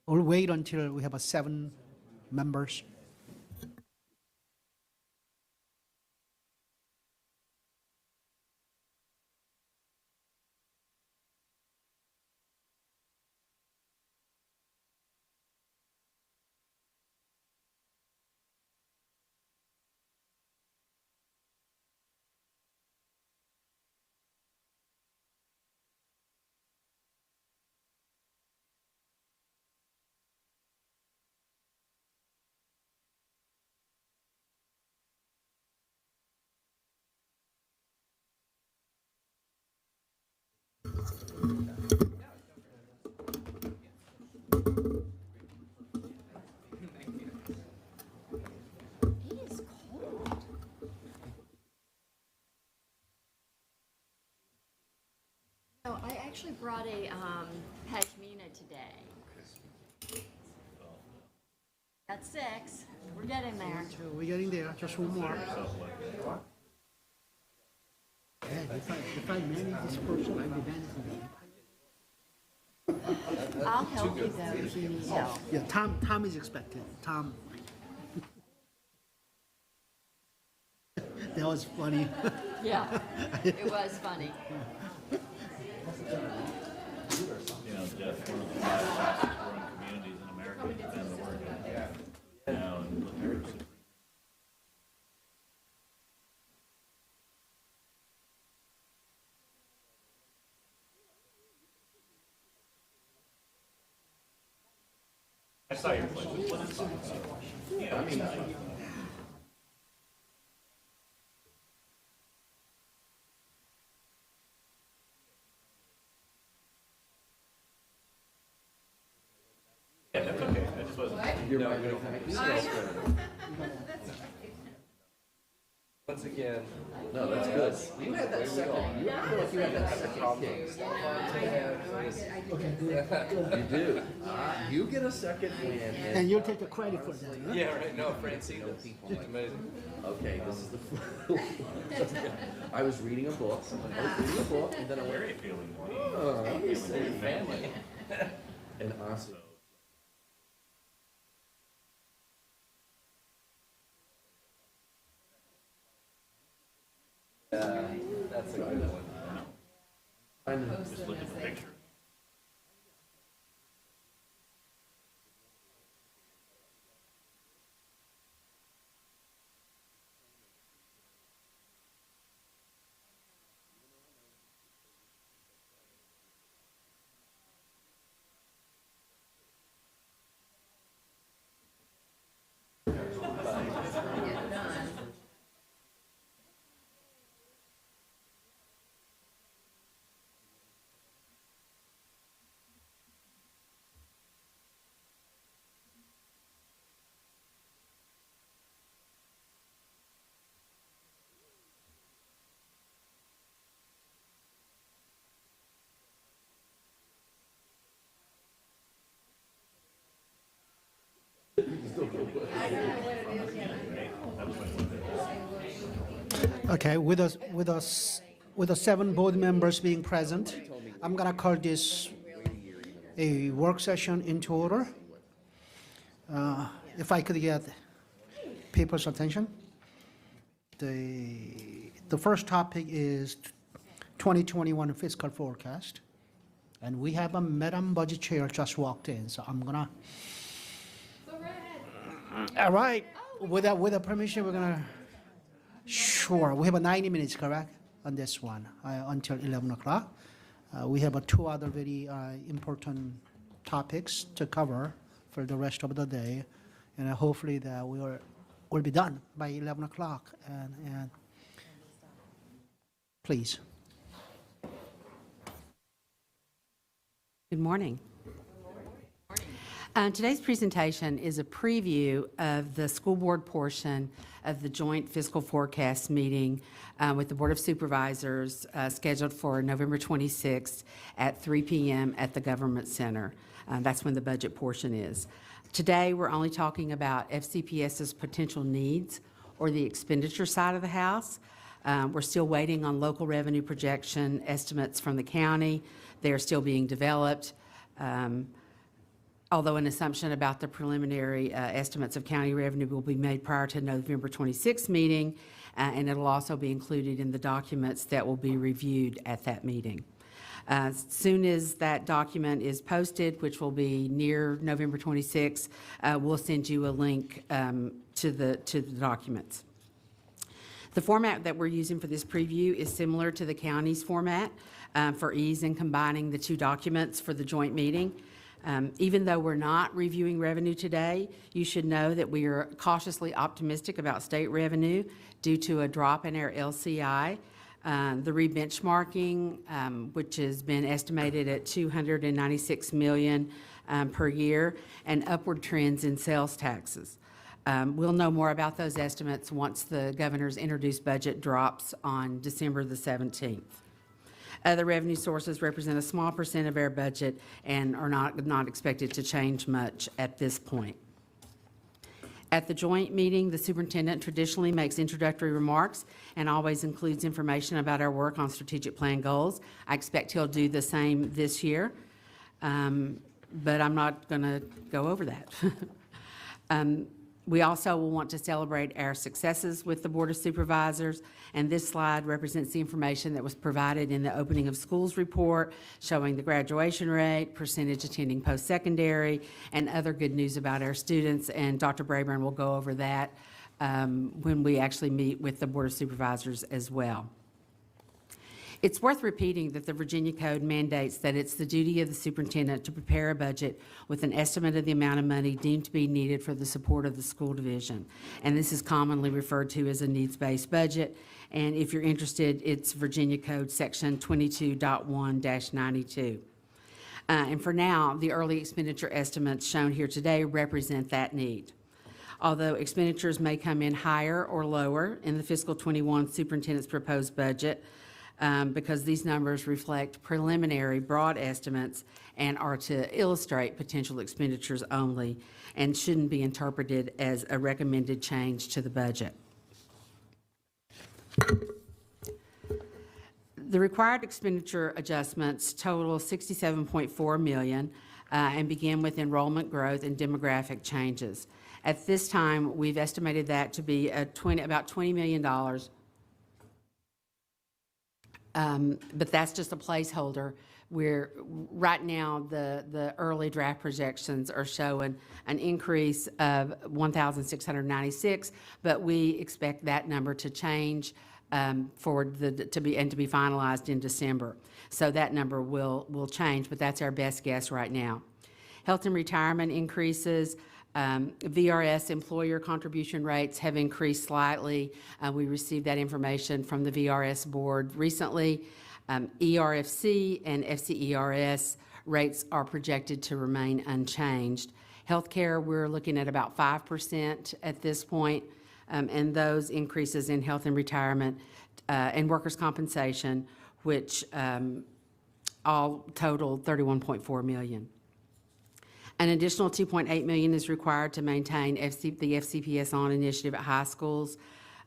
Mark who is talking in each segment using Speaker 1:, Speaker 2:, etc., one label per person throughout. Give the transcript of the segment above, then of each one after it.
Speaker 1: We'll wait until we have 7 members.
Speaker 2: It is cold. No, I actually brought a pashmina today. Got 6. We're getting there.
Speaker 1: So we're getting there. Just one more. Yeah, if I manage this person, I'll be benefiting.
Speaker 2: I'll help you though if you need help.
Speaker 1: Yeah, Tom is expected. Tom. That was funny.
Speaker 2: Yeah, it was funny.
Speaker 3: You know, Jeff, one of the 5 fastest growing communities in America has been the word. Now, and look at it. I saw your place. Yeah, I mean, yeah, that's okay. I just wasn't.
Speaker 4: You're right, we don't have once again. No, that's good. You had that second. You feel like you had that second king. You do. You get a second win.
Speaker 1: And you'll take the credit for that, huh?
Speaker 4: Yeah, right. No, Francine, it's amazing. Okay, this is the. I was reading a book. And then I went.
Speaker 3: Very appealing to me.
Speaker 4: Oh, you say family. And honestly. That's a good one.
Speaker 3: Just look at the picture.
Speaker 1: Okay, with the 7 board members being present, I'm gonna call this a work session into order. If I could get people's attention. The first topic is 2021 fiscal forecast. And we have a Madam Budget Chair just walked in, so I'm gonna. All right, with the permission, we're gonna. Sure, we have 90 minutes, correct, on this one, until 11 o'clock. We have 2 other very important topics to cover for the rest of the day, and hopefully that we'll be done by 11 o'clock. And please.
Speaker 5: Good morning. Today's presentation is a preview of the school board portion of the joint fiscal forecast meeting with the Board of Supervisors scheduled for November 26th at 3 p.m. at the Government Center. That's when the budget portion is. Today, we're only talking about FCPS's potential needs or the expenditure side of the house. We're still waiting on local revenue projection estimates from the county. They are still being developed. although an assumption about the preliminary estimates of county revenue will be made prior to November 26th meeting, and it'll also be included in the documents that will be reviewed at that meeting. As soon as that document is posted, which will be near November 26th, we'll send you a link to the documents. The format that we're using for this preview is similar to the county's format for ease in combining the two documents for the joint meeting. Even though we're not reviewing revenue today, you should know that we are cautiously optimistic about state revenue due to a drop in our LCI. The re-benchmarking, which has been estimated at $296 million per year, and upward trends in sales taxes. We'll know more about those estimates once the governor's introduced budget drops on December the 17th. Other revenue sources represent a small percent of our budget and are not expected to change much at this point. At the joint meeting, the superintendent traditionally makes introductory remarks and always includes information about our work on strategic plan goals. I expect he'll do the same this year, but I'm not going to go over that. We also will want to celebrate our successes with the Board of Supervisors, and this slide represents the information that was provided in the opening of schools report, showing the graduation rate, percentage attending post-secondary, and other good news about our students, and Dr. Braburn will go over that when we actually meet with the Board of Supervisors as well. It's worth repeating that the Virginia Code mandates that it's the duty of the superintendent to prepare a budget with an estimate of the amount of money deemed to be needed for the support of the school division. And this is commonly referred to as a needs-based budget. And if you're interested, it's Virginia Code Section 22.1-92. And for now, the early expenditure estimates shown here today represent that need. Although expenditures may come in higher or lower in the fiscal 21 superintendent's proposed budget, because these numbers reflect preliminary broad estimates and are to illustrate potential expenditures only and shouldn't be interpreted as a recommended change to the budget. The required expenditure adjustments total $67.4 million and begin with enrollment growth and demographic changes. At this time, we've estimated that to be about $20 million. But that's just a placeholder. Right now, the early draft projections are showing an increase of 1,696, but we expect that number to change to be finalized in December. So that number will change, but that's our best guess right now. Health and retirement increases. VRS employer contribution rates have increased slightly. We received that information from the VRS board recently. ERFC and FCERS rates are projected to remain unchanged. Healthcare, we're looking at about 5% at this point, and those increases in health and retirement and workers' compensation, which all total $31.4 million. An additional $2.8 million is required to maintain the FCPS On initiative at high schools.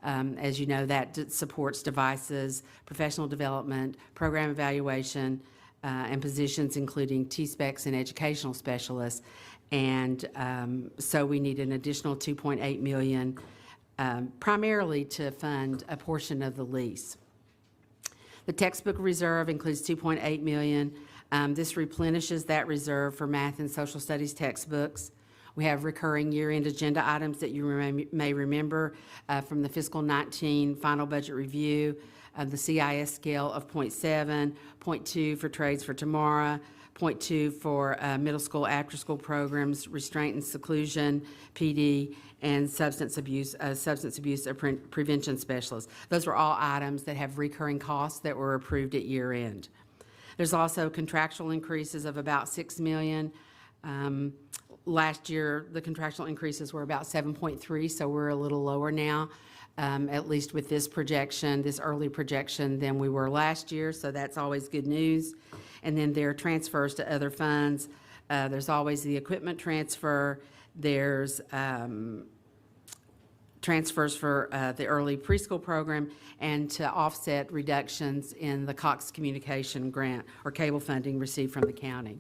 Speaker 5: As you know, that supports devices, professional development, program evaluation, and positions including T-specs and educational specialists. And so we need an additional $2.8 million, primarily to fund a portion of the lease. The textbook reserve includes $2.8 million. This replenishes that reserve for math and social studies textbooks. We have recurring year-end agenda items that you may remember from the fiscal 19 final budget review, the CIS scale of 0.7, 0.2 for trades for tomorrow, 0.2 for middle school after-school programs, restraint and seclusion, PD, and substance abuse prevention specialists. Those are all items that have recurring costs that were approved at year-end. There's also contractual increases of about $6 million. Last year, the contractual increases were about 7.3, so we're a little lower now, at least with this projection, this early projection, than we were last year, so that's always good news. And then there are transfers to other funds. There's always the equipment transfer. There's transfers for the early preschool program and to offset reductions in the Cox Communication grant or cable funding received from the county.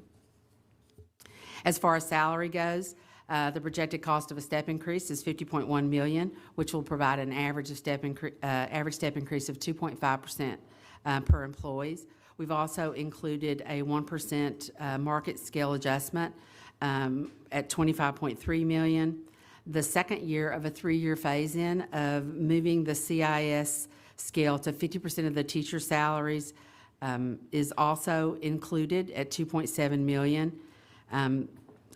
Speaker 5: As far as salary goes, the projected cost of a step increase is $50.1 million, which will provide an average step increase of 2.5% per employees. We've also included a 1% market scale adjustment at $25.3 million. The second year of a 3-year phase-in of moving the CIS scale to 50% of the teacher salaries is also included at $2.7 million.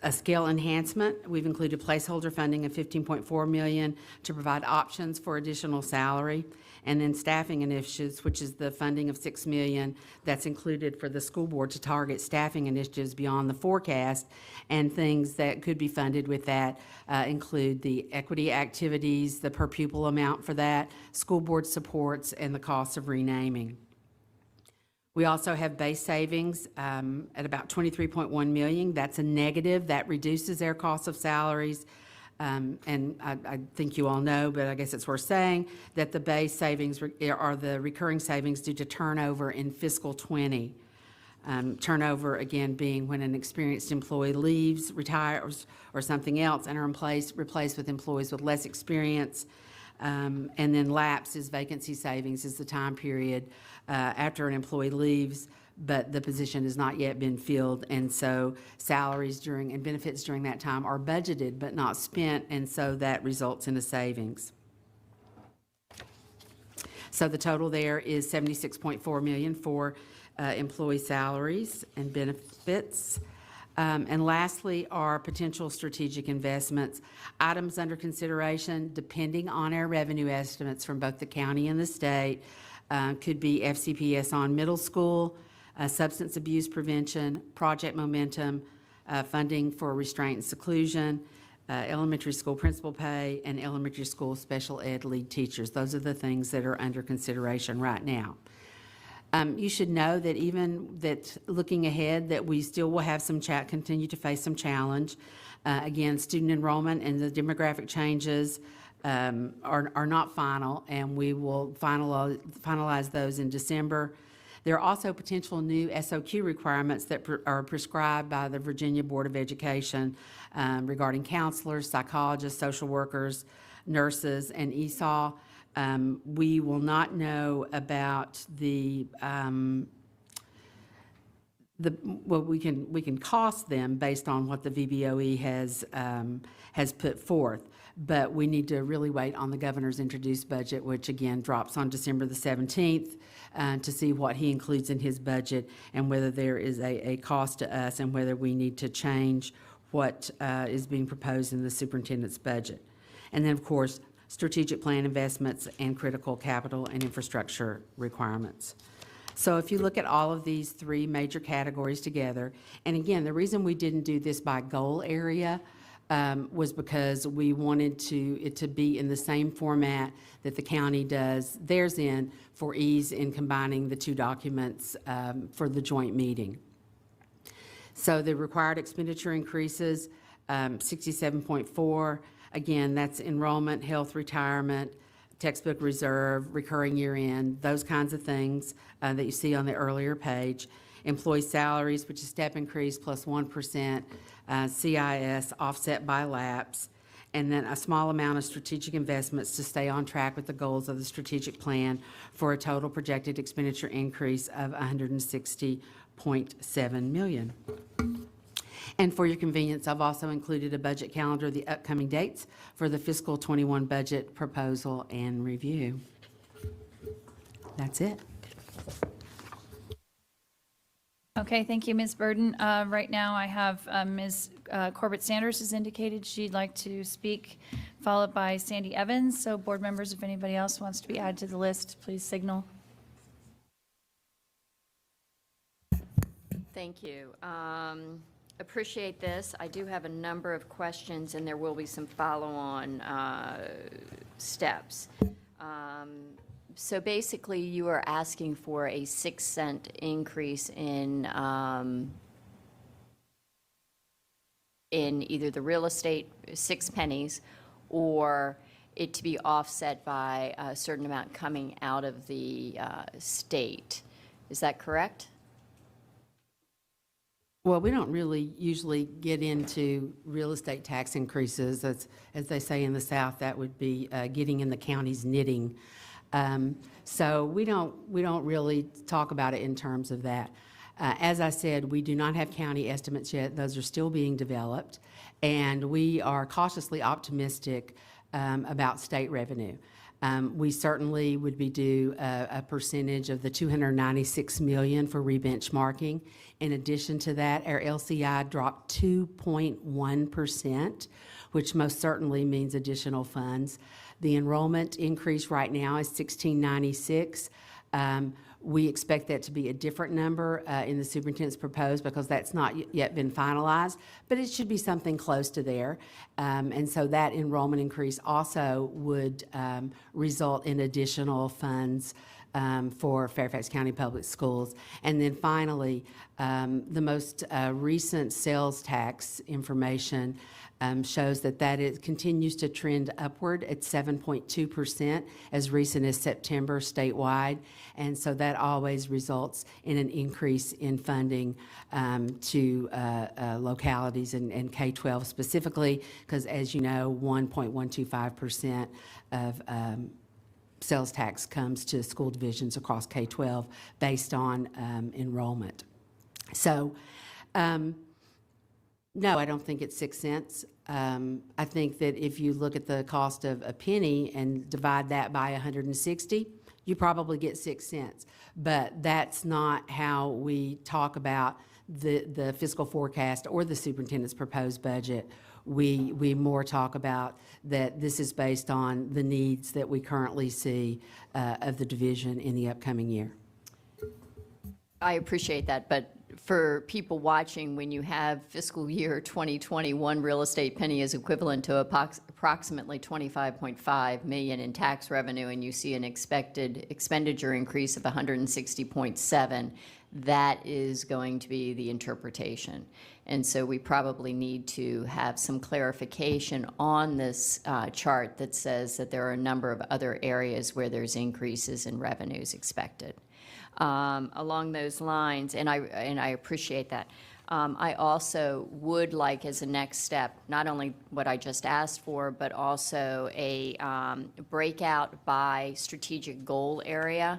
Speaker 5: A scale enhancement, we've included placeholder funding of $15.4 million to provide options for additional salary. And then staffing initiatives, which is the funding of $6 million that's included for the school board to target staffing initiatives beyond the forecast. And things that could be funded with that include the equity activities, the per pupil amount for that, school board supports, and the cost of renaming. We also have base savings at about $23.1 million. That's a negative. That reduces their cost of salaries. And I think you all know, but I guess it's worth saying, that the base savings are the recurring savings due to turnover in fiscal '20. Turnover, again, being when an experienced employee leaves, retires, or something else, and are replaced with employees with less experience. And then lapse is vacancy savings, is the time period after an employee leaves, but the position has not yet been filled, and so salaries during and benefits during that time are budgeted but not spent, and so that results in a savings. So the total there is $76.4 million for employee salaries and benefits. And lastly, are potential strategic investments. Items under consideration, depending on our revenue estimates from both the county and the state, could be FCPS on middle school, substance abuse prevention, Project Momentum, funding for restraint and seclusion, elementary school principal pay, and elementary school special ed lead teachers. Those are the things that are under consideration right now. You should know that even that looking ahead, that we still will have some continue to face some challenge. Again, student enrollment and the demographic changes are not final, and we will finalize those in December. There are also potential new SOQ requirements that are prescribed by the Virginia Board of Education regarding counselors, psychologists, social workers, nurses, and ESOL. We will not know about well, we can cost them based on what the VBOE has put forth, but we need to really wait on the governor's introduced budget, which again drops on December the 17th, to see what he includes in his budget and whether there is a cost to us and whether we need to change what is being proposed in the superintendent's budget. And then, of course, strategic plan investments and critical capital and infrastructure requirements. So if you look at all of these three major categories together, and again, the reason we didn't do this by goal area was because we wanted it to be in the same format that the county does theirs in, for ease in combining the two documents for the joint meeting. So the required expenditure increases, 67.4. Again, that's enrollment, health, retirement, textbook reserve, recurring year end, those kinds of things that you see on the earlier page. Employee salaries, which is step increase plus 1%, CIS offset by lapse, and then a small amount of strategic investments to stay on track with the goals of the strategic plan for a total projected expenditure increase of $160.7 million. And for your convenience, I've also included a budget calendar of the upcoming dates for the fiscal '21 budget proposal and review. That's it.
Speaker 6: Okay, thank you, Ms. Burden. Right now, I have Ms. Corbett Sanders has indicated she'd like to speak, followed by Sandy Evans. So board members, if anybody else wants to be added to the list, please signal.
Speaker 2: Thank you. Appreciate this. I do have a number of questions, and there will be some follow-on steps. So basically, you are asking for a 6-cent increase in either the real estate, 6 pennies, or it to be offset by a certain amount coming out of the state. Is that correct?
Speaker 5: Well, we don't really usually get into real estate tax increases. As they say in the South, that would be getting in the county's knitting. So we don't really talk about it in terms of that. As I said, we do not have county estimates yet. Those are still being developed. And we are cautiously optimistic about state revenue. We certainly would be due a percentage of the $296 million for rebenchmarking. In addition to that, our LCI dropped 2.1%, which most certainly means additional funds. The enrollment increase right now is 1696. We expect that to be a different number in the superintendent's proposed because that's not yet been finalized, but it should be something close to there. And so that enrollment increase also would result in additional funds for Fairfax County Public Schools. And then finally, the most recent sales tax information shows that continues to trend upward at 7.2% as recent as September statewide. And so that always results in an increase in funding to localities and K-12 specifically, because as you know, 1.125% of sales tax comes to school divisions across K-12 based on enrollment. So, no, I don't think it's 6 cents. I think that if you look at the cost of a penny and divide that by 160, you probably get 6 cents. But that's not how we talk about the fiscal forecast or the superintendent's proposed budget. We more talk about that this is based on the needs that we currently see of the division in the upcoming year.
Speaker 2: I appreciate that, but for people watching, when you have fiscal year 2021 real estate penny is equivalent to approximately 25.5 million in tax revenue, and you see an expected expenditure increase of 160.7, that is going to be the interpretation. And so we probably need to have some clarification on this chart that says that there are a number of other areas where there's increases in revenues expected. Along those lines, and I appreciate that. I also would like, as a next step, not only what I just asked for, but also a breakout by strategic goal area,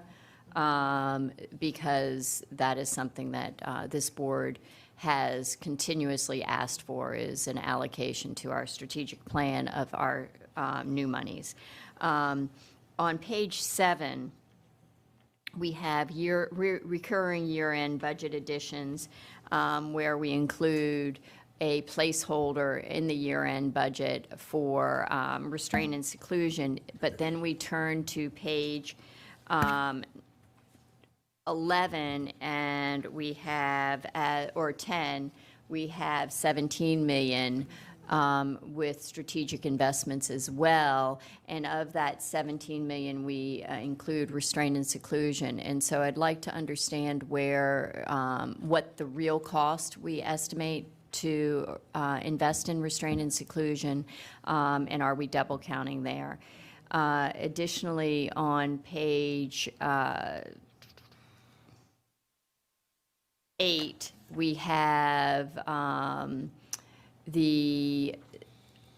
Speaker 2: because that is something that this board has continuously asked for, is an allocation to our strategic plan of our new monies. On page 7, we have recurring year-end budget additions, where we include a placeholder in the year-end budget for restraint and seclusion. But then we turn to page 11, and we have, or 10, we have 17 million with strategic investments as well. And of that 17 million, we include restraint and seclusion. And so I'd like to understand where, what the real cost we estimate to invest in restraint and seclusion, and are we double counting there? Additionally, on page 8, we have the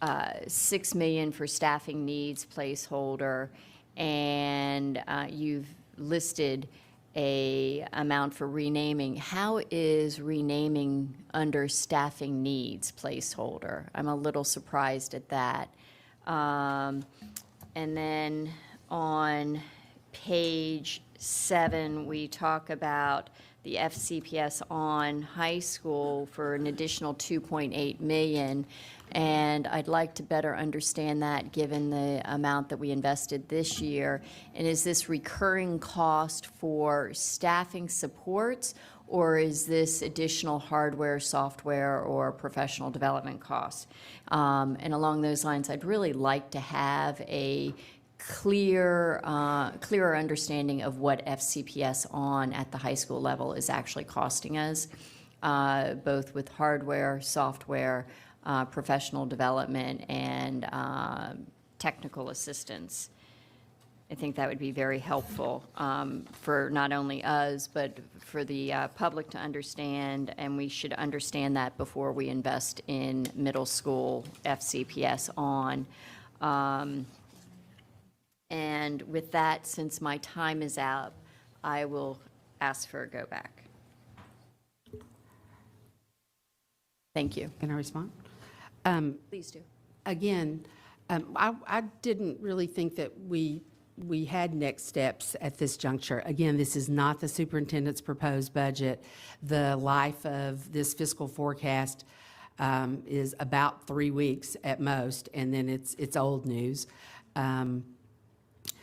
Speaker 2: $6 million for staffing needs placeholder, and you've listed a amount for renaming. How is renaming under staffing needs placeholder? I'm a little surprised at that. And then on page 7, we talk about the FCPS on high school for an additional 2.8 million. And I'd like to better understand that given the amount that we invested this year. And is this recurring cost for staffing supports, or is this additional hardware, software, or professional development costs? And along those lines, I'd really like to have a clearer understanding of what FCPS on at the high school level is actually costing us, both with hardware, software, professional development, and technical assistance. I think that would be very helpful for not only us, but for the public to understand, and we should understand that before we invest in middle school FCPS on. And with that, since my time is out, I will ask for a go back. Thank you.
Speaker 5: Can I respond?
Speaker 2: Please do.
Speaker 5: Again, I didn't really think that we had next steps at this juncture. Again, this is not the superintendent's proposed budget. The life of this fiscal forecast is about 3 weeks at most, and then it's old news.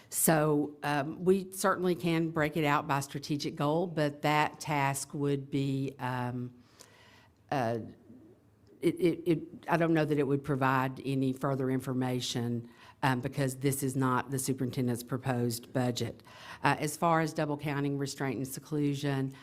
Speaker 5: So we certainly can break it out by strategic goal, but that task would be, I don't know that it would provide any further information because this is not the superintendent's proposed budget. As far as double counting, restraint and seclusion,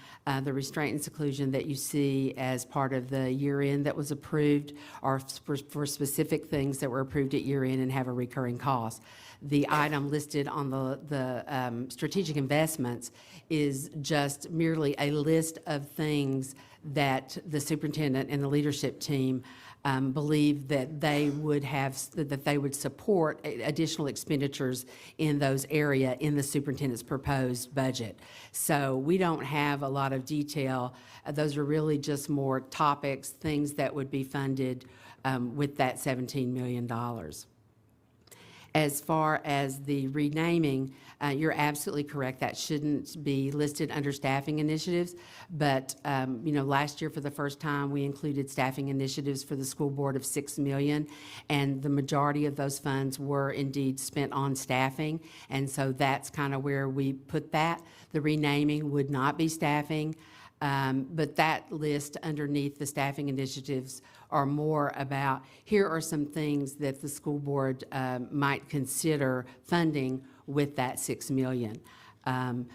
Speaker 5: the restraint and seclusion that you see as part of the year-end that was approved are for specific things that were approved at year-end and have a recurring cost. The item listed on the strategic investments is just merely a list of things that the superintendent and the leadership team believe that they would support additional expenditures in those areas in the superintendent's proposed budget. So we don't have a lot of detail. Those are really just more topics, things that would be funded with that $17 million. As far as the renaming, you're absolutely correct. That shouldn't be listed under staffing initiatives. But, last year for the first time, we included staffing initiatives for the school board of $6 million. And the majority of those funds were indeed spent on staffing. And so that's kind of where we put that. The renaming would not be staffing. But that list underneath the staffing initiatives are more about, here are some things that the school board might consider funding with that $6 million.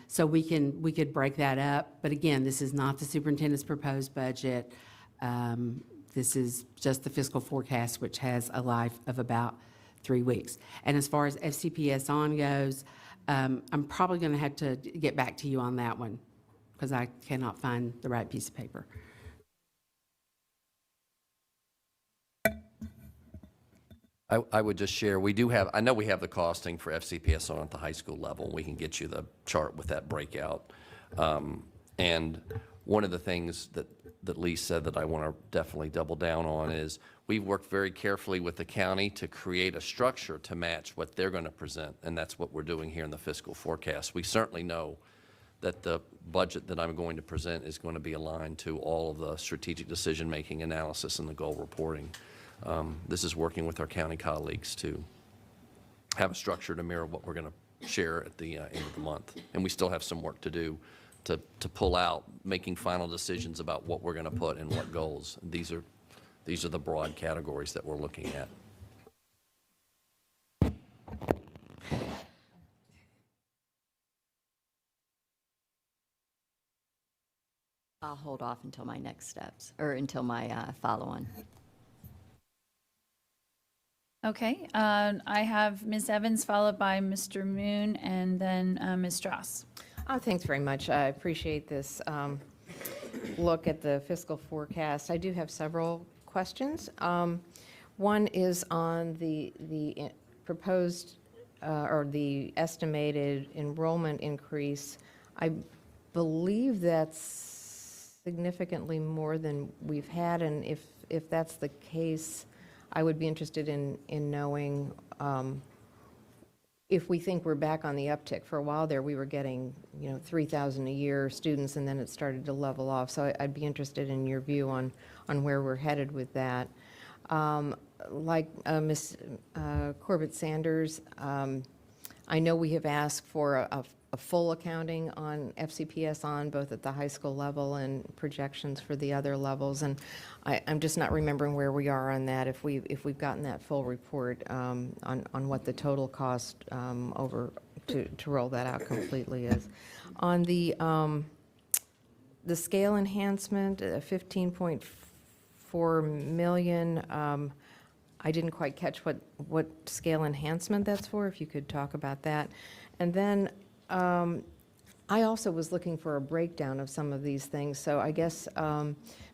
Speaker 5: So we could break that up, but again, this is not the superintendent's proposed budget. This is just the fiscal forecast, which has a life of about 3 weeks. And as far as FCPS on goes, I'm probably going to have to get back to you on that one because I cannot find the right piece of paper.
Speaker 4: I would just share, I know we have the costing for FCPS on at the high school level. We can get you the chart with that breakout. And one of the things that Lee said that I want to definitely double down on is we've worked very carefully with the county to create a structure to match what they're going to present, and that's what we're doing here in the fiscal forecast. We certainly know that the budget that I'm going to present is going to be aligned to all of the strategic decision-making analysis and the goal reporting. This is working with our county colleagues to have a structure to mirror what we're going to share at the end of the month. And we still have some work to do to pull out, making final decisions about what we're going to put and what goals. These are the broad categories that we're looking at.
Speaker 2: I'll hold off until my next steps, or until my follow-on.
Speaker 6: Okay, I have Ms. Evans followed by Mr. Moon and then Ms. Strauss.
Speaker 7: Thanks very much. I appreciate this look at the fiscal forecast. I do have several questions. One is on the proposed or the estimated enrollment increase. I believe that's significantly more than we've had, and if that's the case, I would be interested in knowing if we think we're back on the uptick. For a while there, we were getting 3,000 a year students, and then it started to level off. So I'd be interested in your view on where we're headed with that. Like Ms. Corbett Sanders, I know we have asked for a full accounting on FCPS on both at the high school level and projections for the other levels, and I'm just not remembering where we are on that, if we've gotten that full report on what the total cost over to roll that out completely is. On the scale enhancement, 15.4 million, I didn't quite catch what scale enhancement that's for, if you could talk about that. And then I also was looking for a breakdown of some of these things. So I guess,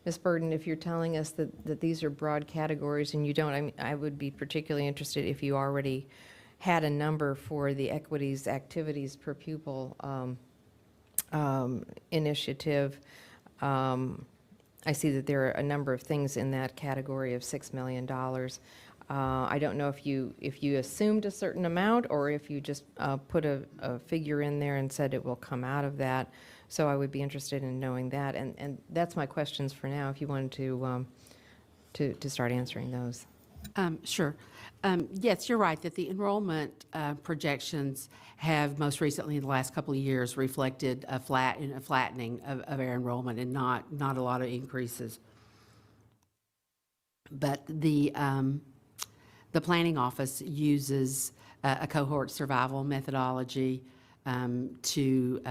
Speaker 7: Ms. Burden, if you're telling us that these are broad categories and you don't, I mean, I would be particularly interested if you already had a number for the equities activities per pupil initiative. I see that there are a number of things in that category of $6 million. I don't know if you assumed a certain amount or if you just put a figure in there and said it will come out of that. So I would be interested in knowing that. And that's my questions for now, if you wanted to start answering those.
Speaker 5: Sure. Yes, you're right that the enrollment projections have most recently in the last couple of years reflected a flattening of our enrollment and not a lot of increases. But the planning office uses a cohort survival methodology to,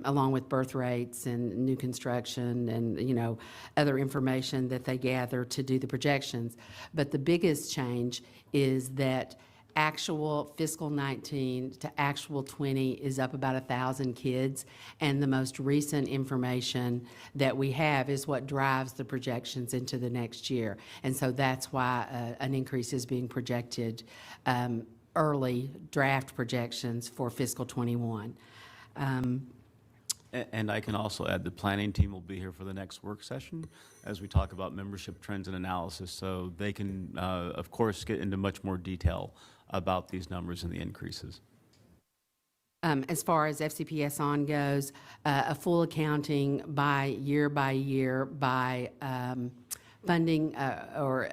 Speaker 5: along with birth rates and new construction and, other information that they gather to do the projections. But the biggest change is that actual fiscal 19 to actual 20 is up about 1,000 kids. And the most recent information that we have is what drives the projections into the next year. And so that's why an increase is being projected, early draft projections for fiscal 21.
Speaker 8: And I can also add the planning team will be here for the next work session as we talk about membership trends and analysis. So they can, of course, get into much more detail about these numbers and the increases.
Speaker 5: As far as FCPS on goes, a full accounting by year by funding or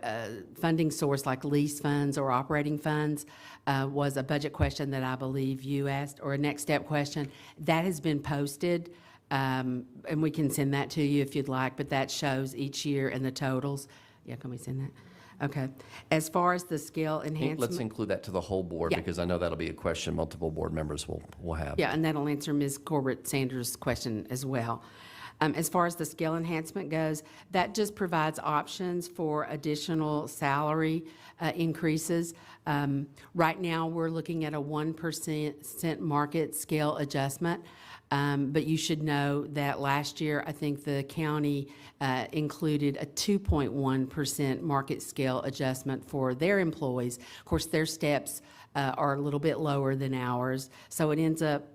Speaker 5: funding source like lease funds or operating funds was a budget question that I believe you asked, or a next step question. That has been posted, and we can send that to you if you'd like, but that shows each year and the totals. Yeah, can we send that? Okay. As far as the skill enhancement.
Speaker 4: Let's include that to the whole board,
Speaker 5: Yeah.
Speaker 4: because I know that'll be a question multiple board members will have.
Speaker 5: Yeah, and that'll answer Ms. Corbett Sanders' question as well. As far as the skill enhancement goes, that just provides options for additional salary increases. Right now, we're looking at a 1% market scale adjustment. But you should know that last year, I think the county included a 2.1% market scale adjustment for their employees. Of course, their steps are a little bit lower than ours, so it ends up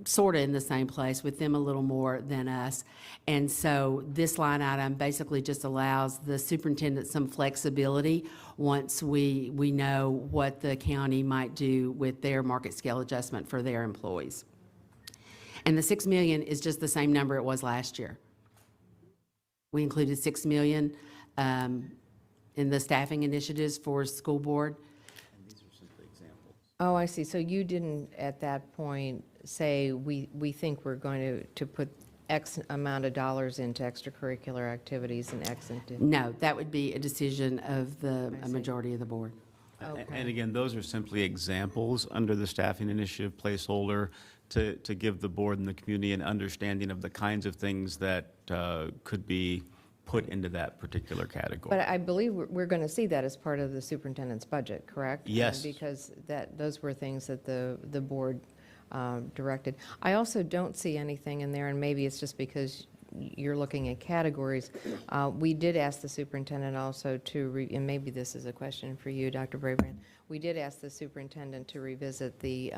Speaker 5: sort of in the same place, with them a little more than us. And so this line item basically just allows the superintendent some flexibility once we know what the county might do with their market scale adjustment for their employees. And the $6 million is just the same number it was last year. We included $6 million in the staffing initiatives for school board.
Speaker 8: And these are simply examples.
Speaker 7: Oh, I see. So you didn't, at that point, say, we think we're going to put X amount of dollars into extracurricular activities and X into...
Speaker 5: No, that would be a decision of the
Speaker 7: I see.
Speaker 5: majority of the board.
Speaker 7: Okay.
Speaker 8: And again, those are simply examples under the staffing initiative placeholder to give the board and the community an understanding of the kinds of things that could be put into that particular category.
Speaker 7: But I believe we're going to see that as part of the superintendent's budget, correct?
Speaker 8: Yes.
Speaker 7: Because those were things that the board directed. I also don't see anything in there, and maybe it's just because you're looking at categories. We did ask the superintendent also to, and maybe this is a question for you, Dr. Brabrand. We did ask the superintendent to revisit the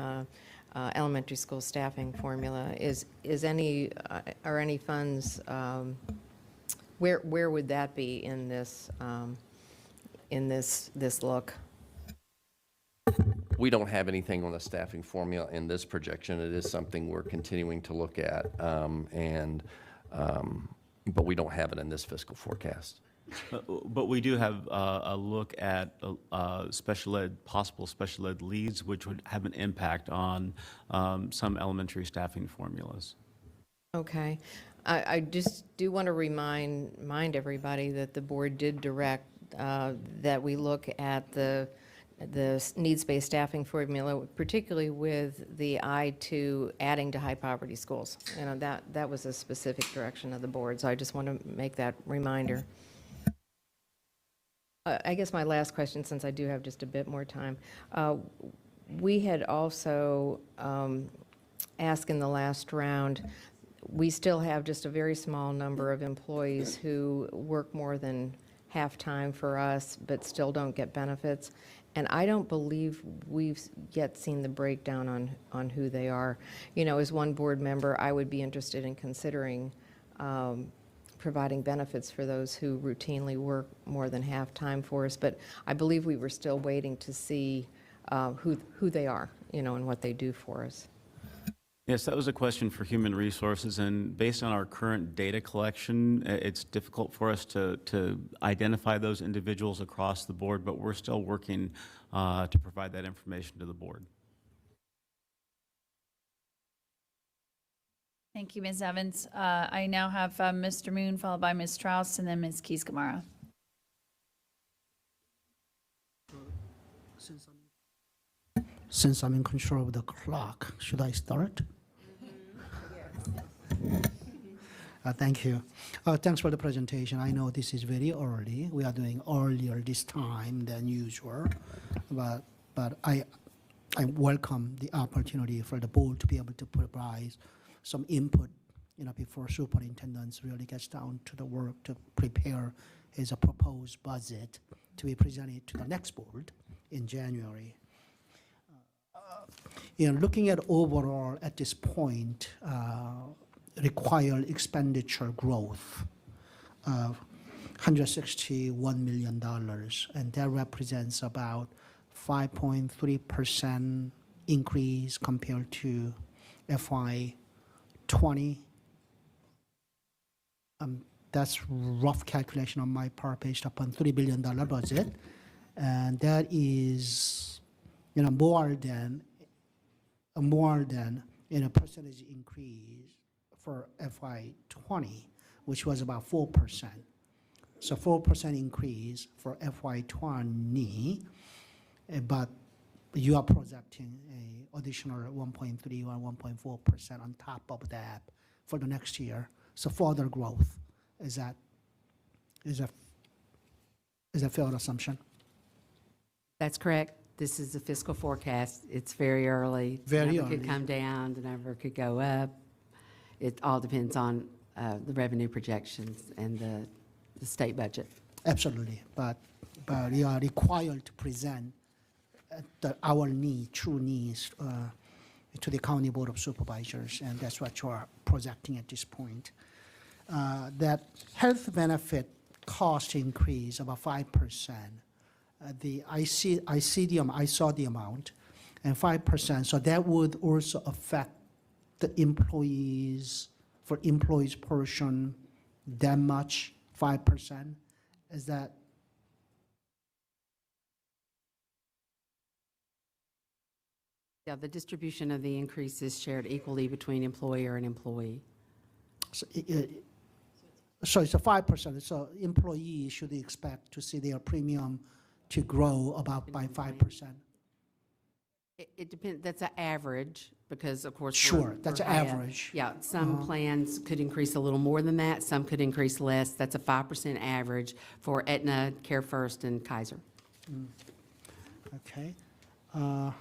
Speaker 7: elementary school staffing formula. Are any funds, where would that be in this look?
Speaker 4: We don't have anything on the staffing formula in this projection. It is something we're continuing to look at, but we don't have it in this fiscal forecast.
Speaker 8: But we do have a look at possible special ed leads, which would have an impact on some elementary staffing formulas.
Speaker 7: Okay. I just do want to remind everybody that the board did direct that we look at the needs-based staffing formula, particularly with the eye to adding to high-poverty schools. That was a specific direction of the board, so I just want to make that reminder. I guess my last question, since I do have just a bit more time, We had also asked in the last round, we still have just a very small number of employees who work more than half-time for us, but still don't get benefits. And I don't believe we've yet seen the breakdown on who they are. You know, as one board member, I would be interested in considering providing benefits for those who routinely work more than half-time for us. But I believe we were still waiting to see who they are, you know, and what they do for us.
Speaker 8: Yes, that was a question for Human Resources, and based on our current data collection, it's difficult for us to identify those individuals across the board, but we're still working to provide that information to the board.
Speaker 6: Thank you, Ms. Evans. I now have Mr. Moon, followed by Ms. Strauss, and then Ms. Keys-Gamarra.
Speaker 1: Since I'm in control of the clock, should I start? Thank you. Thanks for the presentation. I know this is very early. We are doing earlier this time than usual, but I welcome the opportunity for the board to be able to provide some input, you know, before superintendents really gets down to the work to prepare his proposed budget to be presented to the next board in January. You know, looking at overall at this point, required expenditure growth of $161 million, and that represents about 5.3% increase compared to FY20. That's rough calculation on my part based upon $3 billion budget, and that is, you know, more than in a percentage increase for FY20, which was about 4%. So 4% increase for FY20, but you are projecting a additional 1.3 or 1.4% on top of that for the next year. So further growth. Is that a fair assumption?
Speaker 5: That's correct. This is a fiscal forecast. It's very early.
Speaker 1: Very
Speaker 5: The number could
Speaker 1: early.
Speaker 5: come down, the number could go up. It all depends on the revenue projections and the state budget.
Speaker 1: Absolutely, but you are required to present our true needs to the County Board of Supervisors, and that's what you are projecting at this point. That health benefit cost increase about 5%. I saw the amount, and 5%. So that would also affect the employees portion that much, 5%. Is that?
Speaker 5: Yeah, the distribution of the increase is shared equally between employer and employee.
Speaker 1: So it's a 5%. So employees should expect to see their premium to grow about by 5%.
Speaker 5: It depends, that's an average, because of course.
Speaker 1: Sure, that's
Speaker 5: we're
Speaker 1: an
Speaker 5: high up.
Speaker 1: average.
Speaker 5: Yeah, some plans could increase a little more than that, some could increase less. That's a 5% average for Aetna, Care First, and Kaiser.
Speaker 1: Okay. On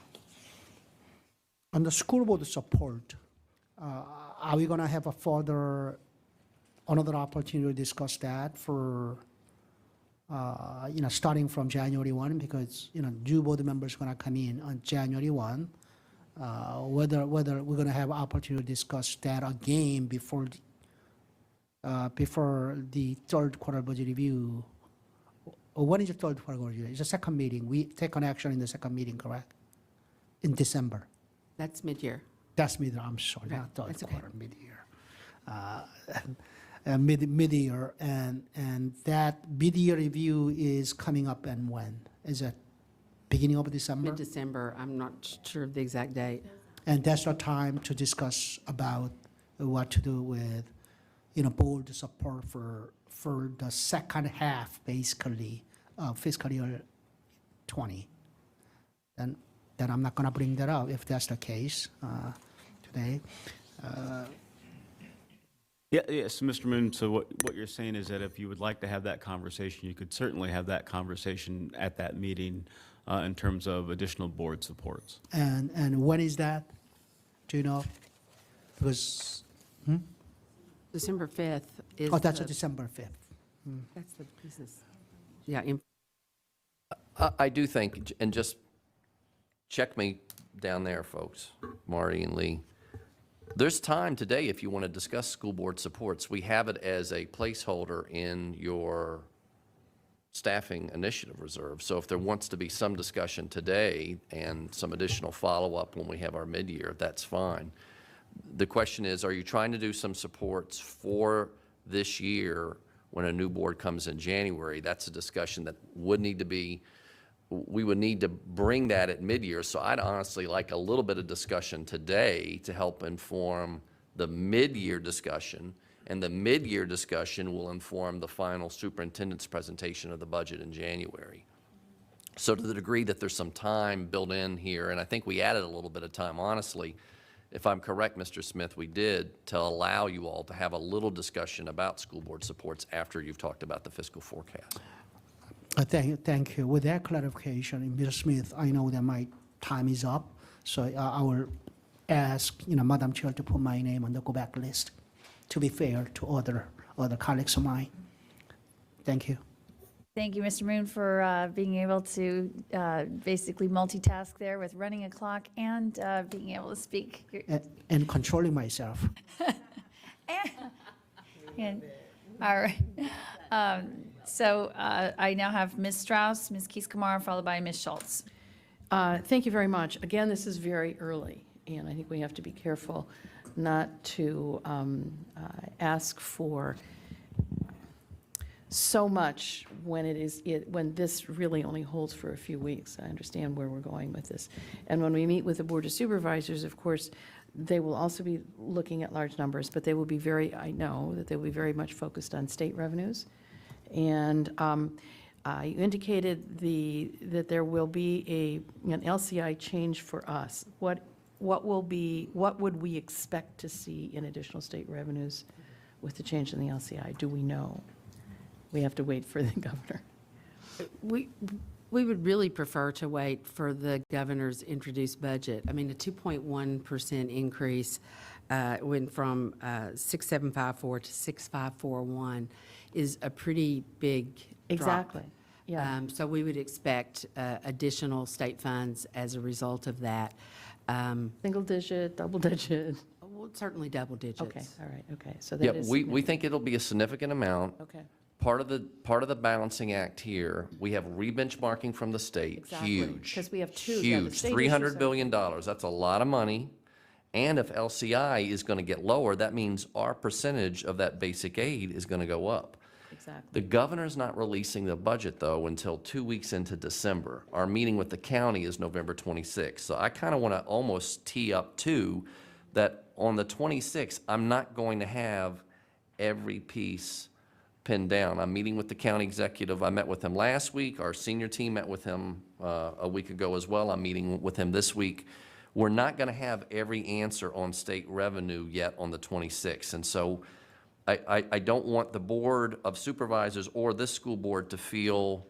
Speaker 1: the school board support, are we going to have another opportunity to discuss that for, starting from January 1, because, new board members are going to come in on January 1, whether we're going to have opportunity to discuss that again before the third quarter budget review. Or when is the third quarter budget review? It's the second meeting. We take an action in the second meeting, correct? In December.
Speaker 5: That's mid-year.
Speaker 1: That's mid-year, I'm sorry,
Speaker 5: Right,
Speaker 1: not third
Speaker 5: that's okay.
Speaker 1: quarter, mid-year. Mid-year, and that mid-year review is coming up, and when? Is it beginning of December?
Speaker 5: Mid-December, I'm not sure of the exact date.
Speaker 1: And that's the time to discuss about what to do with, board support for the second half, basically, of fiscal year 20. Then I'm not going to bring that up if that's the case today.
Speaker 8: Yes, Mr. Moon, so what you're saying is that if you would like to have that conversation, you could certainly have that conversation at that meeting in terms of additional board supports.
Speaker 1: And when is that? Do you know? Because,
Speaker 5: December 5th is.
Speaker 1: oh, that's
Speaker 5: the-
Speaker 1: December 5th.
Speaker 5: That's the business. Yeah, in-
Speaker 4: I do think, and just check me down there, folks, Marty and Lee. There's time today if you want to discuss school board supports. We have it as a placeholder in your staffing initiative reserve. So if there wants to be some discussion today and some additional follow-up when we have our mid-year, that's fine. The question is, are you trying to do some supports for this year when a new board comes in January? That's a discussion that would need to be, we would need to bring that at mid-year. So I'd honestly like a little bit of discussion today to help inform the mid-year discussion, and the mid-year discussion will inform the final superintendent's presentation of the budget in January. So to the degree that there's some time built in here, and I think we added a little bit of time, honestly, if I'm correct, Mr. Smith, we did, to allow you all to have a little discussion about school board supports after you've talked about the fiscal forecast.
Speaker 1: Thank you. With that clarification, Mr. Smith, I know that my time is up, so I will ask, Madam Chair to put my name on the go-back list, to be fair to other colleagues of mine. Thank you.
Speaker 6: Thank you, Mr. Moon, for being able to basically multitask there with running a clock and being able to speak.
Speaker 1: And controlling myself.
Speaker 6: And- All right. So I now have Ms. Strauss, Ms. Keys-Kamara, followed by Ms. Schultz.
Speaker 9: Thank you very much. Again, this is very early, and I think we have to be careful not to ask for so much when when this really only holds for a few weeks. I understand where we're going with this. And when we meet with the Board of Supervisors, of course, they will also be looking at large numbers, but they will be I know that they will be very much focused on state revenues. And you indicated that there will be an LCI change for us. What would we expect to see in additional state revenues with the change in the LCI? Do we know? We have to wait for the governor.
Speaker 5: We would really prefer to wait for the governor's introduced budget. I mean, a 2.1% increase went from 6,754 to 6,541 is a pretty big drop.
Speaker 9: Exactly, yeah.
Speaker 5: So we would expect additional state funds as a result of that.
Speaker 9: Single digit, double digit?
Speaker 5: Well, certainly double digits.
Speaker 9: Okay, all right, okay. So
Speaker 4: Yeah,
Speaker 9: that is.
Speaker 4: we think it'll be a significant amount.
Speaker 9: Okay.
Speaker 4: Part of the balancing act here, we have re-benchmarking from the state,
Speaker 9: Exactly,
Speaker 4: huge.
Speaker 9: 'cause we have two, yeah, the
Speaker 4: Huge,
Speaker 9: state
Speaker 4: $300
Speaker 9: issues are-
Speaker 4: billion, that's a lot of money. And if LCI is gonna get lower, that means our percentage of that basic aid is gonna go up.
Speaker 9: Exactly.
Speaker 4: The governor's not releasing the budget, though, until 2 weeks into December. Our meeting with the county is November 26th. So I kind of want to almost tee up, too, that on the 26th, I'm not going to have every piece pinned down. I'm meeting with the county executive. I met with him last week. Our senior team met with him a week ago as well. I'm meeting with him this week. We're not going to have every answer on state revenue yet on the 26th. And so I don't want the Board of Supervisors or this school board to feel,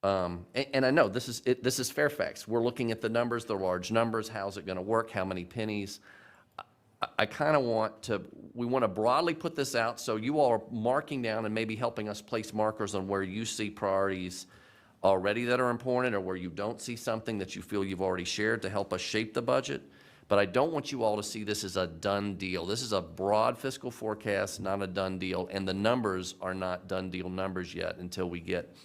Speaker 4: and I know this is Fairfax. We're looking at the numbers, the large numbers, how's it going to work, how many pennies. I kind of we want to broadly put this out so you all are marking down and maybe helping us place markers on where you see priorities already that are important or where you don't see something that you feel you've already shared to help us shape the budget. But I don't want you all to see this as a done deal. This is a broad fiscal forecast, not a done deal, and the numbers are not done deal numbers yet until we get,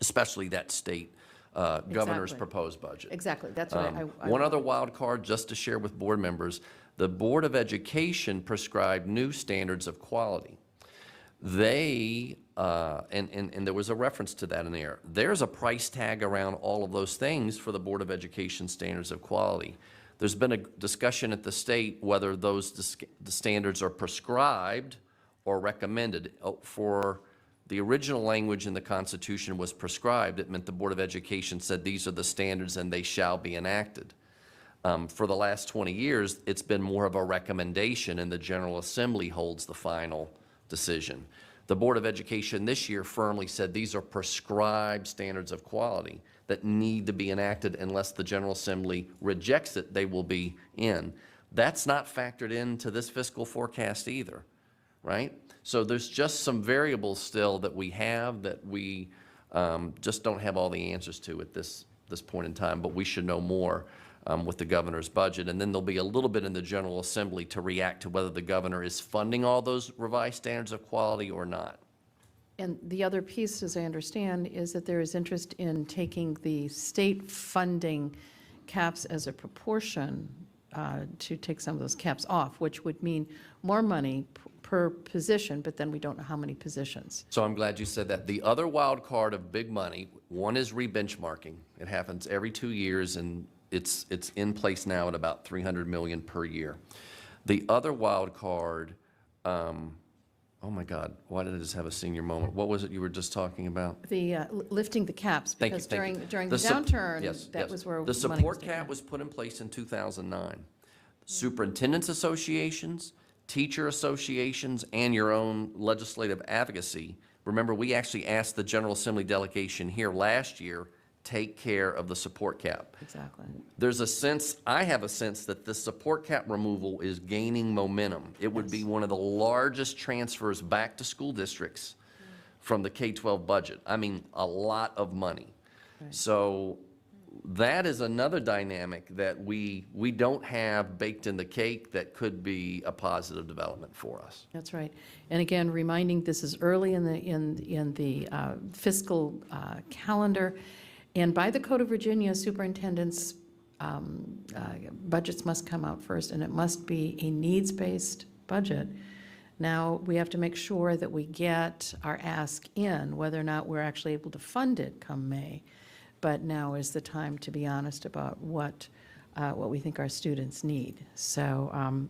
Speaker 4: especially that state governor's
Speaker 9: Exactly.
Speaker 4: proposed budget.
Speaker 9: Exactly, that's what I.
Speaker 4: One other wild card, just to share with board members, the Board of Education prescribed new standards of quality. They, and there was a reference to that in there, there's a price tag around all of those things for the Board of Education standards of quality. There's been a discussion at the state whether those the standards are prescribed or recommended. For the original language in the Constitution was prescribed. It meant the Board of Education said these are the standards and they shall be enacted. For the last 20 years, it's been more of a recommendation and the General Assembly holds the final decision. The Board of Education this year firmly said these are prescribed standards of quality that need to be enacted unless the General Assembly rejects it, they will be in. That's not factored into this fiscal forecast either, right? So there's just some variables still that we have that we just don't have all the answers to at this point in time, but we should know more with the governor's budget. And then there'll be a little bit in the General Assembly to react to whether the governor is funding all those revised standards of quality or not.
Speaker 9: And the other piece, as I understand, is that there is interest in taking the state funding caps as a proportion to take some of those caps off, which would mean more money per position, but then we don't know how many positions.
Speaker 4: So I'm glad you said that. The other wild card of big money, one is re-benchmarking. It happens every 2 years, and it's in place now at about $300 million per year. The other wild card, oh my God, why did I just have a senior moment? What was it you were just talking about?
Speaker 9: The lifting the caps,
Speaker 4: Thank you,
Speaker 9: because
Speaker 4: thank you.
Speaker 9: during the
Speaker 4: sup-
Speaker 9: downturn,
Speaker 4: yes,
Speaker 9: that
Speaker 4: yes.
Speaker 9: was where money
Speaker 4: The
Speaker 9: was
Speaker 4: support
Speaker 9: taken.
Speaker 4: cap was put in place in 2009. Superintendents associations, teacher associations, and your own legislative advocacy. Remember, we actually asked the General Assembly delegation here last year, take care of the support cap.
Speaker 9: Exactly.
Speaker 4: There's a sense, I have a sense that the support cap removal is gaining momentum. It would be one of the largest transfers back to school districts from the K-12 budget. I mean, a lot of money.
Speaker 9: Right.
Speaker 4: So that is another dynamic that we don't have baked in the cake that could be a positive development for us.
Speaker 9: That's right. And again, reminding this is early in the fiscal calendar. And by the Code of Virginia, superintendents' budgets must come out first, and it must be a needs-based budget. Now, we have to make sure that we get our ask in, whether or not we're actually able to fund it come May. But now is the time to be honest about what we think our students need. So,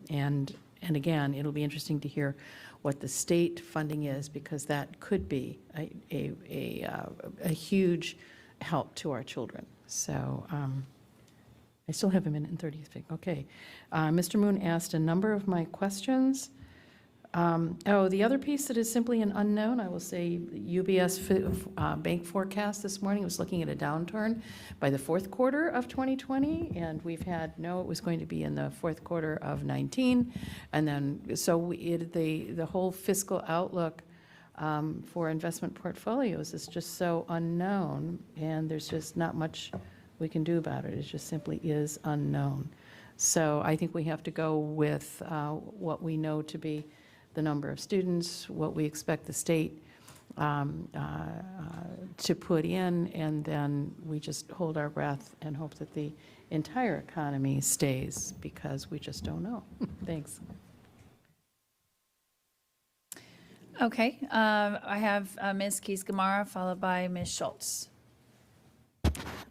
Speaker 9: and again, it'll be interesting to hear what the state funding is, because that could be a huge help to our children. So I still have a minute and 30 to speak. Okay. Mr. Moon asked a number of my questions. The other piece that is simply an unknown, I will say, UBS bank forecast this morning was looking at a downturn by the fourth quarter of 2020, and we've had, it was going to be in the fourth quarter of 19, and then, so the whole fiscal outlook for investment portfolios is just so unknown, and there's just not much we can do about it. It just simply is unknown. So I think we have to go with what we know to be the number of students, what we expect the state to put in, and then we just hold our breath and hope that the entire economy stays, because we just don't know. Thanks.
Speaker 6: Okay, I have Ms. Keys-Gamarra, followed by Ms. Schultz.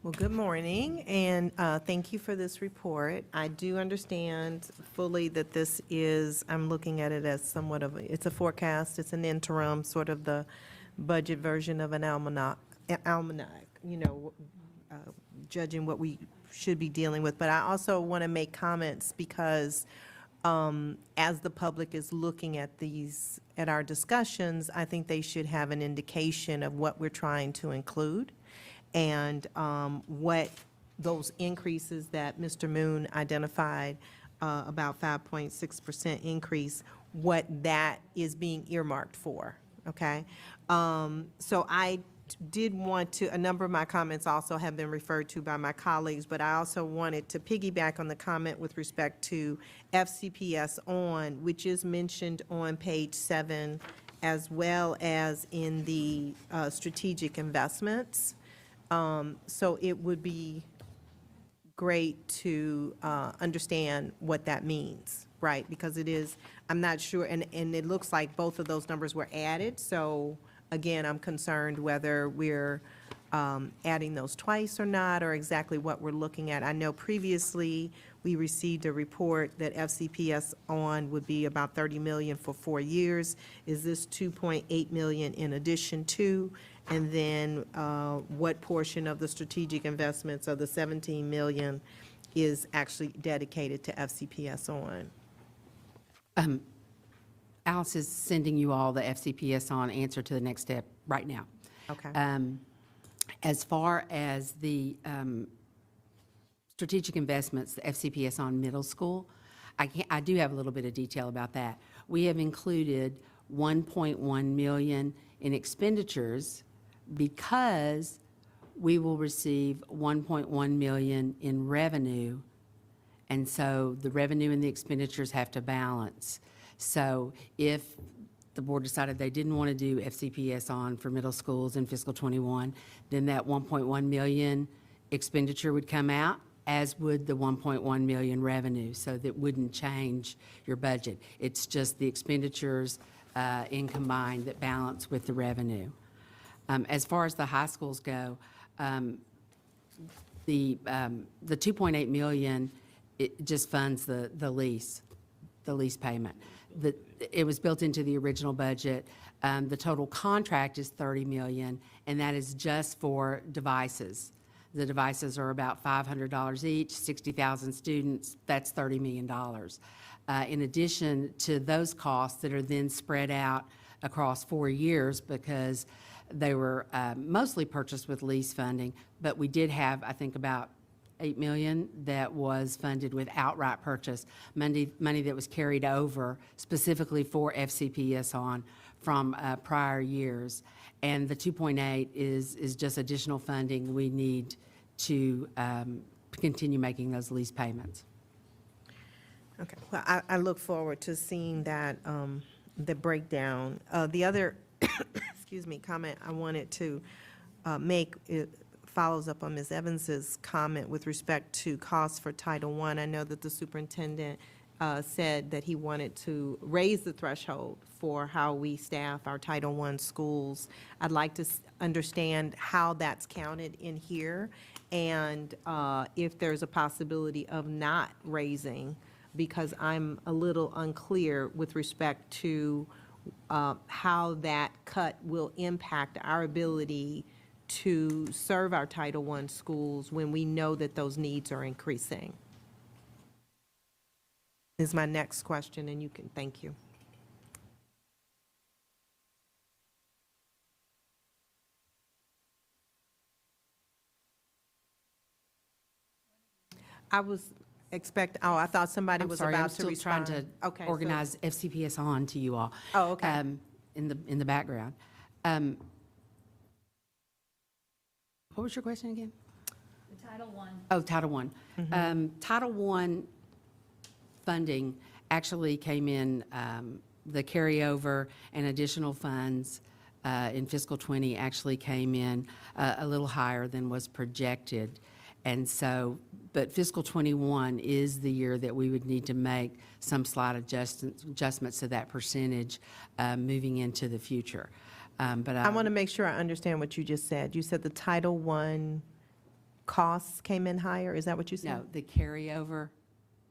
Speaker 10: Well, good morning, and thank you for this report. I do understand fully that this is, I'm looking at it as somewhat of, it's a forecast, it's an interim, sort of the budget version of an almanac, judging what we should be dealing with. But I also want to make comments because as the public is looking at these, at our discussions, I think they should have an indication of what we're trying to include, and what those increases that Mr. Moon identified, about 5.6% increase, what that is being earmarked for, okay? So I did want to, a number of my comments also have been referred to by my colleagues, but I also wanted to piggyback on the comment with respect to FCPS on, which is mentioned on page 7, as well as in the strategic investments. So it would be great to understand what that means, right? Because it is, I'm not sure, and it looks like both of those numbers were added. So again, I'm concerned whether we're adding those twice or not, or exactly what we're looking at. I know previously we received a report that FCPS on would be about 30 million for 4 years. Is this 2.8 million in addition to? And then what portion of the strategic investments of the 17 million is actually dedicated to FCPS on?
Speaker 5: Alice is sending you all the FCPS on answer to the next step right now.
Speaker 10: Okay.
Speaker 5: As far as the strategic investments, the FCPS on middle school, I do have a little bit of detail about that. We have included 1.1 million in expenditures because we will receive 1.1 million in revenue, and so the revenue and the expenditures have to balance. So if the board decided they didn't want to do FCPS on for middle schools in fiscal '21, then that 1.1 million expenditure would come out, as would the 1.1 million revenue, so that wouldn't change your budget. It's just the expenditures in combined that balance with the revenue. As far as the high schools go, the 2.8 million, it just funds the lease payment. It was built into the original budget. The total contract is 30 million, and that is just for devices. The devices are about $500 each, 60,000 students, that's $30 million. In addition to those costs that are then spread out across 4 years, because they were mostly purchased with lease funding, but we did have, I think, about $8 million that was funded with outright purchase, money that was carried over specifically for FCPS on from prior years. And the 2.8 is just additional funding we need to continue making those lease payments.
Speaker 10: Okay, well, I look forward to seeing that, the breakdown. The other, excuse me, comment I wanted to make, it follows up on Ms. Evans's comment with respect to costs for Title I. I know that the superintendent said that he wanted to raise the threshold for how we staff our Title I schools. I'd like to understand how that's counted in here, and if there's a possibility of not raising, because I'm a little unclear with respect to how that cut will impact our ability to serve our Title I schools when we know that those needs are increasing. Is my next question, and you can, thank you. I thought somebody
Speaker 5: I'm
Speaker 10: was
Speaker 5: sorry, I'm
Speaker 10: about to
Speaker 5: still
Speaker 10: respond.
Speaker 5: trying to
Speaker 10: Okay, so-
Speaker 5: organize FCPS on to you all.
Speaker 10: Oh, okay.
Speaker 5: In the background. What was your question again?
Speaker 6: The Title I.
Speaker 5: Oh, Title I. Title I funding actually came in, the carryover and additional funds in fiscal '20 actually came in a little higher than was projected. And so, but fiscal '21 is the year that we would need to make some slight adjustments to that percentage moving into the future. But
Speaker 10: I want to make sure I understand what you just said. You said the Title I costs came in higher? Is that what you said?
Speaker 5: No, the carryover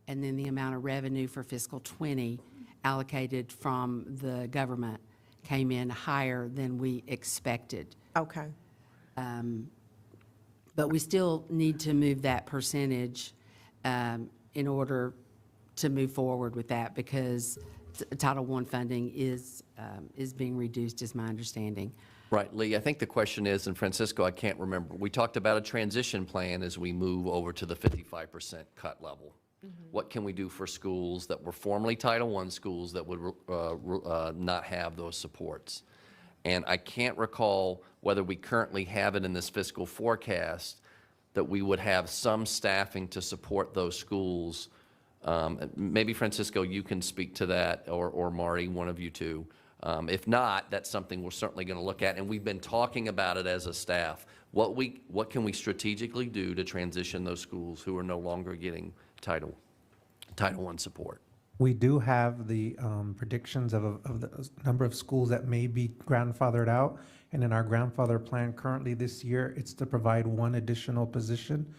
Speaker 5: and then the amount of revenue for fiscal '20 allocated from the government came in higher than we expected.
Speaker 10: Okay.
Speaker 5: But we still need to move that percentage in order to move forward with that, because Title I funding is being reduced, is my understanding.
Speaker 4: Right, Lee, I think the question is, and Francisco, I can't remember, we talked about a transition plan as we move over to the 55% cut level. What can we do for schools that were formerly Title I schools that would not have those supports? And I can't recall whether we currently have it in this fiscal forecast that we would have some staffing to support those schools. Maybe Francisco, you can speak to that, or Marty, one of you two. If not, that's something we're certainly going to look at, and we've been talking about it as a staff. What can we strategically do to transition those schools who are no longer getting Title I support?
Speaker 11: We do have the predictions of the number of schools that may be grandfathered out. And in our grandfather plan currently this year, it's to provide one additional position.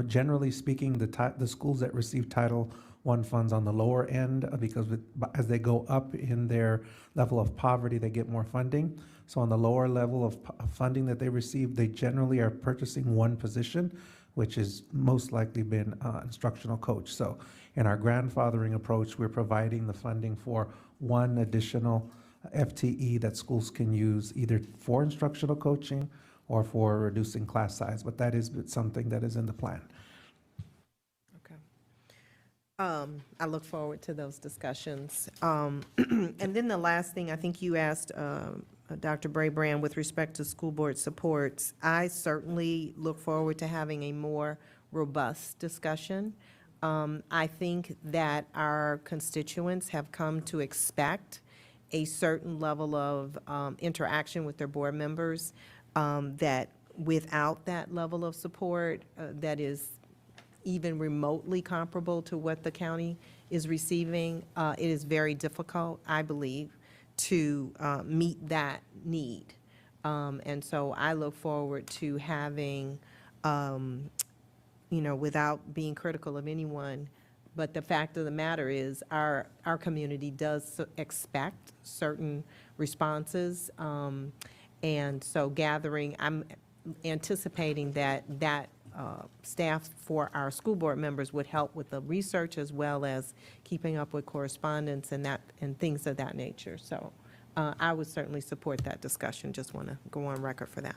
Speaker 11: Generally speaking, the schools that receive Title I funds on the lower end, because as they go up in their level of poverty, they get more funding. So on the lower level of funding that they receive, they generally are purchasing one position, which has most likely been instructional coach. So in our grandfathering approach, we're providing the funding for one additional FTE that schools can use either for instructional coaching or for reducing class size, but that is something that is in the plan.
Speaker 10: Okay. I look forward to those discussions. And then the last thing, I think you asked Dr. Braybrand with respect to school board supports. I certainly look forward to having a more robust discussion. I think that our constituents have come to expect a certain level of interaction with their board members, that without that level of support, that is even remotely comparable to what the county is receiving, it is very difficult, I believe, to meet that need. And so I look forward to having, without being critical of anyone, but the fact of the matter is our community does expect certain responses. And so I'm anticipating that staff for our school board members would help with the research as well as keeping up with correspondence and things of that nature. So I would certainly support that discussion. Just want to go on record for that.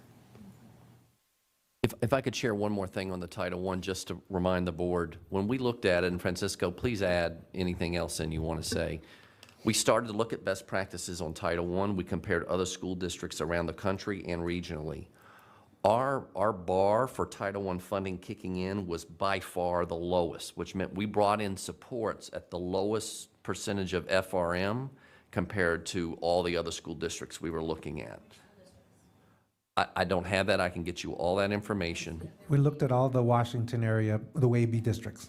Speaker 4: If I could share one more thing on the Title I, just to remind the board, when we looked at it, and Francisco, please add anything else in you want to say. We started to look at best practices on Title I. We compared other school districts around the country and regionally. Our bar for Title I funding kicking in was by far the lowest, which meant we brought in supports at the lowest percentage of FRM compared to all the other school districts we were looking at. I don't have that. I can get you all that information.
Speaker 11: We looked at all the Washington area, the WABE districts.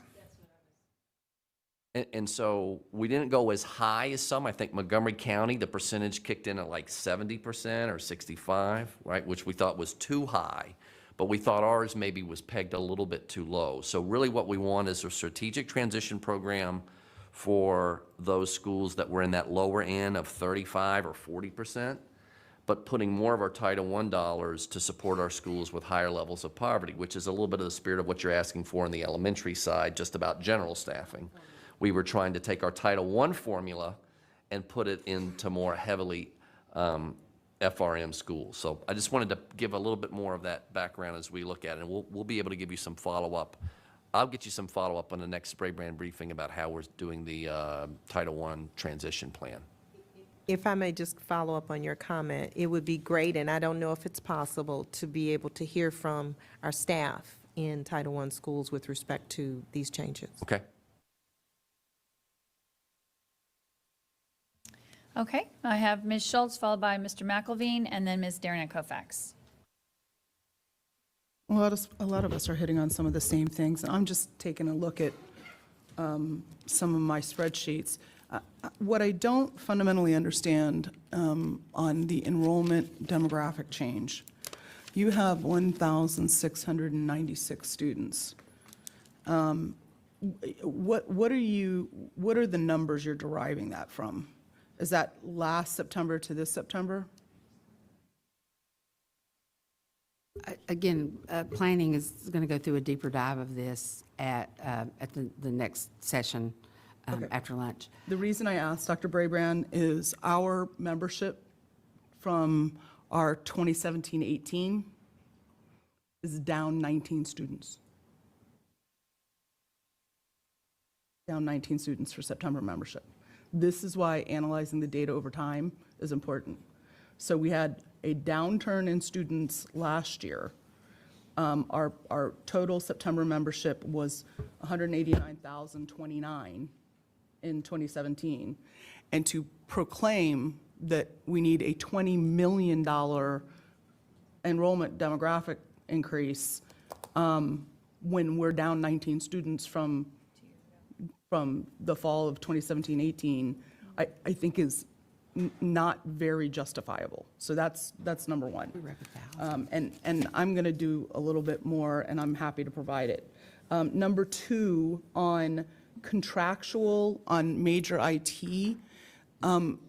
Speaker 4: And so we didn't go as high as some. I think Montgomery County, the percentage kicked in at like 70% or 65, right, which we thought was too high. But we thought ours maybe was pegged a little bit too low. So really what we want is a strategic transition program for those schools that were in that lower end of 35 or 40%, but putting more of our Title I dollars to support our schools with higher levels of poverty, which is a little bit of the spirit of what you're asking for on the elementary side, just about general staffing. We were trying to take our Title I formula and put it into more heavily FRM schools. So I just wanted to give a little bit more of that background as we look at it, and we'll be able to give you some follow-up. I'll get you some follow-up on the next spray brand briefing about how we're doing the Title I transition plan.
Speaker 10: If I may just follow up on your comment, it would be great, and I don't know if it's possible, to be able to hear from our staff in Title I schools with respect to these changes.
Speaker 4: Okay.
Speaker 6: Okay, I have Ms. Schultz, followed by Mr. McElveen, and then Ms. Darren Kofax.
Speaker 12: A lot of us are hitting on some of the same things. I'm just taking a look at some of my spreadsheets. What I don't fundamentally understand on the enrollment demographic change, you have 1,696 students. What are the numbers you're deriving that from? Is that last September to this September?
Speaker 5: Again, planning is going to go through a deeper dive of this at the next session
Speaker 12: Okay.
Speaker 5: after lunch.
Speaker 12: The reason I asked Dr. Braybrand is our membership from our 2017-18 is down 19 students. Down 19 students for September membership. This is why analyzing the data over time is important. So we had a downturn in students last year. Our total September membership was 189,029 in 2017. And to proclaim that we need a $20 million enrollment demographic increase when we're down 19 students from the fall of 2017-18, I think is not very justifiable. So that's number one. And I'm going to do a little bit more, and I'm happy to provide it. Number two, on contractual, on major IT,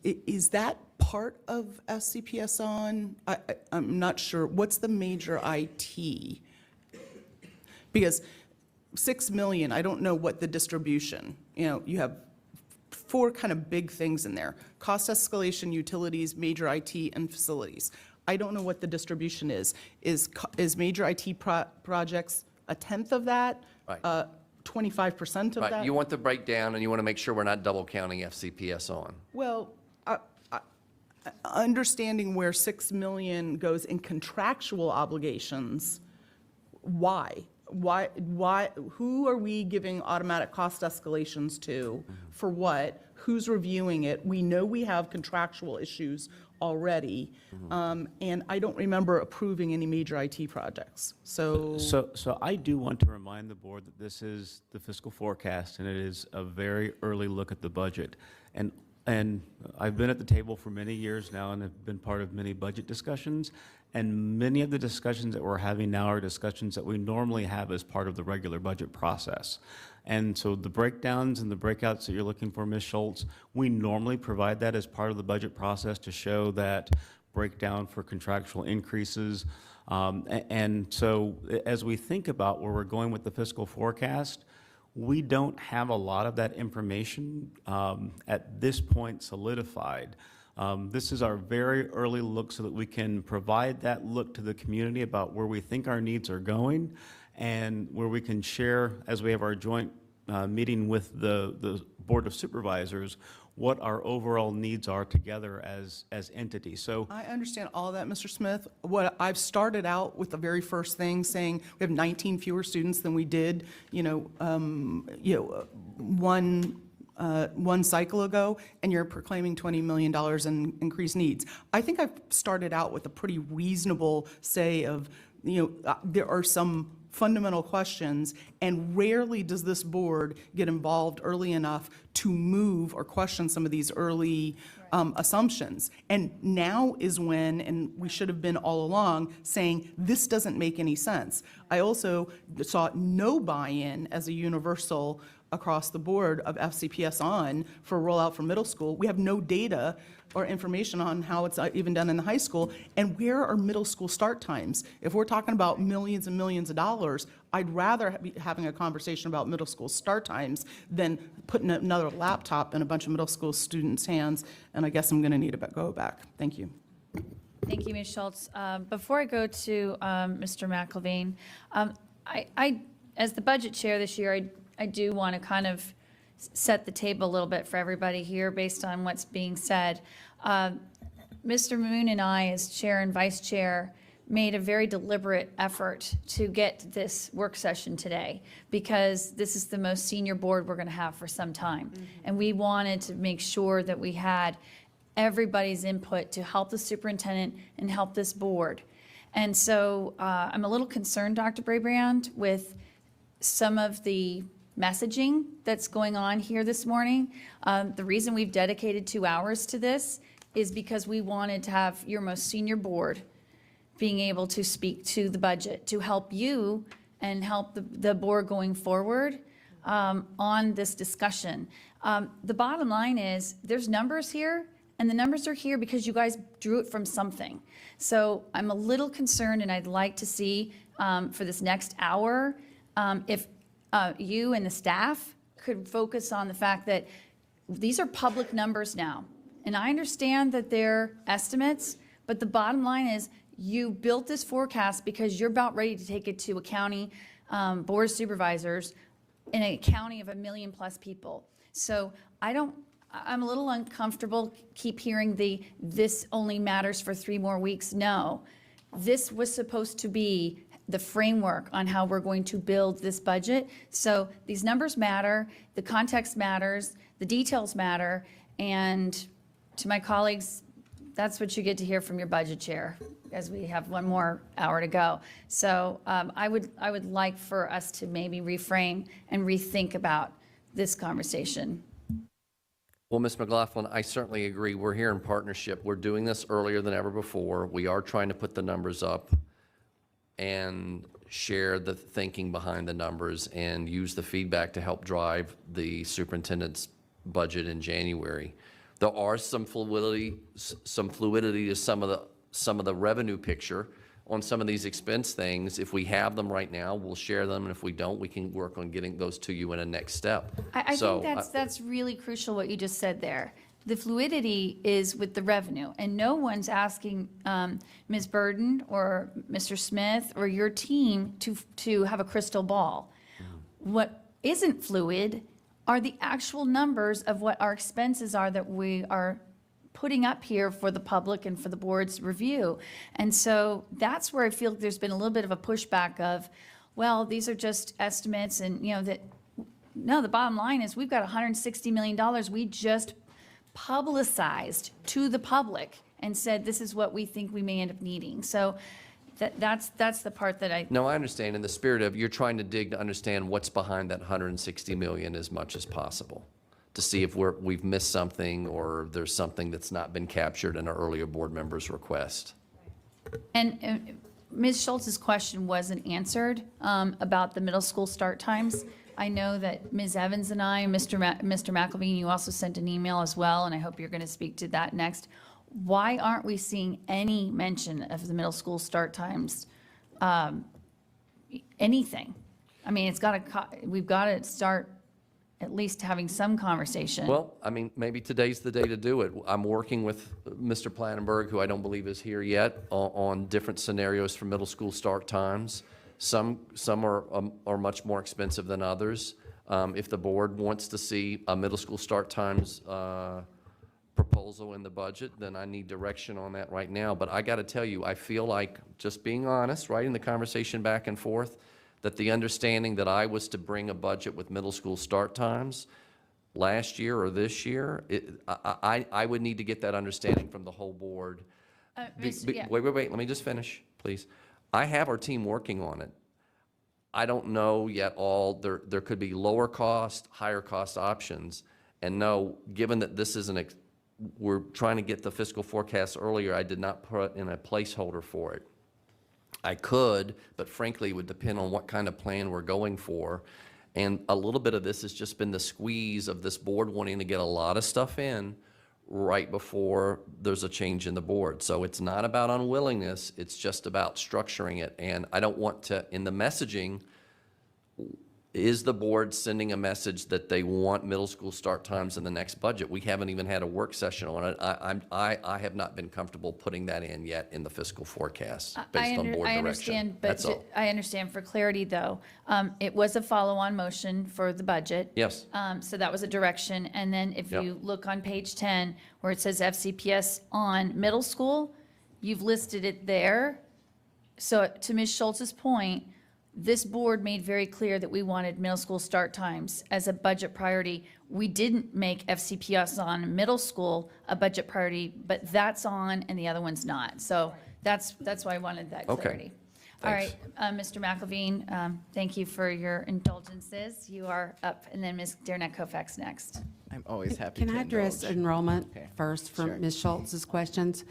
Speaker 12: is that part of FCPS on? I'm not sure. What's the major IT? Because 6 million, I don't know what the distribution, you have four kind of big things in there: cost escalation, utilities, major IT, and facilities. I don't know what the distribution is. Is major IT projects a tenth of that?
Speaker 4: Right.
Speaker 12: 25% of
Speaker 4: Right,
Speaker 12: that?
Speaker 4: you want the breakdown, and you want to make sure we're not double counting FCPS on.
Speaker 12: Well, understanding where 6 million goes in contractual obligations, why? Who are we giving automatic cost escalations to? For what? Who's reviewing it? We know we have contractual issues already, and I don't remember approving any major IT projects. So
Speaker 8: I do want to remind the board that this is the fiscal forecast, and it is a very early look at the budget. And I've been at the table for many years now and have been part of many budget discussions. And many of the discussions that we're having now are discussions that we normally have as part of the regular budget process. And so the breakdowns and the breakouts that you're looking for, Ms. Schultz, we normally provide that as part of the budget process to show that breakdown for contractual increases. And so as we think about where we're going with the fiscal forecast, we don't have a lot of that information at this point solidified. This is our very early look so that we can provide that look to the community about where we think our needs are going and where we can share, as we have our joint meeting with the Board of Supervisors, what our overall needs are together as entities. So
Speaker 12: I understand all of that, Mr. Smith. What I've started out with the very first thing, saying we have 19 fewer students than we did, one cycle ago, and you're proclaiming $20 million in increased needs. I think I've started out with a pretty reasonable say of, there are some fundamental questions, and rarely does this board get involved early enough to move or question some of these early assumptions. And now is when, and we should have been all along, saying this doesn't make any sense. I also saw no buy-in as a universal across the board of FCPS on for rollout for middle school. We have no data or information on how it's even done in the high school. And where are middle school start times? If we're talking about millions and millions of dollars, I'd rather be having a conversation about middle school start times than putting another laptop in a bunch of middle school students' hands. And I guess I'm going to need to go back. Thank you.
Speaker 6: Thank you, Ms. Schultz. Before I go to Mr. McElveen, I, as the budget chair this year, I do want to kind of set the table a little bit for everybody here based on what's being said. Mr. Moon and I, as chair and vice chair, made a very deliberate effort to get this work session today because this is the most senior board we're going to have for some time. And we wanted to make sure that we had everybody's input to help the superintendent and help this board. And so I'm a little concerned, Dr. Brabrand, with some of the messaging that's going on here this morning. The reason we've dedicated 2 hours to this is because we wanted to have your most senior board being able to speak to the budget, to help you and help the board going forward on this discussion. The bottom line is there's numbers here, and the numbers are here because you guys drew it from something. So I'm a little concerned, and I'd like to see for this next hour if you and the staff could focus on the fact that these are public numbers now. And I understand that they're estimates, but the bottom line is you built this forecast because you're about ready to take it to a county board of supervisors in a county of 1 million+ people. So I'm a little uncomfortable keep hearing this only matters for 3 more weeks. No, this was supposed to be the framework on how we're going to build this budget. So these numbers matter, the context matters, the details matter, and to my colleagues, that's what you get to hear from your budget chair as we have 1 more hour to go. So I would like for us to maybe reframe and rethink about this conversation.
Speaker 4: Well, Ms. McLaughlin, I certainly agree. We're here in partnership. We're doing this earlier than ever before. We are trying to put the numbers up and share the thinking behind the numbers and use the feedback to help drive the superintendent's budget in January. There are some fluidity to some of the revenue picture on some of these expense things. If we have them right now, we'll share them, and if we don't, we can work on getting those to you in a next step.
Speaker 6: I
Speaker 4: So,
Speaker 6: think that's really crucial what you just said there. The fluidity is with the revenue, and no one's asking Ms. Burden or Mr. Smith or your team to have a crystal ball. What isn't fluid are the actual numbers of what our expenses are that we are putting up here for the public and for the board's review. And so that's where I feel there's been a little bit of a pushback of, well, these are just estimates, and, you know, that, no, the bottom line is we've got $160 million we just publicized to the public and said, this is what we think we may end up needing. So that's the part that I,
Speaker 4: No, I understand. In the spirit of, you're trying to dig to understand what's behind that 160 million as much as possible, to see if we've missed something or there's something that's not been captured in an earlier board member's request.
Speaker 6: and Ms. Schultz's question wasn't answered about the middle school start times. I know that Ms. Evans and I, Mr. McElveen, you also sent an email as well, and I hope you're going to speak to that next. Why aren't we seeing any mention of the middle school start times? Anything? I mean, we've got to start at least having some conversation.
Speaker 4: Well, I mean, maybe today's the day to do it. I'm working with Mr. Plattenberg, who I don't believe is here yet, on different scenarios for middle school start times. Some are much more expensive than others. If the board wants to see a middle school start times proposal in the budget, then I need direction on that right now. But I got to tell you, I feel like, just being honest, right, in the conversation back and forth, that the understanding that I was to bring a budget with middle school start times last year or this year, I would need to get that understanding from the whole board.
Speaker 6: Yeah.
Speaker 4: Wait, let me just finish, please. I have our team working on it. I don't know yet there could be lower cost, higher cost options. And no, given that this isn't, we're trying to get the fiscal forecast earlier, I did not put in a placeholder for it. I could, but frankly, it would depend on what kind of plan we're going for. And a little bit of this has just been the squeeze of this board wanting to get a lot of stuff in right before there's a change in the board. So it's not about unwillingness, it's just about structuring it. And I don't want to, in the messaging, is the board sending a message that they want middle school start times in the next budget? We haven't even had a work session on it. I have not been comfortable putting that in yet in the fiscal forecast based on board
Speaker 6: I
Speaker 4: direction.
Speaker 6: understand,
Speaker 4: That's
Speaker 6: but
Speaker 4: all.
Speaker 6: I understand for clarity, though. It was a follow-on motion for the budget.
Speaker 4: Yes.
Speaker 6: So that was a direction. And then if
Speaker 4: Yep.
Speaker 6: you look on page 10, where it says FCPS on middle school, you've listed it there. So to Ms. Schultz's point, this board made very clear that we wanted middle school start times as a budget priority. We didn't make FCPS on middle school a budget priority, but that's on and the other one's not. So that's why I wanted that
Speaker 4: Okay.
Speaker 6: clarity. All right,
Speaker 4: Thanks.
Speaker 6: Mr. McElveen, thank you for your indulgences. You are up, and then Ms. Derenak Kofax next.
Speaker 13: I'm always happy
Speaker 5: Can
Speaker 13: to
Speaker 5: I address
Speaker 13: indulge.
Speaker 5: enrollment
Speaker 13: Okay,
Speaker 5: first
Speaker 13: sure.
Speaker 5: from Ms. Schultz's questions?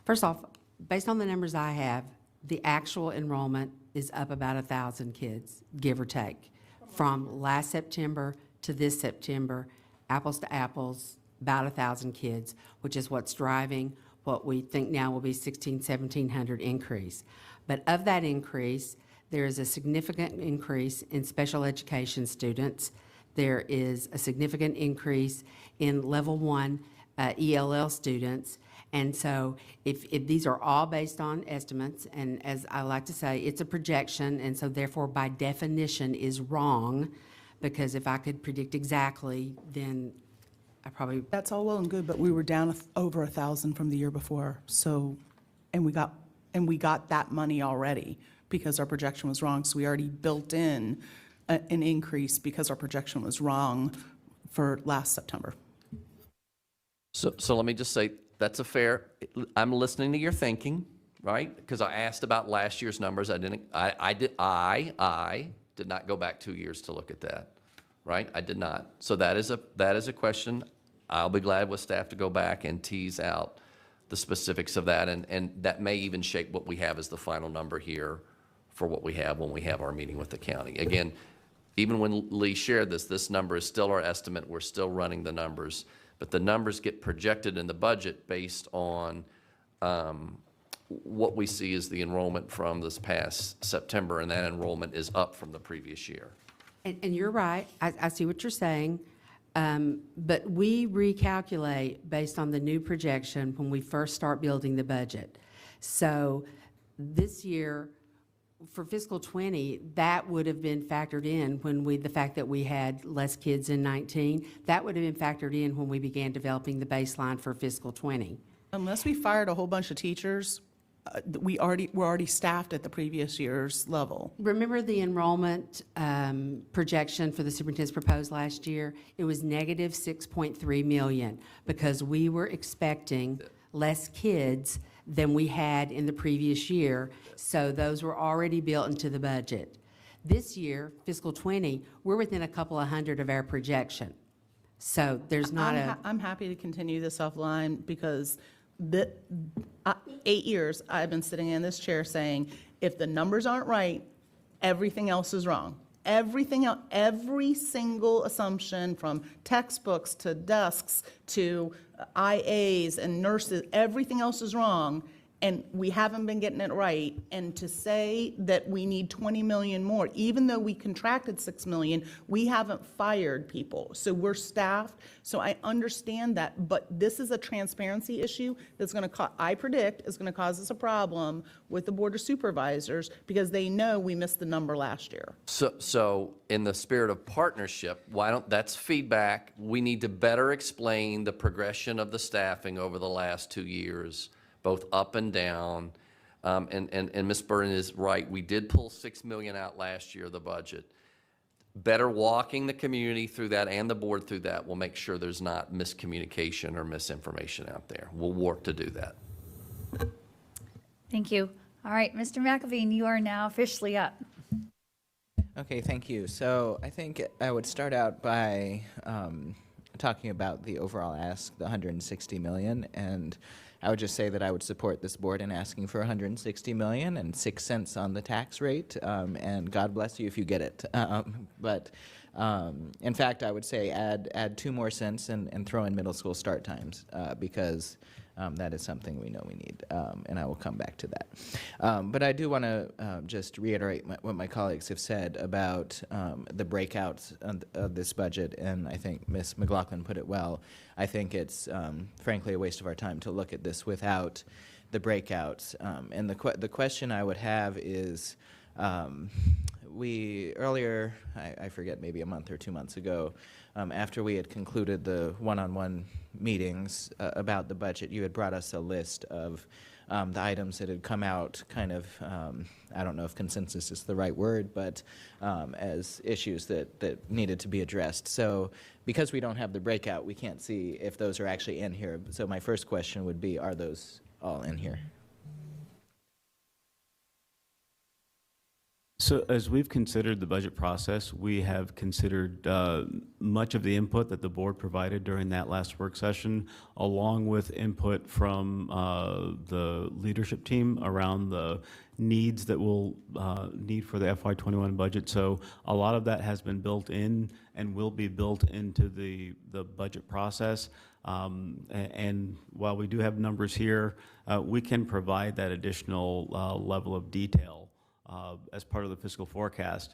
Speaker 5: First off, based on the numbers I have, the actual enrollment is up about 1,000 kids, give or take. From last September to this September, apples to apples, about 1,000 kids, which is what's driving what we think now will be 1,700 increase. But of that increase, there is a significant increase in special education students. There is a significant increase in level 1 ELL students. And so if these are all based on estimates, and as I like to say, it's a projection, and so therefore by definition is wrong, because if I could predict exactly, then I probably,
Speaker 12: That's all well and good, but we were down over 1,000 from the year before, so, and we got that money already because our projection was wrong, so we already built in an increase because our projection was wrong for last September.
Speaker 4: So let me just say, that's a fair, I'm listening to your thinking, right? Because I asked about last year's numbers. I did not go back 2 years to look at that, right? I did not. So that is a question. I'll be glad with staff to go back and tease out the specifics of that, and that may even shape what we have as the final number here for what we have when we have our meeting with the county. Again, even when Lee shared this number is still our estimate. We're still running the numbers. But the numbers get projected in the budget based on what we see is the enrollment from this past September, and that enrollment is up from the previous year.
Speaker 5: And you're right, I see what you're saying, but we recalculate based on the new projection when we first start building the budget. So this year, for fiscal '20, that would have been factored in when the fact that we had less kids in '19, that would have been factored in when we began developing the baseline for fiscal '20.
Speaker 12: Unless we fired a whole bunch of teachers, we're already staffed at the previous year's level.
Speaker 5: Remember the enrollment projection for the superintendent's proposed last year? It was negative 6.3 million because we were expecting less kids than we had in the previous year. So those were already built into the budget. This year, fiscal '20, we're within a couple of hundred of our projection. So there's not
Speaker 12: I'm happy to continue this offline because 8 years I've been sitting in this chair saying, if the numbers aren't right, everything else is wrong. Everything else, every single assumption from textbooks to desks to IAs and nurses, everything else is wrong. And we haven't been getting it right. And to say that we need 20 million more, even though we contracted 6 million, we haven't fired people. So we're staffed. So I understand that, but this is a transparency issue that's going to, I predict, is going to cause us a problem with the Board of Supervisors because they know we missed the number last year.
Speaker 4: So in the spirit of partnership, that's feedback. We need to better explain the progression of the staffing over the last 2 years, both up and down. And Ms. Burton is right. We did pull 6 million out last year, the budget. Better walking the community through that and the board through that will make sure there's not miscommunication or misinformation out there. We'll work to do that.
Speaker 6: Thank you. All right, Mr. McAveen, you are now officially up.
Speaker 13: Okay, thank you. So I think I would start out by talking about the overall ask, the 160 million, and I would just say that I would support this board in asking for 160 million and 6 cents on the tax rate, and God bless you if you get it. But in fact, I would say add 2 more cents and throw in middle school start times because that is something we know we need, and I will come back to that. But I do want to just reiterate what my colleagues have said about the breakouts of this budget, and I think Ms. McLaughlin put it well. I think it's frankly a waste of our time to look at this without the breakouts. And the question I would have is, we earlier, I forget, maybe a month or 2 months ago, after we had concluded the one-on-one meetings about the budget, you had brought us a list of the items that had come out kind of, I don't know if consensus is the right word, but as issues that needed to be addressed. So because we don't have the breakout, we can't see if those are actually in here. So my first question would be, are those all in here?
Speaker 8: So as we've considered the budget process, we have considered much of the input that the board provided during that last work session, along with input from the leadership team around the needs that we'll need for the FY21 budget. So a lot of that has been built in and will be built into the budget process. And while we do have numbers here, we can provide that additional level of detail as part of the fiscal forecast,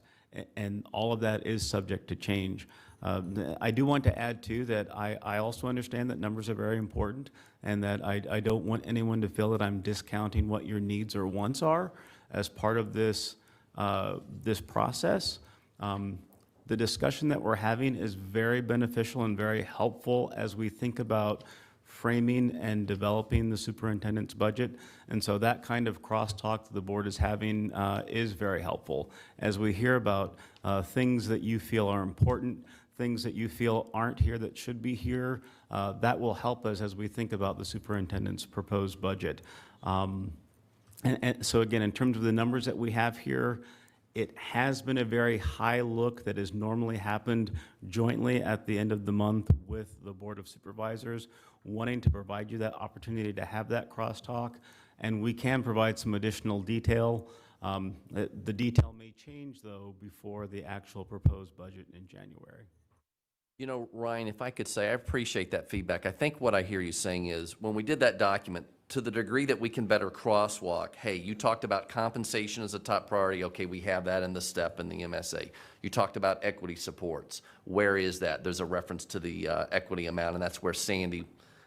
Speaker 8: and all of that is subject to change. I do want to add, too, that I also understand that numbers are very important, and that I don't want anyone to feel that I'm discounting what your needs or wants are as part of this, this process. The discussion that we're having is very beneficial and very helpful as we think about framing and developing the superintendent's budget. And so that kind of crosstalk that the board is having is very helpful. As we hear about things that you feel are important, things that you feel aren't here that should be here, that will help us as we think about the superintendent's proposed budget. And so again, in terms of the numbers that we have here, it has been a very high look that has normally happened jointly at the end of the month with the Board of Supervisors, wanting to provide you that opportunity to have that crosstalk. And we can provide some additional detail. The detail may change, though, before the actual proposed budget in January.
Speaker 4: You know, Ryan, if I could say, I appreciate that feedback. I think what I hear you saying is, when we did that document, to the degree that we can better crosswalk, hey, you talked about compensation as a top priority, okay, we have that in the STEP and the MSA. You talked about equity supports. Where is that? There's a reference to the equity amount, and that's where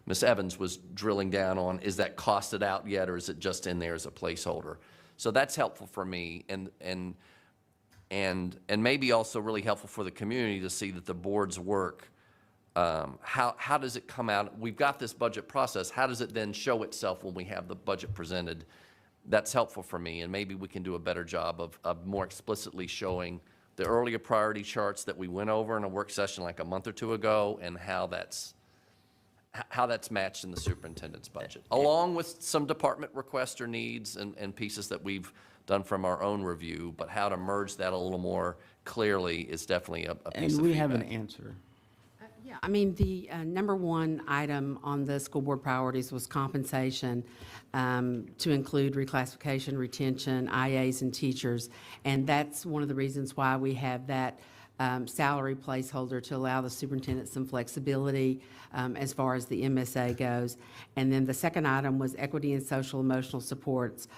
Speaker 4: Ms. Evans was drilling down on, is that costed out yet, or is it just in there as a placeholder? So that's helpful for me, and maybe also really helpful for the community to see that the board's work, how does it come out? We've got this budget process. How does it then show itself when we have the budget presented? That's helpful for me, and maybe we can do a better job of more explicitly showing the earlier priority charts that we went over in a work session like a month or two ago, and how that's matched in the superintendent's budget, along with some department requests or needs and pieces that we've done from our own review, but how to merge that a little more clearly is definitely a piece of
Speaker 8: And we
Speaker 4: feedback.
Speaker 8: have an answer.
Speaker 5: Yeah, I mean, the number one item on the school board priorities was compensation, to include reclassification, retention, IAs, and teachers. And that's one of the reasons why we have that salary placeholder, to allow the superintendent some flexibility as far as the MSA goes. And then the second item was equity and social emotional supports,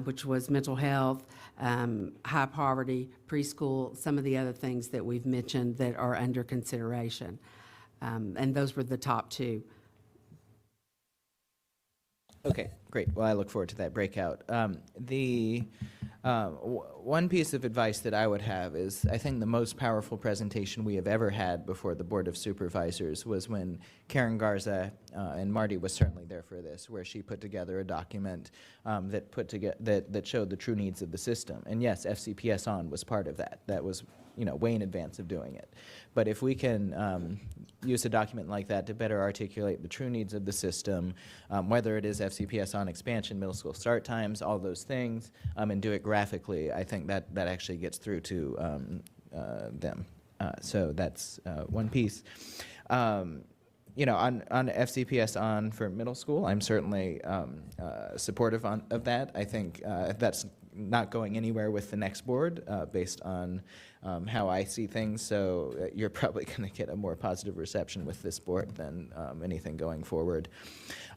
Speaker 5: which was mental health, high poverty, preschool, some of the other things that we've mentioned that are under consideration. And those were the top two.
Speaker 13: Okay, great. Well, I look forward to that breakout. One piece of advice that I would have is, I think the most powerful presentation we have ever had before the Board of Supervisors was when Karen Garza, and Marty was certainly there for this, where she put together a document that showed the true needs of the system. And yes, FCPS on was part of that. That was, way in advance of doing it. But if we can use a document like that to better articulate the true needs of the system, whether it is FCPS on expansion, middle school start times, all those things, and do it graphically, I think that actually gets through to them. So that's one piece. On FCPS on for middle school, I'm certainly supportive of that. I think that's not going anywhere with the next board based on how I see things. So you're probably going to get a more positive reception with this board than anything going forward.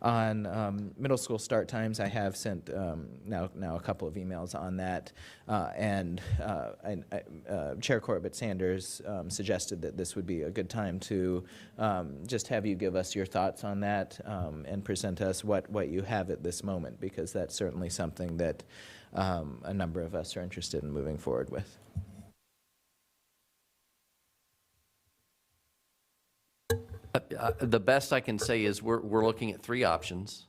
Speaker 13: On middle school start times, I have sent now a couple of emails on that. Chair Corbett Sanders suggested that this would be a good time to just have you give us your thoughts on that and present us what you have at this moment, because that's certainly something that a number of us are interested in moving forward with.
Speaker 4: The best I can say is we're looking at three options.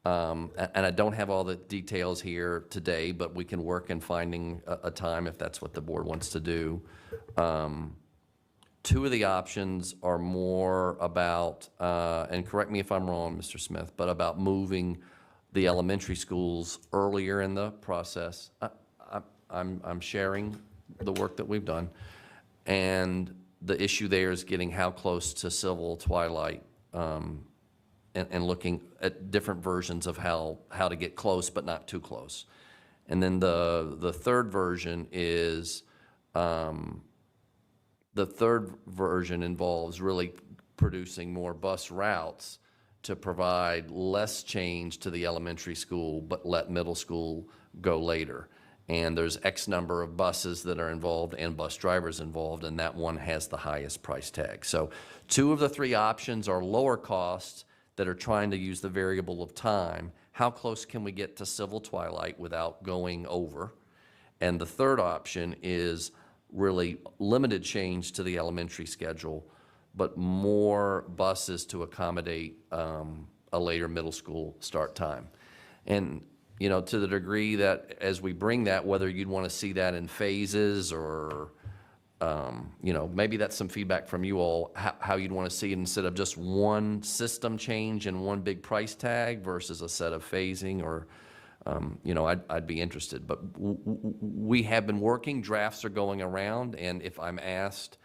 Speaker 4: And I don't have all the details here today, but we can work in finding a time if that's what the board wants to do. Two of the options are more about, and correct me if I'm wrong, Mr. Smith, but about moving the elementary schools earlier in the process. I'm sharing the work that we've done. And the issue there is getting how close to civil twilight, and looking at different versions of how to get close but not too close. And then the third version is, involves really producing more bus routes to provide less change to the elementary school, but let middle school go later. And there's X number of buses that are involved and bus drivers involved, and that one has the highest price tag. So two of the three options are lower costs that are trying to use the variable of time. How close can we get to civil twilight without going over? And the third option is really limited change to the elementary schedule, but more buses to accommodate a later middle school start time. And to the degree that as we bring that, whether you'd want to see that in phases or, maybe that's some feedback from you all, how you'd want to see it instead of just one system change and one big price tag versus a set of phasing, or, I'd be interested. But we have been working, drafts are going around, and if I'm asked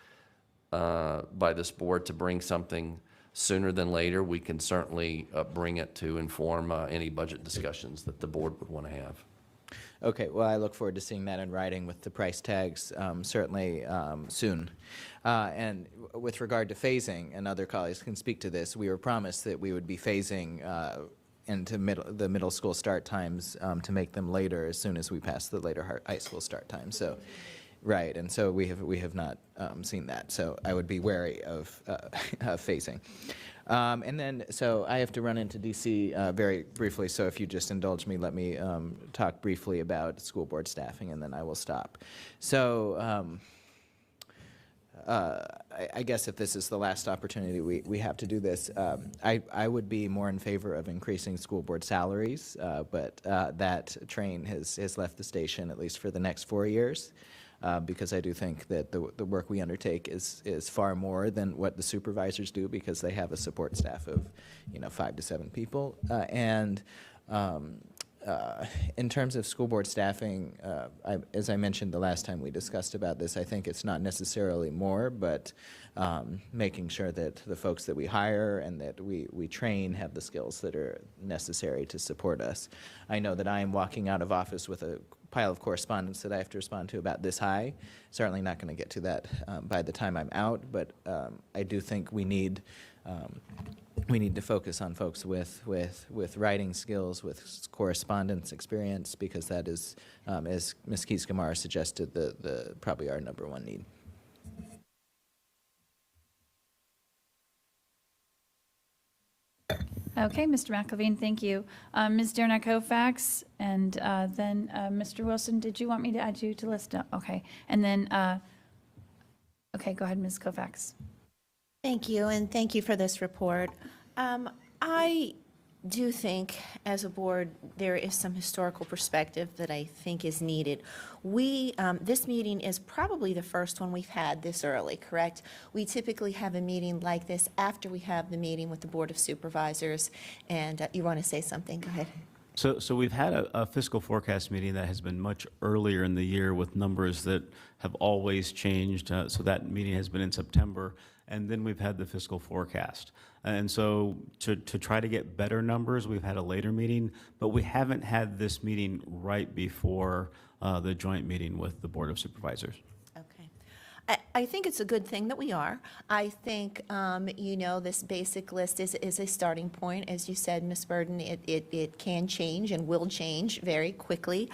Speaker 4: by this board to bring something sooner than later, we can certainly bring it to inform any budget discussions that the board would want to have.
Speaker 13: Okay, well, I look forward to seeing that in writing with the price tags, certainly soon. And with regard to phasing, and other colleagues can speak to this, we were promised that we would be phasing into the middle school start times to make them later as soon as we pass the later high school start time. So, right, and so we have not seen that. So I would be wary of phasing. And then, so I have to run into DC very briefly, so if you just indulge me, let me talk briefly about school board staffing, and then I will stop. So I guess if this is the last opportunity we have to do this, I would be more in favor of increasing school board salaries, but that train has left the station, at least for the next 4 years. Because I do think that the work we undertake is far more than what the supervisors do, because they have a support staff of 5 to 7 people. And in terms of school board staffing, as I mentioned the last time we discussed about this, I think it's not necessarily more, but making sure that the folks that we hire and that we train have the skills that are necessary to support us. I know that I am walking out of office with a pile of correspondence that I have to respond to about this high. Certainly not going to get to that by the time I'm out, but I do think we need to focus on folks with writing skills, with correspondence experience, because that is, as Ms. Keys-Gamarra suggested, the probably our #1 need.
Speaker 6: Okay, Mr. McElveen, thank you. Ms. Dearna Kofax, and then Mr. Wilson, did you want me to add you to the list? No, okay. And then, okay, go ahead, Ms. Kofax.
Speaker 14: Thank you, and thank you for this report. I do think, as a board, there is some historical perspective that I think is needed. This meeting is probably the first one we've had this early, correct? We typically have a meeting like this after we have the meeting with the Board of Supervisors, and you want to say something? Go ahead.
Speaker 8: So we've had a fiscal forecast meeting that has been much earlier in the year with numbers that have always changed. So that meeting has been in September, and then we've had the fiscal forecast. And so to try to get better numbers, we've had a later meeting, but we haven't had this meeting right before the joint meeting with the Board of Supervisors.
Speaker 14: Okay. I think it's a good thing that we are. I think, this basic list is a starting point. As you said, Ms. Burden, it can change and will change very quickly.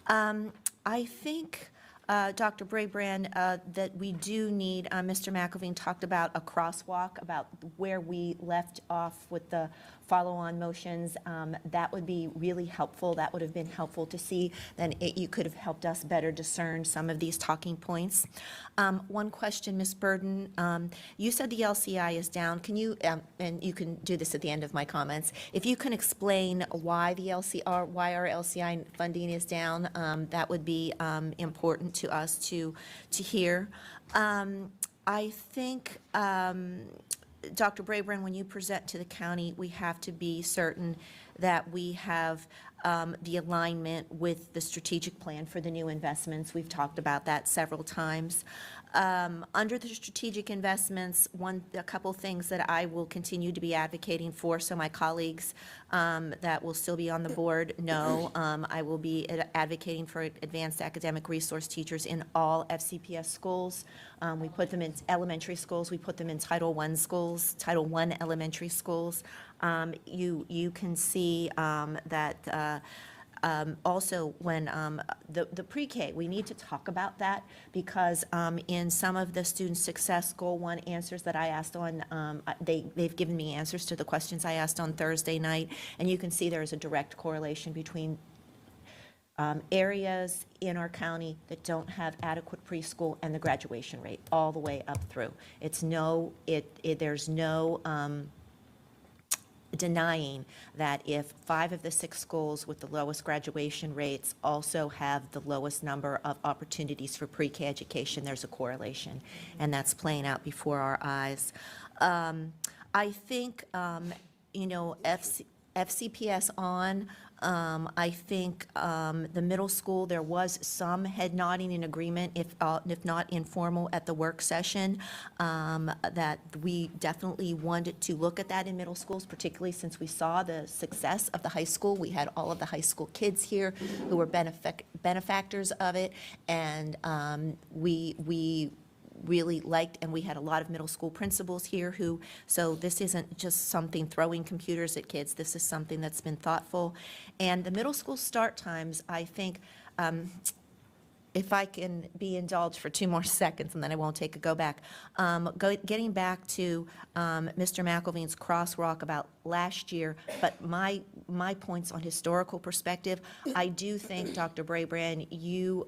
Speaker 14: I think, Dr. Brabrand, that we do need, Mr. McElveen talked about a crosswalk, about where we left off with the follow-on motions. That would be really helpful. That would have been helpful to see. Then you could have helped us better discern some of these talking points. One question, Ms. Burden. You said the LCI is down. Can you, and you can do this at the end of my comments, if you can explain why why our LCI funding is down, that would be important to us to hear. I think, Dr. Brabrand, when you present to the county, we have to be certain that we have the alignment with the strategic plan for the new investments. We've talked about that several times. Under the strategic investments, a couple things that I will continue to be advocating for, so my colleagues that will still be on the board know, I will be advocating for advanced academic resource teachers in all FCPS schools. We put them in elementary schools, we put them in Title I schools, Title I elementary schools. You can see that also when the pre-K, we need to talk about that, because in some of the student success goal 1 answers that I asked on, they've given me answers to the questions I asked on Thursday night, and you can see there is a direct correlation between areas in our county that don't have adequate preschool and the graduation rate all the way up through. There's no denying that if 5 of the 6 schools with the lowest graduation rates also have the lowest number of opportunities for pre-K education, there's a correlation, and that's playing out before our eyes. I think, FCPS on, I think the middle school, there was some head nodding in agreement, if not informal, at the work session, that we definitely wanted to look at that in middle schools, particularly since we saw the success of the high school. We had all of the high school kids here who were benefactors of it, and we really liked, and we had a lot of middle school principals here who, so this isn't just something throwing computers at kids, this is something that's been thoughtful. And the middle school start times, I think, if I can be indulged for 2 more seconds, and then I won't take a go back. Getting back to Mr. McElveen's crosswalk about last year, but my points on historical perspective, I do think, Dr. Brabrand, you,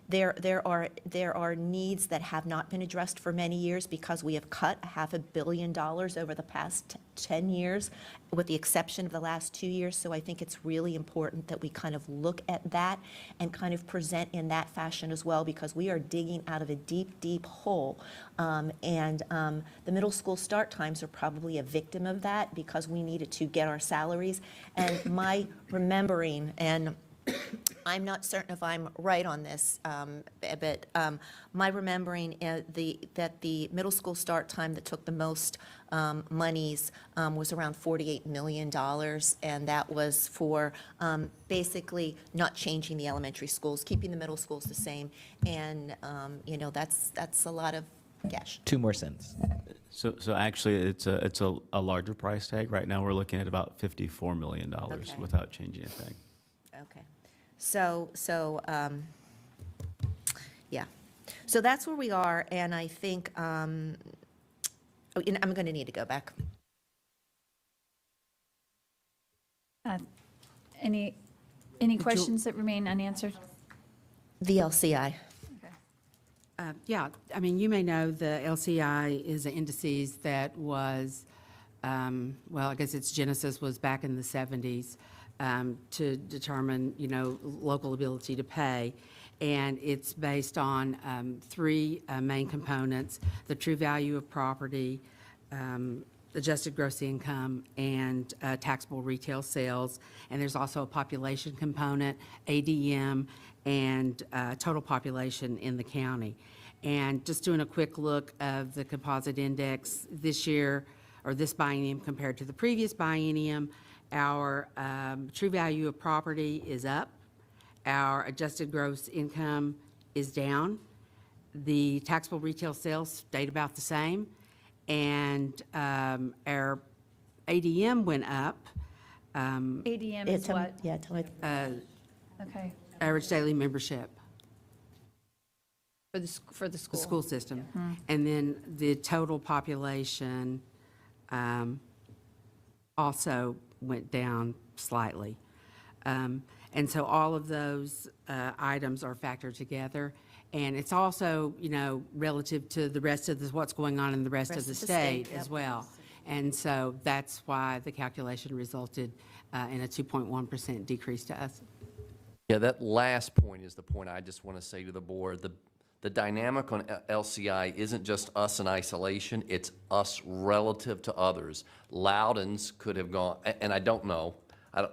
Speaker 14: there are needs that have not been addressed for many years because we have cut $500 million over the past 10 years, with the exception of the last 2 years. So I think it's really important that we kind of look at that and kind of present in that fashion as well, because we are digging out of a deep, deep hole. The middle school start times are probably a victim of that because we needed to get our salaries. And my remembering, and I'm not certain if I'm right on this, but my remembering that the middle school start time that took the most monies was around $48 million, and that was for basically not changing the elementary schools, keeping the middle schools the same, and that's a lot of cash.
Speaker 13: 2 more cents.
Speaker 8: So actually, it's a larger price tag. Right now, we're looking at about $54 million
Speaker 14: Okay.
Speaker 8: without changing a thing.
Speaker 14: Okay. So, yeah. So that's where we are, and I think, I'm going to need to go back.
Speaker 6: Any questions that remain unanswered?
Speaker 14: The LCI.
Speaker 5: Yeah, I mean, you may know the LCI is an indices that was, well, I guess its genesis was back in the 70s to determine, local ability to pay. And it's based on 3 main components: the true value of property, adjusted gross income, and taxable retail sales. And there's also a population component, ADM, and total population in the county. And just doing a quick look of the composite index this year, or this biennium compared to the previous biennium, our true value of property is up, our adjusted gross income is down, the taxable retail sales stayed about the same, and our ADM went up.
Speaker 6: ADM is what?
Speaker 14: Yeah, tell me.
Speaker 6: Okay.
Speaker 5: Average daily membership.
Speaker 2: For the
Speaker 5: The
Speaker 2: school.
Speaker 5: school system. And then the total population also went down slightly. And so all of those items are factored together. And it's also, relative to the rest of what's going on in the rest of the state as well. And so that's why the calculation resulted in a 2.1% decrease to us.
Speaker 4: Yeah, that last point is the point I just want to say to the board. The dynamic on LCI isn't just us in isolation, it's us relative to others. Loudon's could have gone, and I don't know,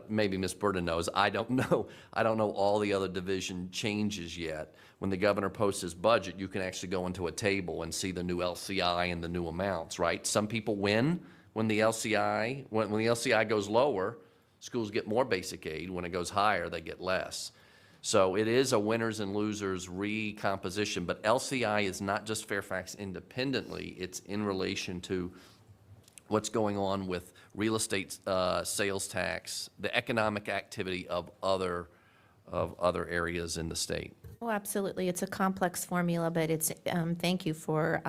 Speaker 4: maybe Ms. Burden knows, I don't know all the other division changes yet. When the governor posts his budget, you can actually go into a table and see the new LCI and the new amounts, right? Some people win when the LCI, when the LCI goes lower, schools get more basic aid. When it goes higher, they get less. So it is a winners and losers recomposition, but LCI is not just Fairfax independently, it's in relation to what's going on with real estate sales tax, the economic activity of other areas in the state.
Speaker 14: Oh, absolutely. It's a complex formula, but it's, thank you for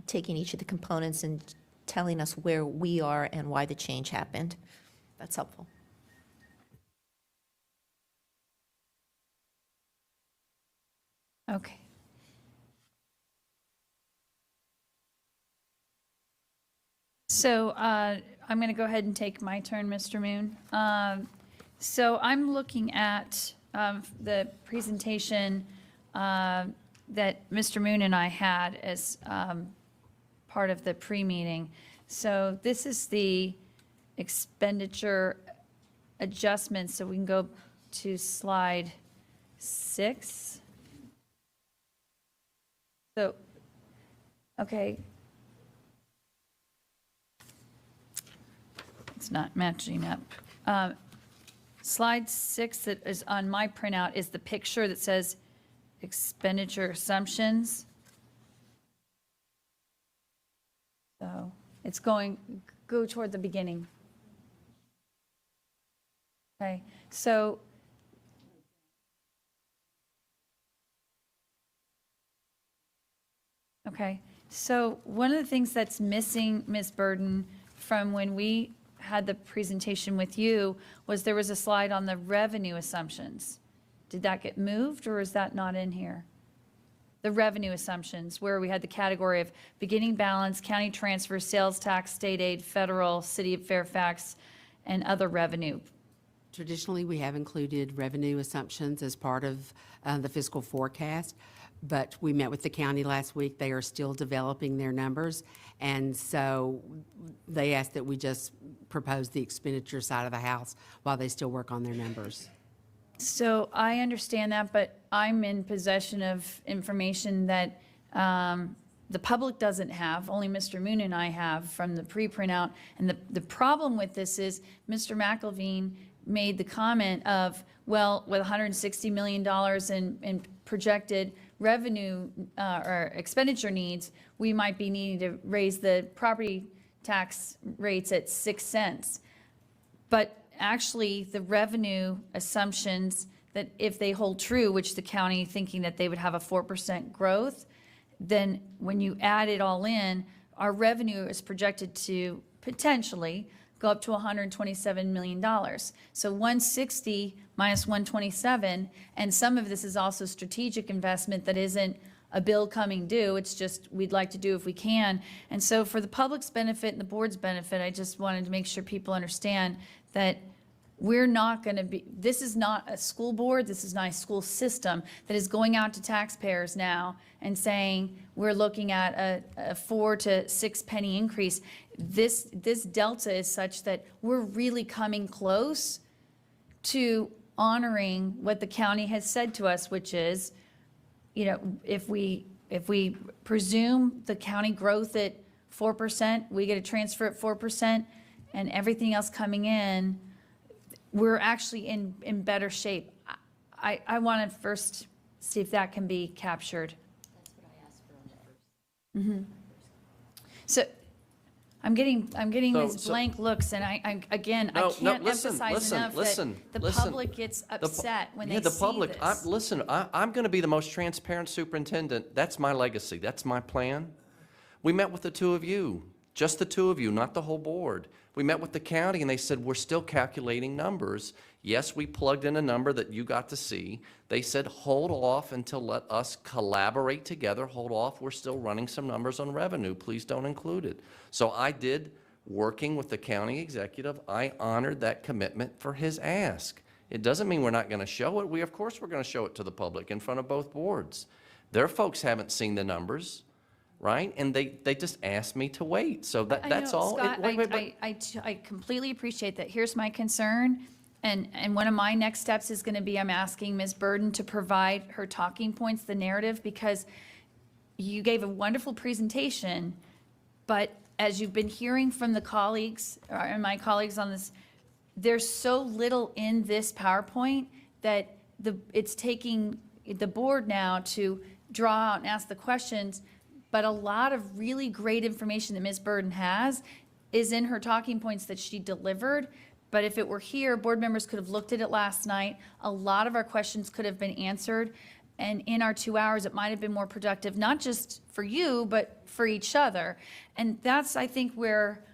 Speaker 14: taking each of the components and telling us where we are and why the change happened. That's helpful.
Speaker 6: Okay. So I'm going to go ahead and take my turn, Mr. Moon. So I'm looking at the presentation that Mr. Moon and I had as part of the pre-meeting. So this is the expenditure adjustments, so we can go to slide 6. So, okay. It's not matching up. Slide 6 that is on my printout is the picture that says expenditure assumptions. So it's go toward the beginning. Okay, so one of the things that's missing, Ms. Burden, from when we had the presentation with you was there was a slide on the revenue assumptions. Did that get moved, or is that not in here? The revenue assumptions, where we had the category of beginning balance, county transfer, sales tax, state aid, federal, city of Fairfax, and other revenue.
Speaker 5: Traditionally, we have included revenue assumptions as part of the fiscal forecast, but we met with the county last week. They are still developing their numbers, and so they asked that we just propose the expenditure side of the house while they still work on their numbers.
Speaker 6: So I understand that, but I'm in possession of information that the public doesn't have, only Mr. Moon and I have from the pre-printout. And the problem with this is Mr. McElveen made the comment of, well, with $160 million in projected revenue or expenditure needs, we might be needing to raise the property tax rates at 6 cents. But actually, the revenue assumptions that if they hold true, which the county thinking that they would have a 4% growth, then when you add it all in, our revenue is projected to potentially go up to $127 million. So 160 minus 127, and some of this is also strategic investment that isn't a bill coming due. It's just we'd like to do if we can. And so for the public's benefit and the board's benefit, I just wanted to make sure people understand that we're not going to be, this is not a school board, this is not a school system that is going out to taxpayers now and saying we're looking at a 4 to 6 penny increase. This delta is such that we're really coming close to honoring what the county has said to us, which is, you know, if we presume the county growth at 4%, we get a transfer at 4%, and everything else coming in, we're actually in better shape. I want to first see if that can be captured.
Speaker 2: That's what I asked for on the first.
Speaker 6: So I'm getting
Speaker 4: So-
Speaker 6: these blank looks, and I can't
Speaker 4: Listen,
Speaker 6: emphasize enough
Speaker 4: listen,
Speaker 6: that the
Speaker 4: listen.
Speaker 6: public gets upset when they
Speaker 4: Yeah, the
Speaker 6: see
Speaker 4: public,
Speaker 6: this.
Speaker 4: listen, I'm going to be the most transparent superintendent. That's my legacy. That's my plan. We met with the two of you, just the two of you, not the whole board. We met with the county, and they said, we're still calculating numbers. Yes, we plugged in a number that you got to see. They said, hold off until let us collaborate together. Hold off, we're still running some numbers on revenue. Please don't include it. So I did, working with the county executive, I honored that commitment for his ask. It doesn't mean we're not going to show it. Of course, we're going to show it to the public in front of both boards. Their folks haven't seen the numbers, right? And they just asked me to wait. So that's
Speaker 6: know,
Speaker 4: all.
Speaker 6: Scott, I completely appreciate that. Here's my concern, and one of my next steps is going to be I'm asking Ms. Burden to provide her talking points, the narrative, because you gave a wonderful presentation, but as you've been hearing from the colleagues, and my colleagues on this, there's so little in this PowerPoint that it's taking the board now to draw out and ask the questions. But a lot of really great information that Ms. Burden has is in her talking points that she delivered. But if it were here, board members could have looked at it last night. A lot of our questions could have been answered. And in our 2 hours, it might have been more productive, not just for you, but for each other. And that's, I think, where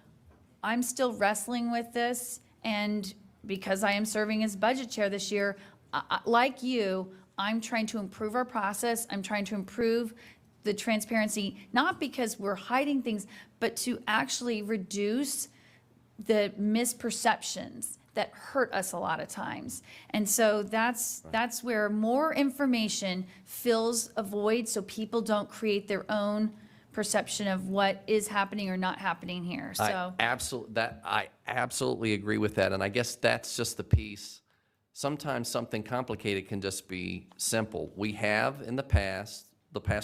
Speaker 6: I'm still wrestling with this. And because I am serving as budget chair this year, like you, I'm trying to improve our process. I'm trying to improve the transparency, not because we're hiding things, but to actually reduce the misperceptions that hurt us a lot of times. And so that's where more information fills a void so people don't create their own perception of what is happening or not happening here, so.
Speaker 4: I absolutely agree with that, and I guess that's just the piece. Sometimes something complicated can just be simple. We have in the past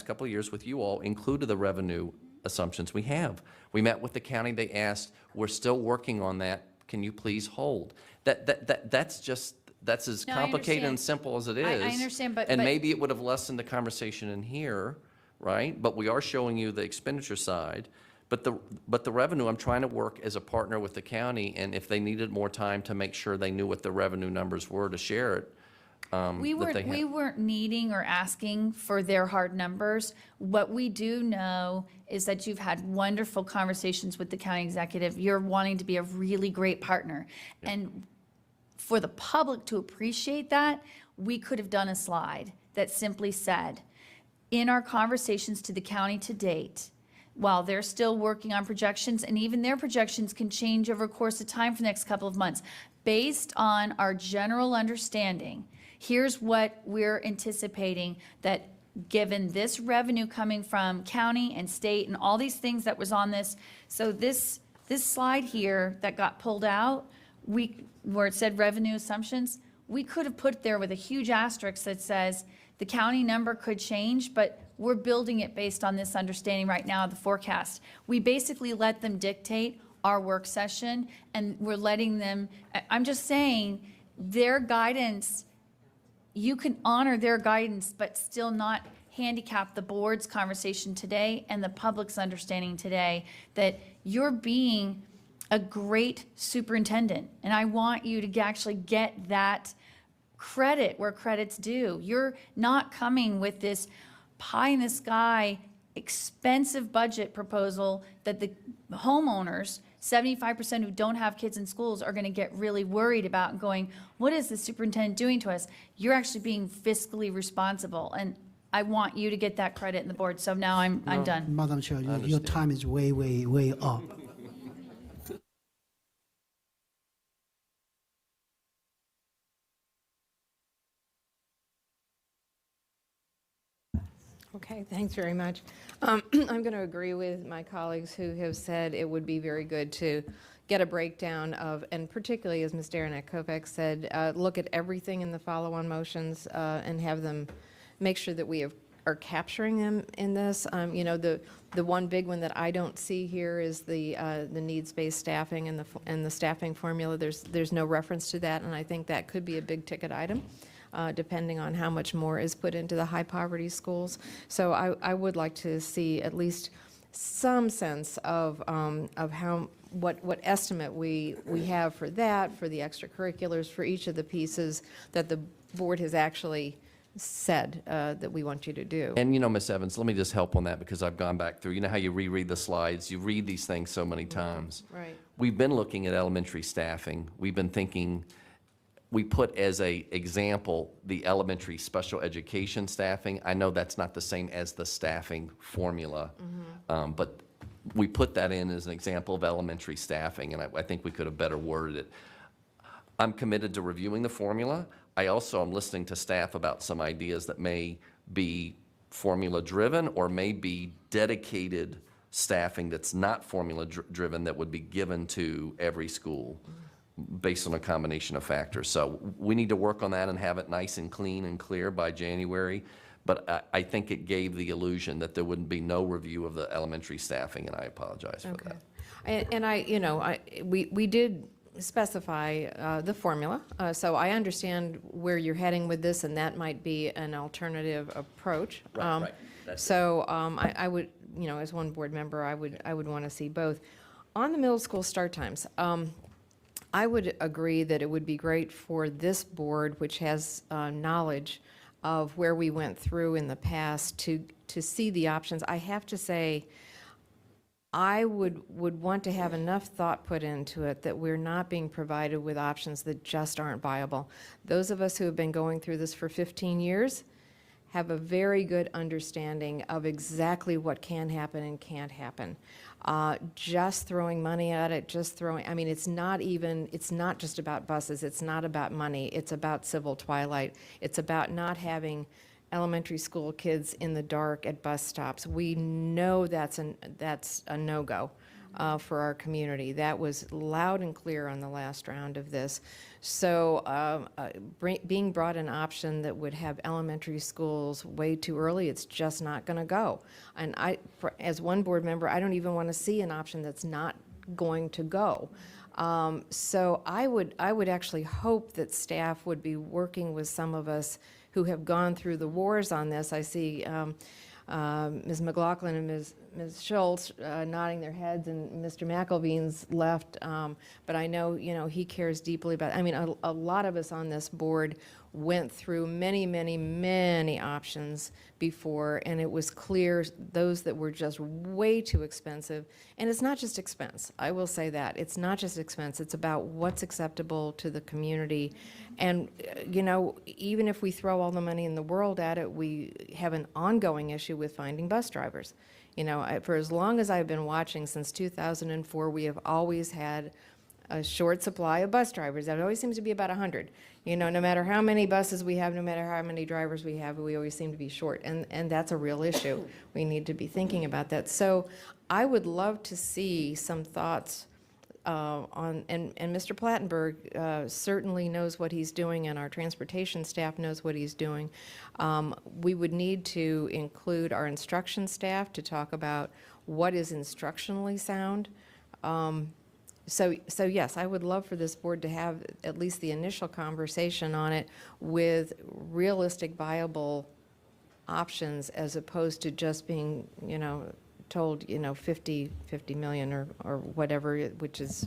Speaker 4: couple of years with you all, included the revenue assumptions. We have. We met with the county, they asked, we're still working on that, can you please hold? That's as
Speaker 6: No, I
Speaker 4: complicated and
Speaker 6: understand.
Speaker 4: simple as it
Speaker 6: I
Speaker 4: is.
Speaker 6: understand, but-
Speaker 4: And maybe it would have lessened the conversation in here, right? But we are showing you the expenditure side. But the revenue, I'm trying to work as a partner with the county, and if they needed more time to make sure they knew what the revenue numbers were to share it,
Speaker 6: We weren't needing or asking for their hard numbers. What we do know is that you've had wonderful conversations with the county executive. You're wanting to be a really great partner. And for the public to appreciate that, we could have done a slide that simply said, in our conversations to the county to date, while they're still working on projections, and even their projections can change over the course of time for the next couple of months, based on our general understanding, here's what we're anticipating, that given this revenue coming from county and state and all these things that was on this, so this slide here that got pulled out, where it said revenue assumptions, we could have put there with a huge asterisk that says the county number could change, but we're building it based on this understanding right now of the forecast. We basically let them dictate our work session, and we're letting them, I'm just saying, their guidance, you can honor their guidance, but still not handicap the board's conversation today and the public's understanding today that you're being a great superintendent. And I want you to actually get that credit where credit's due. You're not coming with this pie in the sky, expensive budget proposal that the homeowners, 75% who don't have kids in schools, are going to get really worried about and going, what is the superintendent doing to us? You're actually being fiscally responsible. And I want you to get that credit in the board. So now I'm done.
Speaker 1: Madam Chair, your time is way, way, way up.
Speaker 7: Okay, thanks very much. I'm going to agree with my colleagues who have said it would be very good to get a breakdown of, and particularly as Ms. Derenak-Kovacs said, look at everything in the follow-on motions and have them make sure that we are capturing them in this. You know, the one big one that I don't see here is the needs-based staffing and the staffing formula. There's no reference to that, and I think that could be a big-ticket item. Depending on how much more is put into the high-poverty schools. So I would like to see at least some sense of what estimate we have for that, for the extracurriculars, for each of the pieces that the board has actually said that we want you to do.
Speaker 4: And you know, Ms. Evans, let me just help on that because I've gone back through. You know how you reread the slides? You read these things so many times.
Speaker 7: Right.
Speaker 4: We've been looking at elementary staffing. We've been thinking, we put as a example the elementary special education staffing. I know that's not the same as the staffing formula, but we put that in as an example of elementary staffing, and I think we could have better worded it. I'm committed to reviewing the formula. I also am listening to staff about some ideas that may be formula-driven or may be dedicated staffing that's not formula-driven that would be given to every school based on a combination of factors. So we need to work on that and have it nice and clean and clear by January. But I think it gave the illusion that there wouldn't be no review of the elementary staffing, and I apologize for that.
Speaker 7: And we did specify the formula, so I understand where you're heading with this, and that might be an alternative approach.
Speaker 4: Right. That's it.
Speaker 7: So I would, as one board member, I would want to see both. On the middle school start times, I would agree that it would be great for this board, which has knowledge of where we went through in the past, to see the options. I have to say, I would want to have enough thought put into it that we're not being provided with options that just aren't viable. Those of us who have been going through this for 15 years have a very good understanding of exactly what can happen and can't happen. Just throwing money at it, it's not just about buses, it's not about money, it's about civil twilight, it's about not having elementary school kids in the dark at bus stops. We know that's a no-go for our community. That was loud and clear on the last round of this. So being brought an option that would have elementary schools way too early, it's just not going to go. And as one board member, I don't even want to see an option that's not going to go. So I would actually hope that staff would be working with some of us who have gone through the wars on this. I see Ms. McLaughlin and Ms. Schultz nodding their heads, and Mr. McElveen's left. But I know, he cares deeply about, a lot of us on this board went through many, many, many options before, and it was clear those that were just way too expensive. And it's not just expense. I will say that. It's not just expense. It's about what's acceptable to the community. And, even if we throw all the money in the world at it, we have an ongoing issue with finding bus drivers. For as long as I've been watching, since 2004, we have always had a short supply of bus drivers. That always seems to be about 100. No matter how many buses we have, no matter how many drivers we have, we always seem to be short. And that's a real issue. We need to be thinking about that. So I would love to see some thoughts and Mr. Plattenberg certainly knows what he's doing, and our transportation staff knows what he's doing. We would need to include our instruction staff to talk about what is instructionally sound. So yes, I would love for this board to have at least the initial conversation on it with realistic, viable options, as opposed to just being, told, 50 million or whatever, which is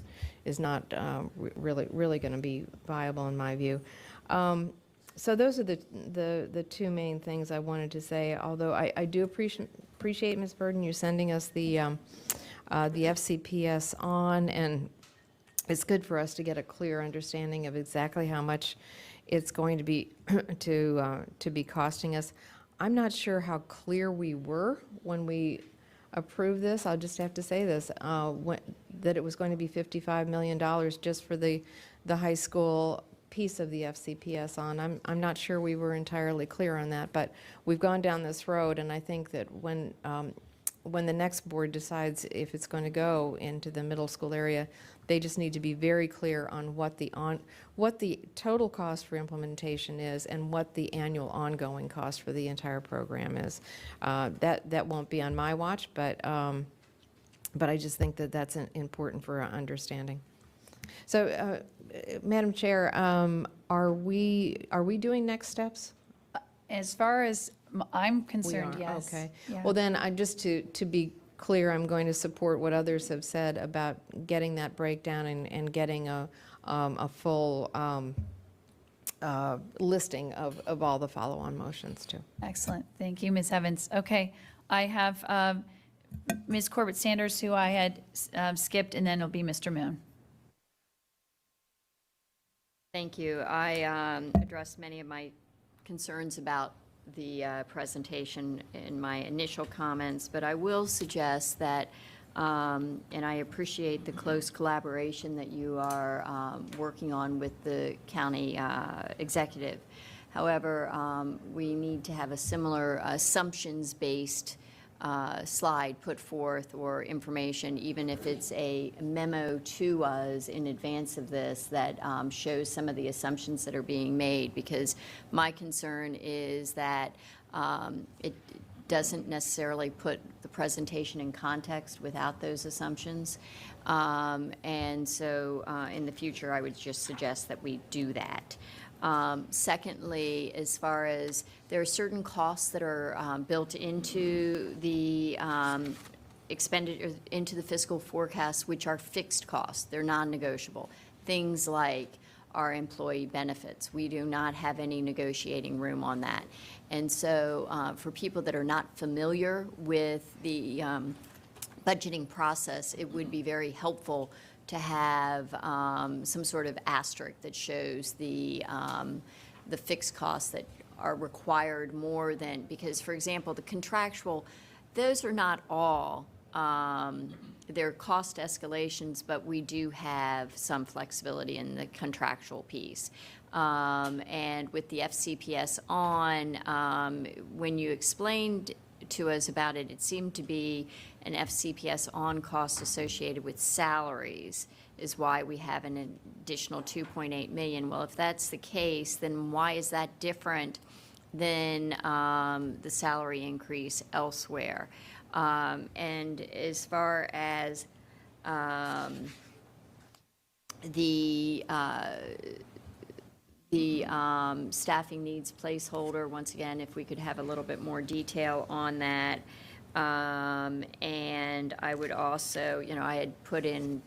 Speaker 7: not really going to be viable in my view. So those are the two main things I wanted to say, although I do appreciate, Ms. Burden, you sending us the FCPS on, and it's good for us to get a clear understanding of exactly how much it's going to be to be costing us. I'm not sure how clear we were when we approved this. I'll just have to say this, that it was going to be $55 million just for the high school piece of the FCPS on. I'm not sure we were entirely clear on that, but we've gone down this road, and I think that when the next board decides if it's going to go into the middle school area, they just need to be very clear on what the total cost for implementation is and what the annual ongoing cost for the entire program is. That won't be on my watch, but I just think that that's important for our understanding. So, Madam Chair, are we doing next steps?
Speaker 6: As far as I'm concerned,
Speaker 7: We are,
Speaker 6: yes.
Speaker 7: okay.
Speaker 6: Yeah.
Speaker 7: Well, then, just to be clear, I'm going to support what others have said about getting that breakdown and getting a full listing of all the follow-on motions, too.
Speaker 6: Excellent. Thank you, Ms. Evans. Okay, I have Ms. Corbett Sanders, who I had skipped, and then it'll be Mr. Moon.
Speaker 2: Thank you. I addressed many of my concerns about the presentation in my initial comments, but I will suggest that, and I appreciate the close collaboration that you are working on with the county executive. However, we need to have a similar assumptions-based slide put forth, or information, even if it's a memo to us in advance of this, that shows some of the assumptions that are being made, because my concern is that it doesn't necessarily put the presentation in context without those assumptions. And so in the future, I would just suggest that we do that. Secondly, as far as there are certain costs that are built into the expenditure, into the fiscal forecast, which are fixed costs. They're non-negotiable. Things like our employee benefits. We do not have any negotiating room on that. And so for people that are not familiar with the budgeting process, it would be very helpful to have some sort of asterisk that shows the fixed costs that are required more than, because, for example, the contractual, those are not all they're cost escalations, but we do have some flexibility in the contractual piece. And with the FCPS on, when you explained to us about it, it seemed to be an FCPS on cost associated with salaries is why we have an additional 2.8 million. Well, if that's the case, then why is that different than the salary increase elsewhere? And as far as the staffing needs placeholder, once again, if we could have a little bit more detail on that. And I would also, I had put in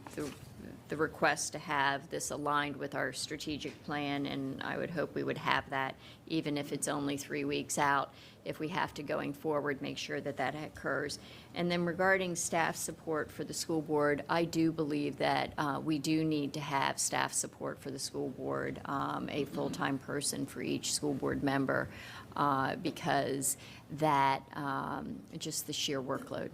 Speaker 2: the request to have this aligned with our strategic plan, and I would hope we would have that, even if it's only 3 weeks out. If we have to, going forward, make sure that that occurs. And then regarding staff support for the school board, I do believe that we do need to have staff support for the school board, a full-time person for each school board member, because that, just the sheer workload.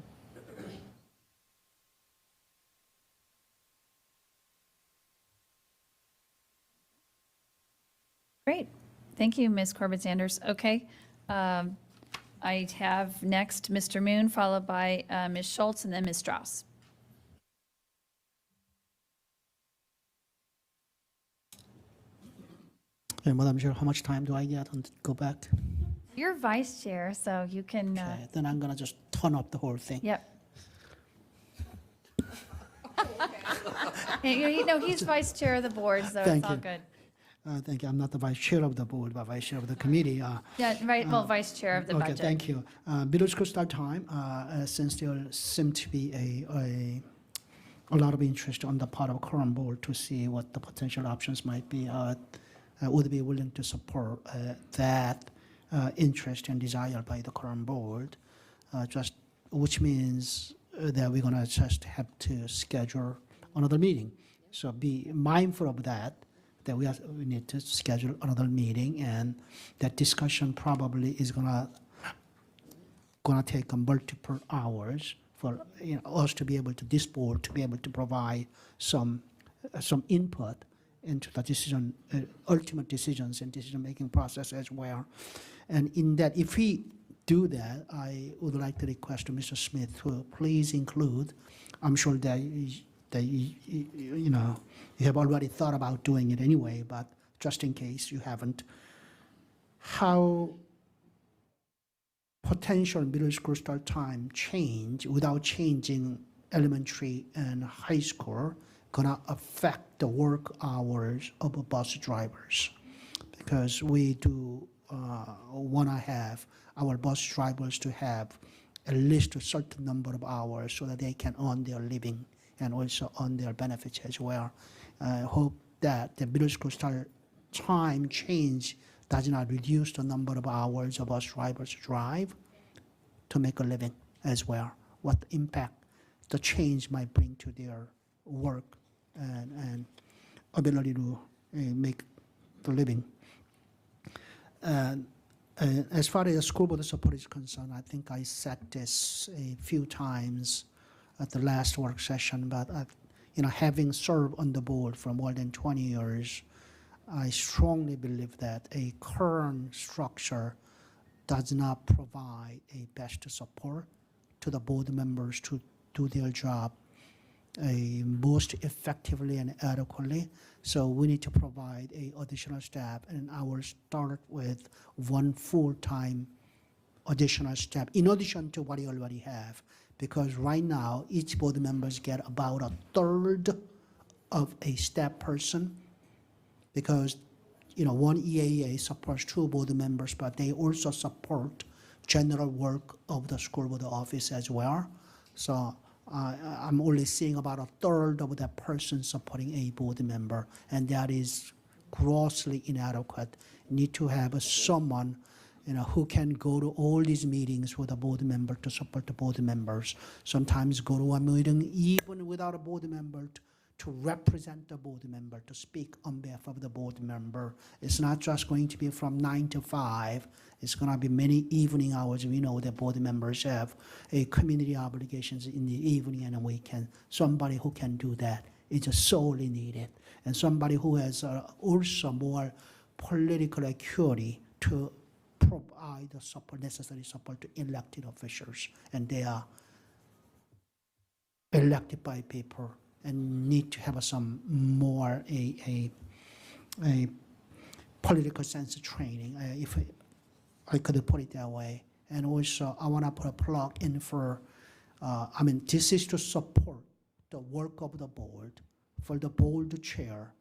Speaker 6: Great. Thank you, Ms. Corbett Sanders. Okay. I have next Mr. Moon, followed by Ms. Schultz, and then Ms. Strauss.
Speaker 1: Okay, Madam Chair, how much time do I get to go back?
Speaker 6: You're vice chair, so you can,
Speaker 1: Okay, then I'm gonna just turn up the whole thing.
Speaker 6: yep. He's vice chair of the board, so
Speaker 1: Thank
Speaker 6: it's all
Speaker 1: you.
Speaker 6: good.
Speaker 1: Thank you. I'm not the vice chair of the board, but vice chair of the committee.
Speaker 6: Yeah, right, well, vice chair of the
Speaker 1: Okay,
Speaker 6: budget.
Speaker 1: thank you. Middle school start time, since there seemed to be a lot of interest on the part of current board to see what the potential options might be, would be willing to support that interest and desire by the current board, which means that we're gonna just have to schedule another meeting. So be mindful of that we need to schedule another meeting, and that discussion probably is gonna take multiple hours for us to be able to, this board to be able to provide some input into the decision, ultimate decisions and decision-making process as well. And in that, if we do that, I would like to request to Mr. Smith to please include, I'm sure that you have already thought about doing it anyway, but just in case you haven't, how potential middle school start time change without changing elementary and high school gonna affect the work hours of bus drivers, because we do wanna have our bus drivers to have at least a certain number of hours so that they can earn their living and also on their benefits as well. I hope that the middle school start time change does not reduce the number of hours of bus drivers drive to make a living as well. What impact the change might bring to their work and ability to make the living. As far as the school board support is concerned, I think I said this a few times at the last work session, but having served on the board for more than 20 years, I strongly believe that a current structure does not provide a best support to the board members to do their job most effectively and adequately. So we need to provide additional staff, and I will start with one full-time additional staff in addition to what you already have. Because right now, each board members get about a third of a staff person, because one EAA supports 2 board members, but they also support general work of the school board office as well. So I'm only seeing about a third of that person supporting a board member, and that is grossly inadequate. Need to have someone who can go to all these meetings with a board member to support the board members. Sometimes go to a meeting even without a board member to represent the board member, to speak on behalf of the board member. It's not just going to be from 9 to 5. It's going to be many evening hours. We know that board members have a community obligations in the evening and the weekend. Somebody who can do that is just sorely needed. And somebody who has also more political acuity to provide the support, necessary support to elected officials. And they are elected by people and need to have some more a political sense of training, if I could put it that way. And also, I want to put a plug in for, this is to support the work of the board. For the board chair,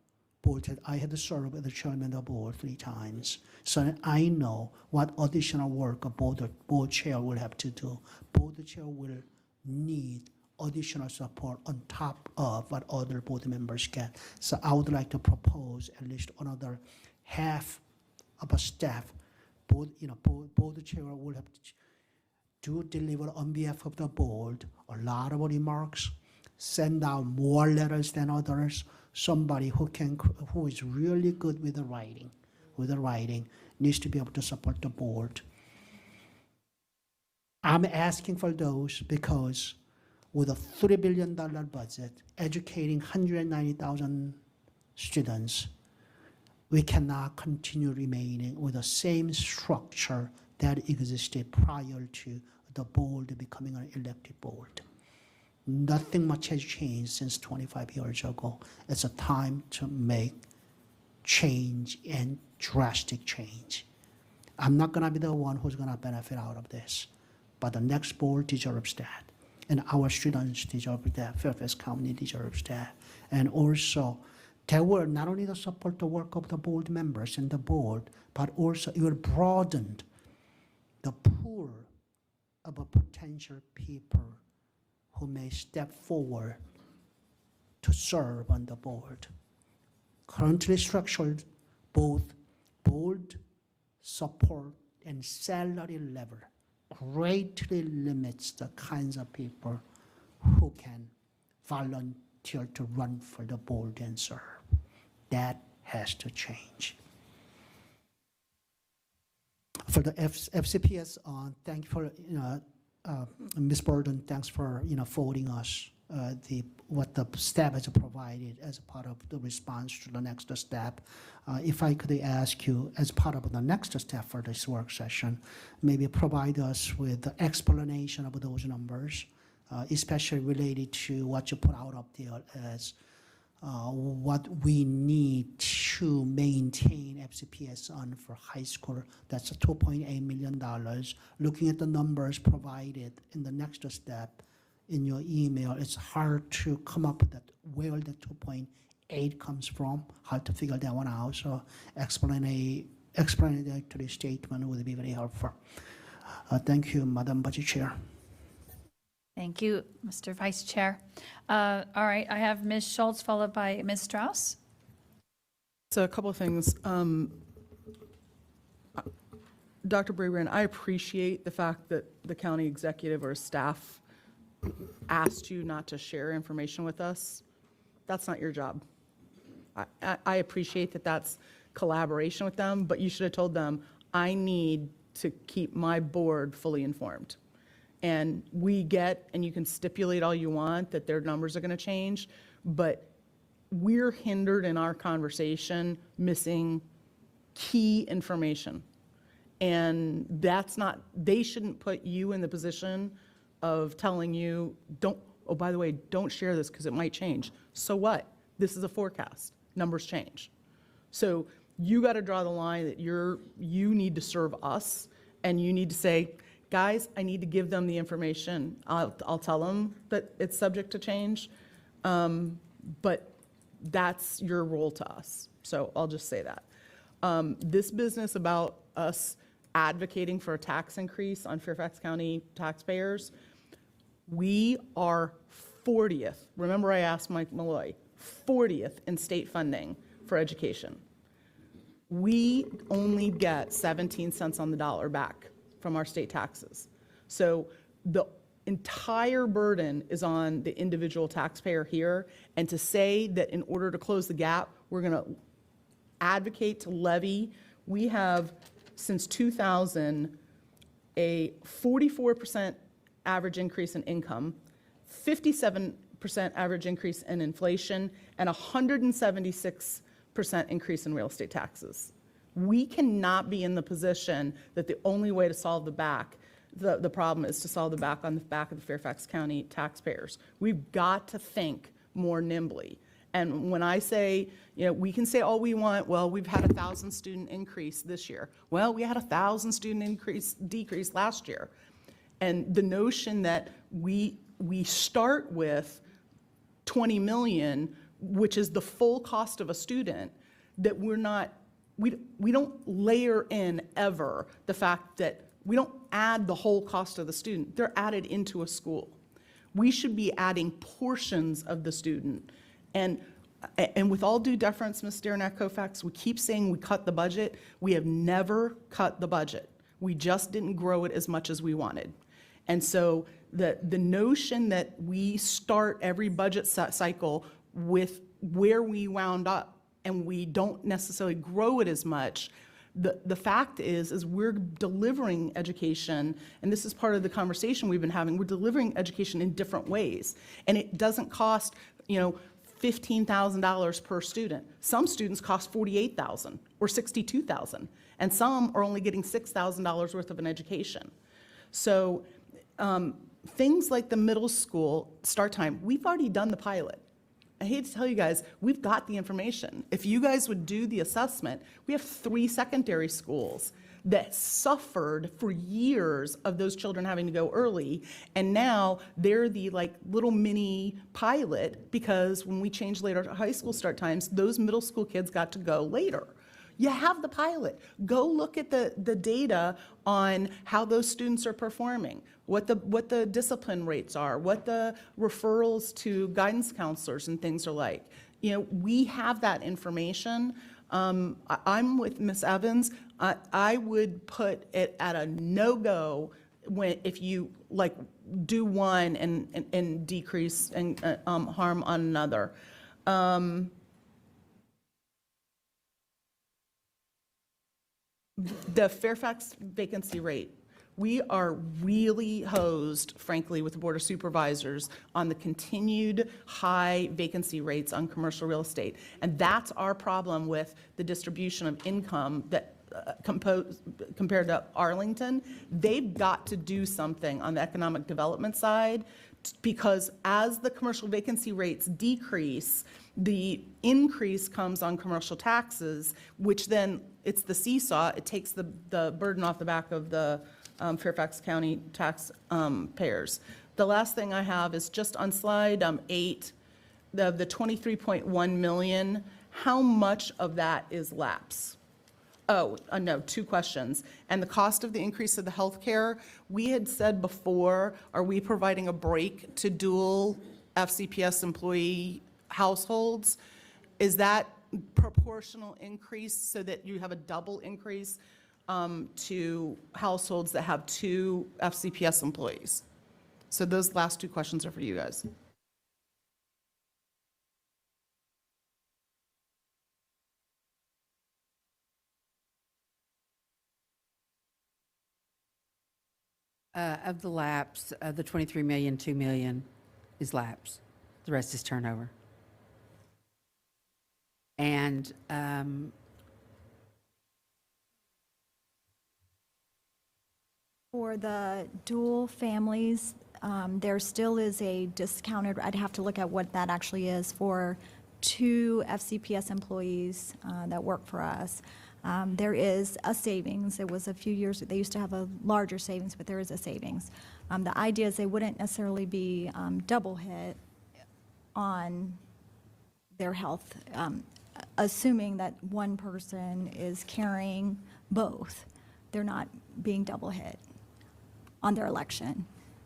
Speaker 1: I had to serve as the chairman of the board 3 times. So I know what additional work a board chair will have to do. Board chair will need additional support on top of what other board members get. So I would like to propose at least another half of a staff. Board chair will have to deliver on behalf of the board a lot of remarks, send out more letters than others. Somebody who is really good with the writing needs to be able to support the board. I'm asking for those because with a $3 billion budget, educating 190,000 students, we cannot continue remaining with the same structure that existed prior to the board becoming an elected board. Nothing much has changed since 25 years ago. It's a time to make change and drastic change. I'm not going to be the one who's going to benefit out of this, but the next board deserves that. And our students deserve that. Fairfax County deserves that. And also, they will not only to support the work of the board members and the board, but also it will broaden the pool of a potential people who may step forward to serve on the board. Currently structured, both board support and salary level greatly limits the kinds of people who can volunteer to run for the board and serve. That has to change. For the FCPS, thank you for Ms. Burden. Thanks for forwarding us what the staff has provided as a part of the response to the next step. If I could ask you, as part of the next step for this work session, maybe provide us with the explanation of those numbers, especially related to what you put out up there as what we need to maintain FCPS on for high school. That's $2.8 million. Looking at the numbers provided in the next step in your email, it's hard to come up with that, where the 2.8 comes from, how to figure that one out. So explanatory statement would be very helpful. Thank you, Madam Budget Chair.
Speaker 6: Thank you, Mr. Vice Chair. All right, I have Ms. Schultz followed by Ms. Strauss.
Speaker 12: So a couple of things. Dr. Brabrand, I appreciate the fact that the county executive or staff asked you not to share information with us. That's not your job. I appreciate that that's collaboration with them, but you should have told them, I need to keep my board fully informed. And we get, and you can stipulate all you want that their numbers are going to change, but we're hindered in our conversation missing key information. And that's not, they shouldn't put you in the position of telling you, oh, by the way, don't share this because it might change. So what? This is a forecast. Numbers change. So you got to draw the line that you need to serve us, and you need to say, guys, I need to give them the information. I'll tell them that it's subject to change, but that's your role to us. So I'll just say that. This business about us advocating for a tax increase on Fairfax County taxpayers, we are 40th. Remember I asked Mike Malloy, 40th in state funding for education. We only get 17 cents on the dollar back from our state taxes. So entire burden is on the individual taxpayer here. And to say that in order to close the gap, we're going to advocate to levy, we have since 2000 a 44% average increase in income, 57% average increase in inflation, and 176% increase in real estate taxes. We cannot be in the position that the only way to solve the problem is to solve on the back of the Fairfax County taxpayers. We've got to think more nimbly. And when I say, we can say all we want, well, we've had 1,000 student increase this year. Well, we had 1,000 student decrease last year. And the notion that we start with 20 million, which is the full cost of a student, that we don't layer in ever the fact that we don't add the whole cost of the student. They're added into a school. We should be adding portions of the student. And with all due deference, Ms. Derenak-Kofax, we keep saying we cut the budget. We have never cut the budget. We just didn't grow it as much as we wanted. And so the notion that we start every budget cycle with where we wound up and we don't necessarily grow it as much, the fact is we're delivering education, and this is part of the conversation we've been having, we're delivering education in different ways. And it doesn't cost, $15,000 per student. Some students cost $48,000 or $62,000, and some are only getting $6,000 worth of an education. So things like the middle school start time, we've already done the pilot. I hate to tell you guys, we've got the information. If you guys would do the assessment, we have 3 secondary schools that suffered for years of those children having to go early, and now they're the little mini pilot, because when we changed later high school start times, those middle school kids got to go later. You have the pilot. Go look at the data on how those students are performing, what the discipline rates are, what the referrals to guidance counselors and things are like. We have that information. I'm with Ms. Evans. I would put it at a no-go if you do one and decrease and harm on another. The Fairfax vacancy rate, we are really hosed, frankly, with the Board of Supervisors on the continued high vacancy rates on commercial real estate. And that's our problem with the distribution of income that compared to Arlington. They've got to do something on the economic development side, because as the commercial vacancy rates decrease, the increase comes on commercial taxes, which then it's the seesaw. It takes the burden off the back of the Fairfax County tax payers. The last thing I have is just on slide 8, the 23.1 million, how much of that is lapse? Oh, no, 2 questions. And the cost of the increase of the healthcare, we had said before, are we providing a break to dual FCPS employee households? Is that proportional increase so that you have a double increase to households that have 2 FCPS employees? So those last 2 questions are for you guys.
Speaker 5: Of the lapse, the 23 million, 2 million is lapse. The rest is turnover. And
Speaker 15: for the dual families, there still is a discounted, I'd have to look at what that actually is for 2 FCPS employees that work for us. There is a savings. It was a few years, they used to have a larger savings, but there is a savings. The idea is they wouldn't necessarily be double hit on their health, assuming that one person is carrying both. They're not being double hit on their election.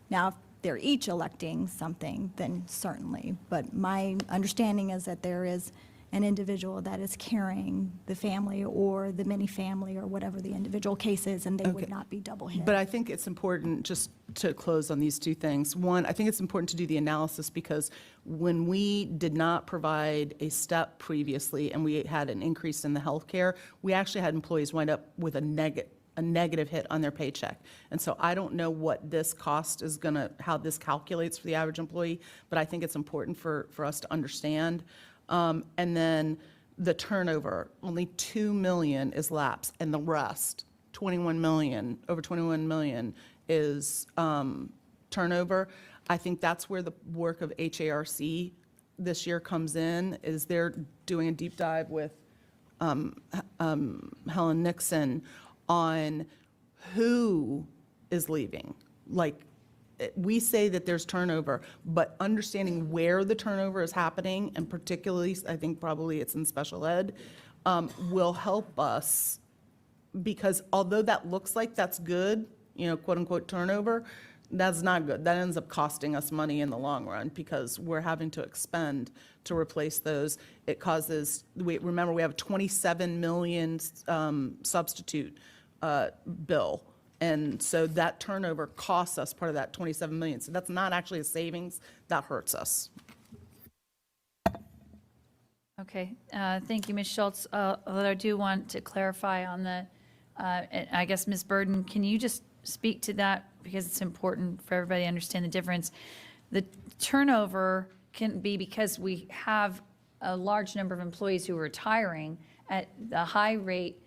Speaker 15: Now, if they're each electing something, then certainly. But my understanding is that there is an individual that is carrying the family or the mini family or whatever the individual case is, and they would
Speaker 12: Okay.
Speaker 15: not be double hit.
Speaker 12: But I think it's important, just to close on these two things. One, I think it's important to do the analysis because when we did not provide a step previously and we had an increase in the healthcare, we actually had employees wind up with a negative hit on their paycheck. And so I don't know what this cost is how this calculates for the average employee, but I think it's important for us to understand. And then the turnover, only 2 million is lapse, and the rest, 21 million, over 21 million is turnover. I think that's where the work of HARC this year comes in, is they're doing a deep dive with Helen Nixon on who is leaving. Like, we say that there's turnover, but understanding where the turnover is happening, and particularly, I think probably it's in special ed, will help us, because although that looks like that's good, quote unquote turnover, that's not good. That ends up costing us money in the long run because we're having to expend to replace those. It causes, remember, we have a 27 million substitute bill. And so that turnover costs us part of that 27 million. So that's not actually a savings, that hurts us.
Speaker 6: Okay, thank you, Ms. Schultz. Although I do want to clarify on the, and I guess, Ms. Burden, can you just speak to that? Because it's important for everybody to understand the difference. The turnover can be because we have a large number of employees who are retiring at the high rate.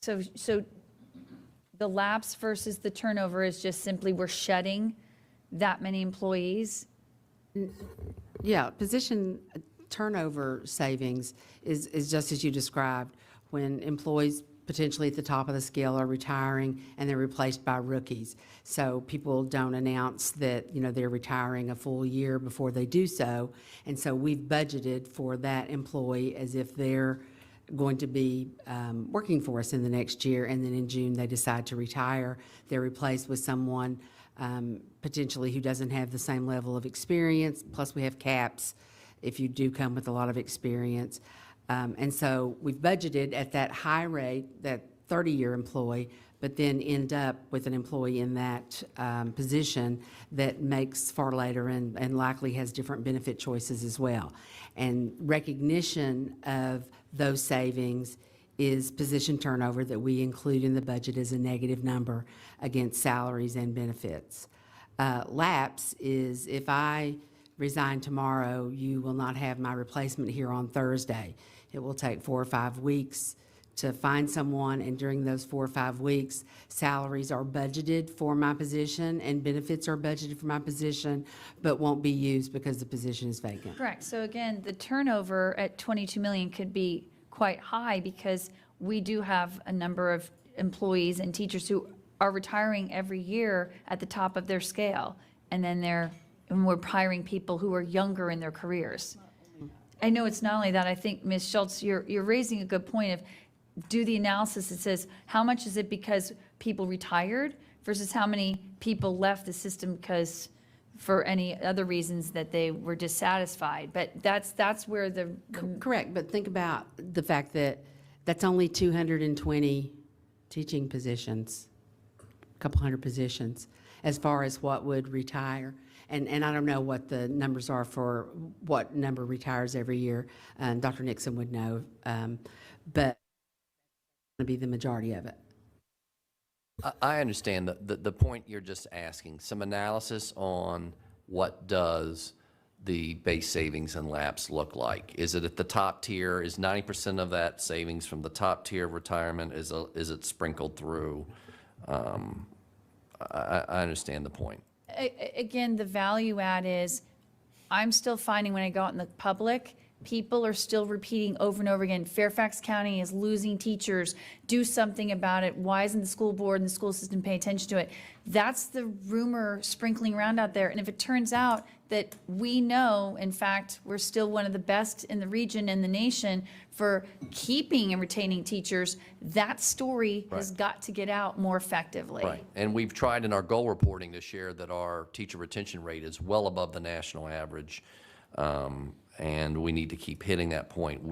Speaker 6: So the lapse versus the turnover is just simply we're shedding that many employees?
Speaker 5: Yeah, position turnover savings is just as you described, when employees potentially at the top of the scale are retiring and they're replaced by rookies. So people don't announce that, they're retiring a full year before they do so. And so we've budgeted for that employee as if they're going to be working for us in the next year, and then in June they decide to retire. They're replaced with someone potentially who doesn't have the same level of experience, plus we have caps if you do come with a lot of experience. And so we've budgeted at that high rate, that 30-year employee, but then end up with an employee in that position that makes far later and likely has different benefit choices as well. And recognition of those savings is position turnover that we include in the budget as a negative number against salaries and benefits. Lapse is if I resign tomorrow, you will not have my replacement here on Thursday. It will take 4 or 5 weeks to find someone, and during those 4 or 5 weeks, salaries are budgeted for my position and benefits are budgeted for my position, but won't be used because the position is vacant.
Speaker 6: Correct. So again, the turnover at 22 million could be quite high because we do have a number of employees and teachers who are retiring every year at the top of their scale. And then we're hiring people who are younger in their careers. I know it's not only that. I think, Ms. Schultz, you're raising a good point of do the analysis that says how much is it because people retired versus how many people left the system because for any other reasons that they were dissatisfied. But that's where the
Speaker 5: Correct, but think about the fact that that's only 220 teaching positions, a couple hundred positions, as far as what would retire. And I don't know what the numbers are for what number retires every year. Dr. Nixon would know, but it's going to be the majority of it.
Speaker 4: I understand the point you're just asking, some analysis on what does the base savings and lapse look like? Is it at the top tier? Is 90% of that savings from the top tier of retirement? Is it sprinkled through? I understand the point.
Speaker 6: again, the value add is, I'm still finding when I go out in the public, people are still repeating over and over again, Fairfax County is losing teachers, do something about it, why isn't the school board and the school system paying attention to it? That's the rumor sprinkling around out there, and if it turns out that we know, in fact, we're still one of the best in the region and the nation for keeping and retaining teachers, that story has got to get out more effectively.
Speaker 4: Right, and we've tried in our goal reporting to share that our teacher retention rate is well above the national average. and we need to keep hitting that point.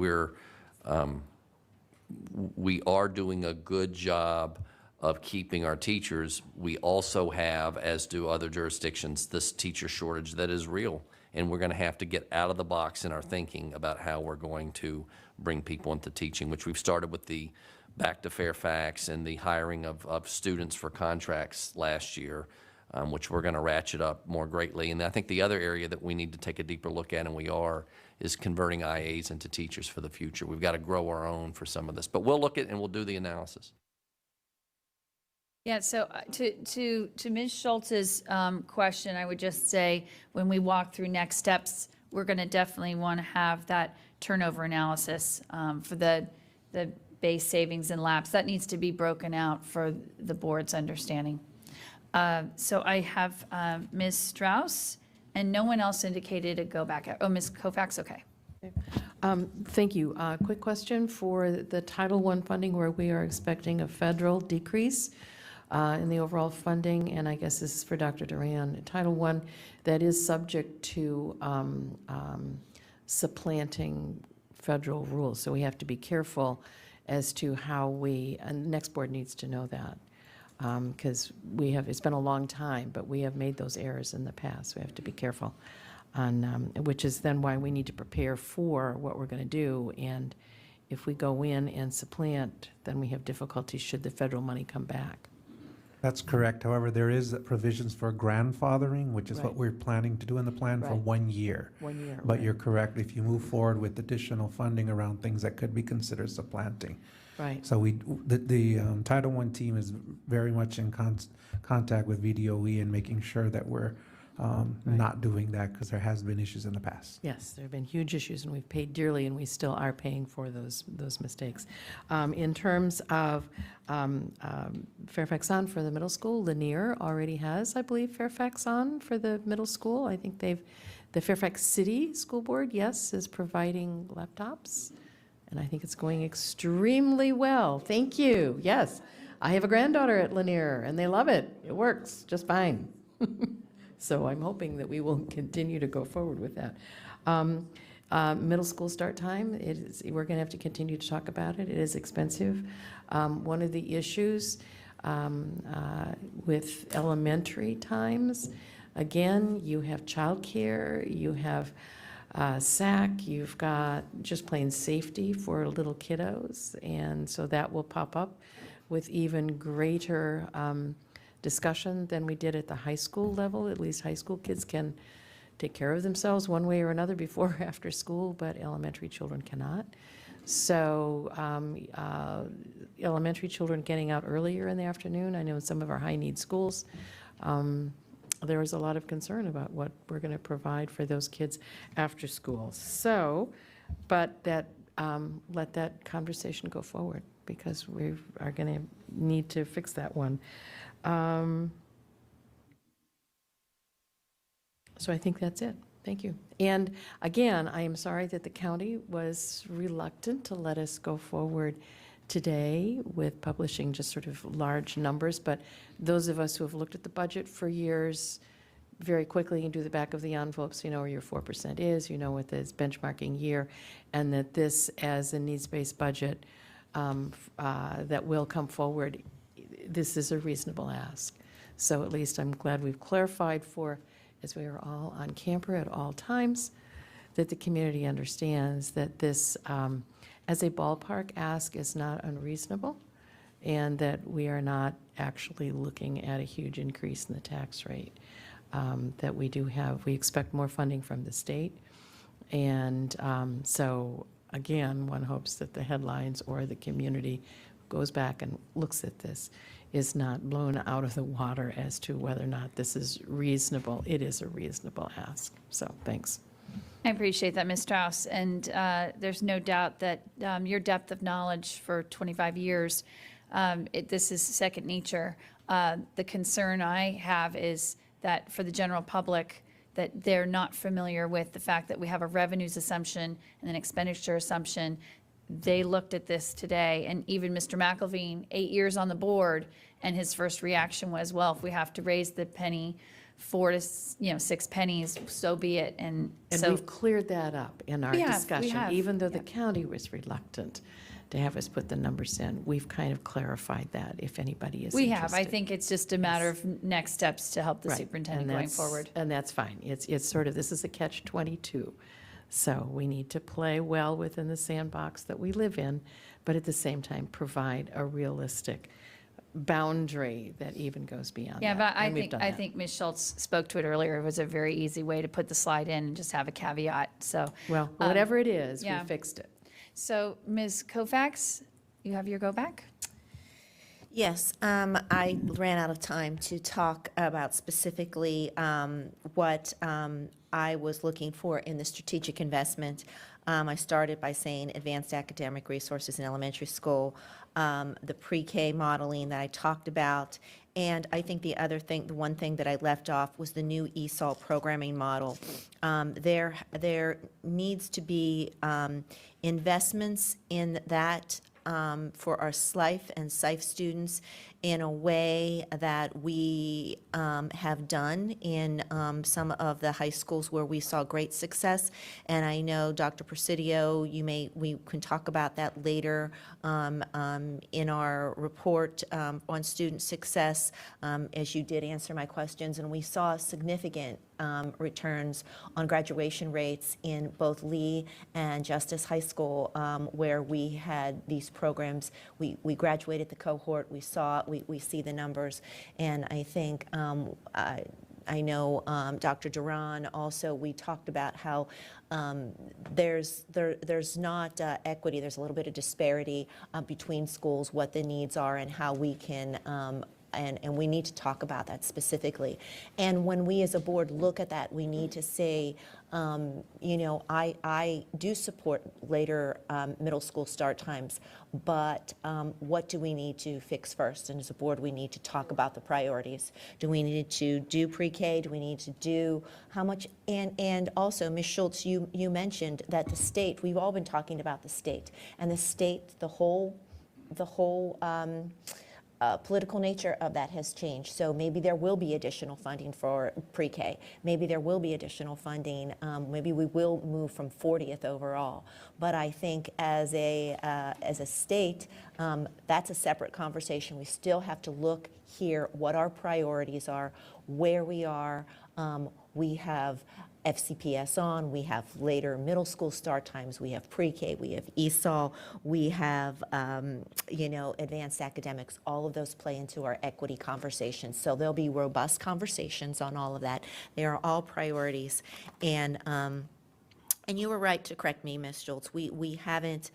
Speaker 4: We are doing a good job of keeping our teachers. We also have, as do other jurisdictions, this teacher shortage that is real. And we're going to have to get out of the box in our thinking about how we're going to bring people into teaching, which we've started with the back to Fairfax and the hiring of students for contracts last year, which we're going to ratchet up more greatly. And I think the other area that we need to take a deeper look at, and we are, is converting IAs into teachers for the future. We've got to grow our own for some of this, but we'll look at and we'll do the analysis.
Speaker 6: Yeah, so to Ms. Schultz's question, I would just say, when we walk through next steps, we're going to definitely want to have that turnover analysis for the base savings and lapse. That needs to be broken out for the board's understanding. So I have Ms. Strauss, and no one else indicated to go back. Oh, Ms. Koufax, okay.
Speaker 9: Thank you. Quick question for the Title I funding, where we are expecting a federal decrease in the overall funding, and I guess this is for Dr. Duran. Title I, that is subject to supplanting federal rules, so we have to be careful as to how and the next board needs to know that, because it's been a long time, but we have made those errors in the past. We have to be careful on, which is then why we need to prepare for what we're going to do. And if we go in and supplant, then we have difficulties should the federal money come back.
Speaker 11: That's correct. However, there is provisions for grandfathering, which is what
Speaker 9: Right.
Speaker 11: we're planning to do in the plan for
Speaker 9: Right.
Speaker 11: 1 year.
Speaker 9: 1 year.
Speaker 11: But
Speaker 9: right.
Speaker 11: you're correct, if you move forward with additional funding around things that could be considered supplanting.
Speaker 9: Right.
Speaker 11: So the Title I team is very much in contact with VDOE and making sure that we're not doing that, because there has been issues in the past.
Speaker 9: Yes, there have been huge issues, and we've paid dearly, and we still are paying for those mistakes. In terms of Fairfax On for the middle school, Lanier already has, I believe, Fairfax On for the middle school. I think the Fairfax City School Board, yes, is providing laptops, and I think it's going extremely well. Thank you. Yes, I have a granddaughter at Lanier, and they love it. It works just fine. So I'm hoping that we will continue to go forward with that. Middle school start time, we're going to have to continue to talk about it. It is expensive. One of the issues with elementary times, again, you have childcare, you have SAC, you've got just plain safety for little kiddos, and so that will pop up with even greater discussion than we did at the high school level. At least high school kids can take care of themselves one way or another before or after school, but elementary children cannot. So elementary children getting out earlier in the afternoon, I know in some of our high-need schools, there is a lot of concern about what we're going to provide for those kids after school. So, but let that conversation go forward, because we are going to need to fix that one. So I think that's it. Thank you. And again, I am sorry that the county was reluctant to let us go forward today with publishing just sort of large numbers, but those of us who have looked at the budget for years, very quickly you do the back of the envelopes, you know where your 4% is, you know what this benchmarking year, and that this as a needs-based budget that will come forward, this is a reasonable ask. So at least I'm glad we've clarified as we are all on camper at all times, that the community understands that this, as a ballpark ask, is not unreasonable, and that we are not actually looking at a huge increase in the tax rate. That we expect more funding from the state. And so, again, one hopes that the headlines or the community goes back and looks at this is not blown out of the water as to whether or not this is reasonable. It is a reasonable ask. So, thanks.
Speaker 6: I appreciate that, Ms. Strauss, and there's no doubt that your depth of knowledge for 25 years, this is second nature. The concern I have is that for the general public, that they're not familiar with the fact that we have a revenues assumption and an expenditure assumption. They looked at this today, and even Mr. McElveen, 8 years on the board, and his first reaction was, well, if we have to raise the penny 6 pennies, so be it. And
Speaker 9: And
Speaker 6: so,
Speaker 9: we've cleared that up in our
Speaker 6: We have,
Speaker 9: discussion. Even though the
Speaker 6: yeah.
Speaker 9: county was reluctant to have us put the numbers in, we've kind of clarified that if anybody is
Speaker 6: we
Speaker 9: interested.
Speaker 6: have, I think it's just a matter of next steps to help the
Speaker 9: Right,
Speaker 6: superintendent
Speaker 9: and
Speaker 6: going
Speaker 9: that's-
Speaker 6: forward.
Speaker 9: And that's fine. It's sort of, this is a catch-22. So we need to play well within the sandbox that we live in, but at the same time, provide a realistic boundary that even goes beyond that.
Speaker 6: Yeah, but
Speaker 9: And we've done that.
Speaker 6: think Ms. Schultz spoke to it earlier. It was a very easy way to put the slide in and just have a caveat, so.
Speaker 9: Well, whatever it is, we
Speaker 6: yeah.
Speaker 9: fixed it.
Speaker 6: So, Ms. Koufax, you have your go back?
Speaker 14: Yes, I ran out of time to talk about specifically what I was looking for in the strategic investment. I started by saying advanced academic resources in elementary school, the pre-K modeling that I talked about, and I think the one thing that I left off was the new ESOL programming model. There needs to be investments in that for our SLIFE and SIFE students in a way that we have done in some of the high schools where we saw great success. And I know, Dr. Presidio, we can talk about that later in our report on student success, as you did answer my questions. And we saw significant returns on graduation rates in both Lee and Justice High School, where we had these programs. We graduated the cohort. We see the numbers, and I think I know Dr. Duran also. We talked about how there's not equity. There's a little bit of disparity between schools, what the needs are, and how we can. And we need to talk about that specifically. And when we as a board look at that, we need to say, I do support later middle school start times, but what do we need to fix first? And as a board, we need to talk about the priorities. Do we need to do pre-K? Do we need to do how much? And also, Ms. Schultz, you mentioned that the state, we've all been talking about the state, and the state, the whole political nature of that has changed. So maybe there will be additional funding for pre-K. Maybe there will be additional funding. Maybe we will move from 40th overall. But I think as a state, that's a separate conversation. We still have to look here what our priorities are, where we are. We have FCPS on, we have later middle school start times, we have pre-K, we have ESOL, we have, advanced academics. All of those play into our equity conversations. So there'll be robust conversations on all of that. They are all priorities. And you were right to correct me, Ms. Schultz. We haven't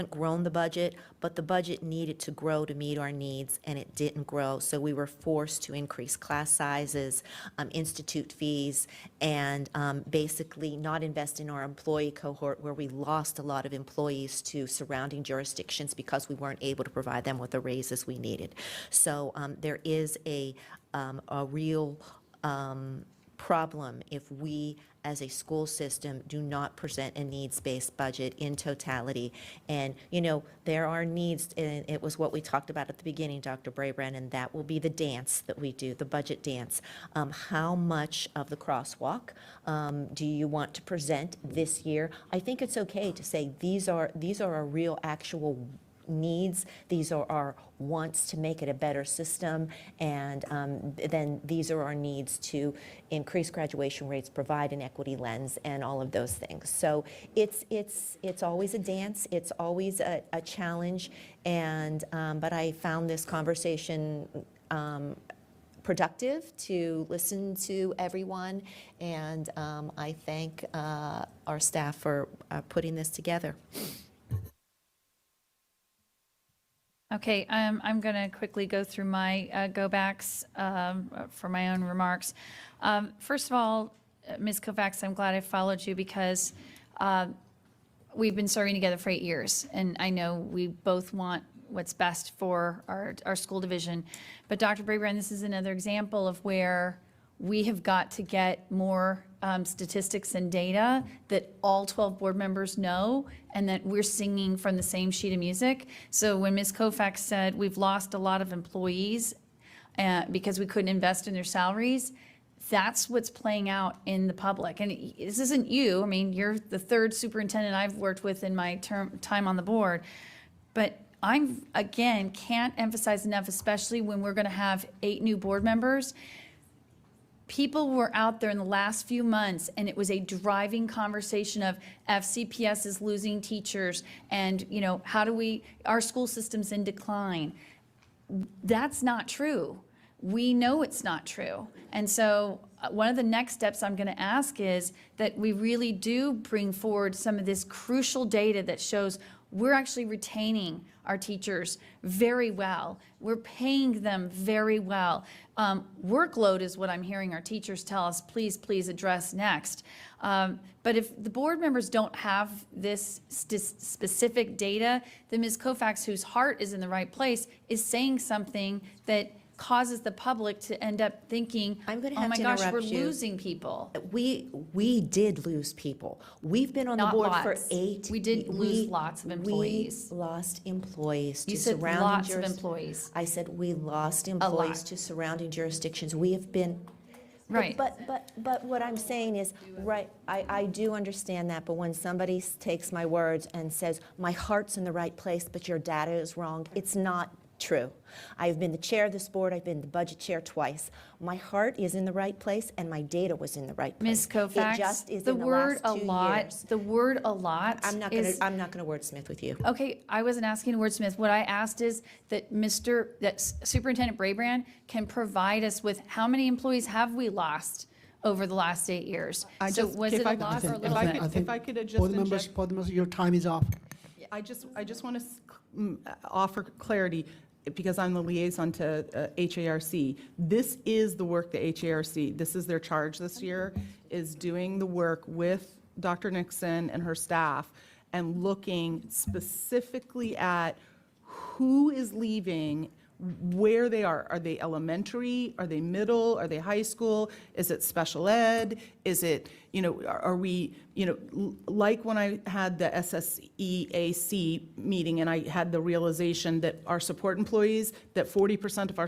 Speaker 14: grown the budget, but the budget needed to grow to meet our needs, and it didn't grow. So we were forced to increase class sizes, institute fees, and basically not invest in our employee cohort, where we lost a lot of employees to surrounding jurisdictions because we weren't able to provide them with the raises we needed. So there is a real problem if we as a school system do not present a needs-based budget in totality. And there are needs, and it was what we talked about at the beginning, Dr. Brabrand, and that will be the dance that we do, the budget dance. How much of the crosswalk do you want to present this year? I think it's okay to say these are our real actual needs. These are our wants to make it a better system, and then these are our needs to increase graduation rates, provide an equity lens, and all of those things. So it's always a dance. It's always a challenge, and but I found this conversation productive to listen to everyone, and I thank our staff for putting this together.
Speaker 6: Okay, I'm going to quickly go through my go-backs for my own remarks. First of all, Ms. Koufax, I'm glad I followed you because we've been serving together for 8 years, and I know we both want what's best for our school division. But Dr. Brabrand, this is another example of where we have got to get more statistics and data that all 12 board members know, and that we're singing from the same sheet of music. So when Ms. Koufax said we've lost a lot of employees, because we couldn't invest in their salaries. That's what's playing out in the public. And this isn't you. I mean, you're the third superintendent I've worked with in my time on the board. But I'm, again, can't emphasize enough, especially when we're going to have 8 new board members. People were out there in the last few months, and it was a driving conversation of FCPS is losing teachers, and, you know, our school system's in decline. That's not true. We know it's not true. And so one of the next steps I'm going to ask is that we really do bring forward some of this crucial data that shows we're actually retaining our teachers very well. We're paying them very well. Workload is what I'm hearing our teachers tell us, please address next. But if the board members don't have this specific data, then Ms. Koufax, whose heart is in the right place, is saying something that causes the public to end up thinking,
Speaker 16: I'm going to
Speaker 6: oh
Speaker 16: have
Speaker 6: my
Speaker 16: to
Speaker 6: gosh, we're
Speaker 16: interrupt you.
Speaker 6: losing people.
Speaker 16: We did lose people. We've been on the
Speaker 6: Not
Speaker 16: board
Speaker 6: lots.
Speaker 16: for 8.
Speaker 6: We did lose lots of employees.
Speaker 16: We lost employees
Speaker 6: You
Speaker 16: to
Speaker 6: said
Speaker 16: surrounding
Speaker 6: lots of employees.
Speaker 16: I said we lost
Speaker 6: lot.
Speaker 16: employees to surrounding jurisdictions. We have been.
Speaker 6: Right.
Speaker 16: But what I'm saying is, right, I do understand that, but when somebody takes my words and says, my heart's in the right place, but your data is wrong, it's not true. I've been the chair of this board. I've been the budget chair twice. My heart is in the right place, and my data was in the right place.
Speaker 6: Ms. Koufax,
Speaker 16: It just is
Speaker 6: the
Speaker 16: in the
Speaker 6: word
Speaker 16: last 2
Speaker 6: a lot,
Speaker 16: years.
Speaker 6: the word a lot
Speaker 16: I'm not
Speaker 6: is.
Speaker 16: gonna wordsmith with you.
Speaker 6: Okay, I wasn't asking to wordsmith. What I asked is that Superintendent Brabrand can provide us with how many employees have we lost over the last 8 years? So was it a lot or a little bit?
Speaker 12: If I could just
Speaker 1: Board
Speaker 12: inject-
Speaker 1: members, your time is off.
Speaker 12: I just want to offer clarity, because I'm the liaison to HARC. This is the work that HARC, this is their charge this year, is doing the work with Dr. Nixon and her staff and looking specifically at who is leaving, where they are. Are they elementary? Are they middle? Are they high school? Is it special ed? Is it, are we, like when I had the SSEAC meeting and I had the realization that our support employees, that 40% of our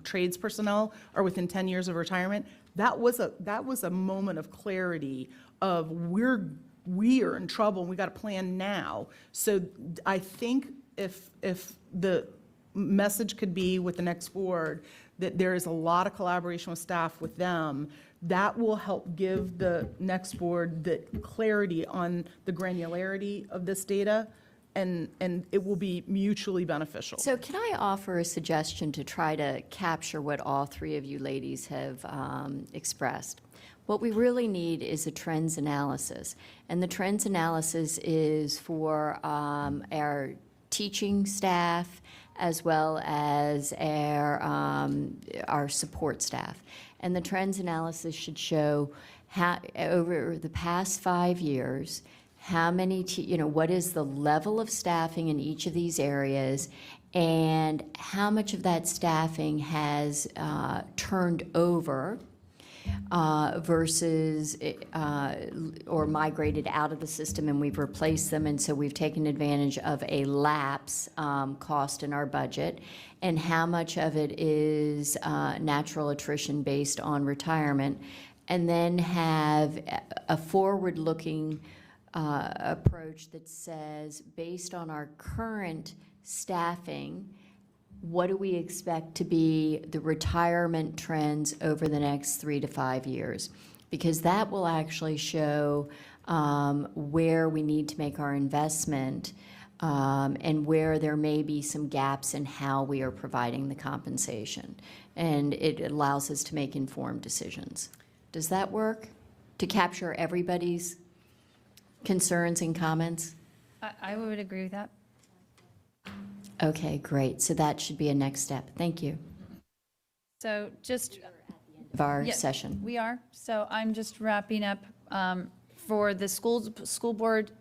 Speaker 12: trades personnel are within 10 years of retirement, that was a moment of clarity of we are in trouble and we got a plan now. So I think if the message could be with the next board that there is a lot of collaboration with staff with them, that will help give the next board the clarity on the granularity of this data, and it will be mutually beneficial.
Speaker 2: So can I offer a suggestion to try to capture what all 3 of you ladies have expressed? What we really need is a trends analysis, and the trends analysis is for our teaching staff as well as our support staff. And the trends analysis should show how, over the past 5 years, how many, what is the level of staffing in each of these areas, and how much of that staffing has turned over versus or migrated out of the system and we've replaced them, and so we've taken advantage of a lapse cost in our budget, and how much of it is natural attrition based on retirement, and then have a forward-looking approach that says, based on our current staffing, what do we expect to be the retirement trends over the next 3 to 5 years? Because that will actually show where we need to make our investment and where there may be some gaps in how we are providing the compensation. And it allows us to make informed decisions. Does that work? To capture everybody's concerns and comments?
Speaker 6: I would agree with that.
Speaker 2: Okay, great. So that should be a next step. Thank you.
Speaker 6: So just.
Speaker 2: Of our
Speaker 6: Yes,
Speaker 2: session.
Speaker 6: we are. So I'm just wrapping up for the school board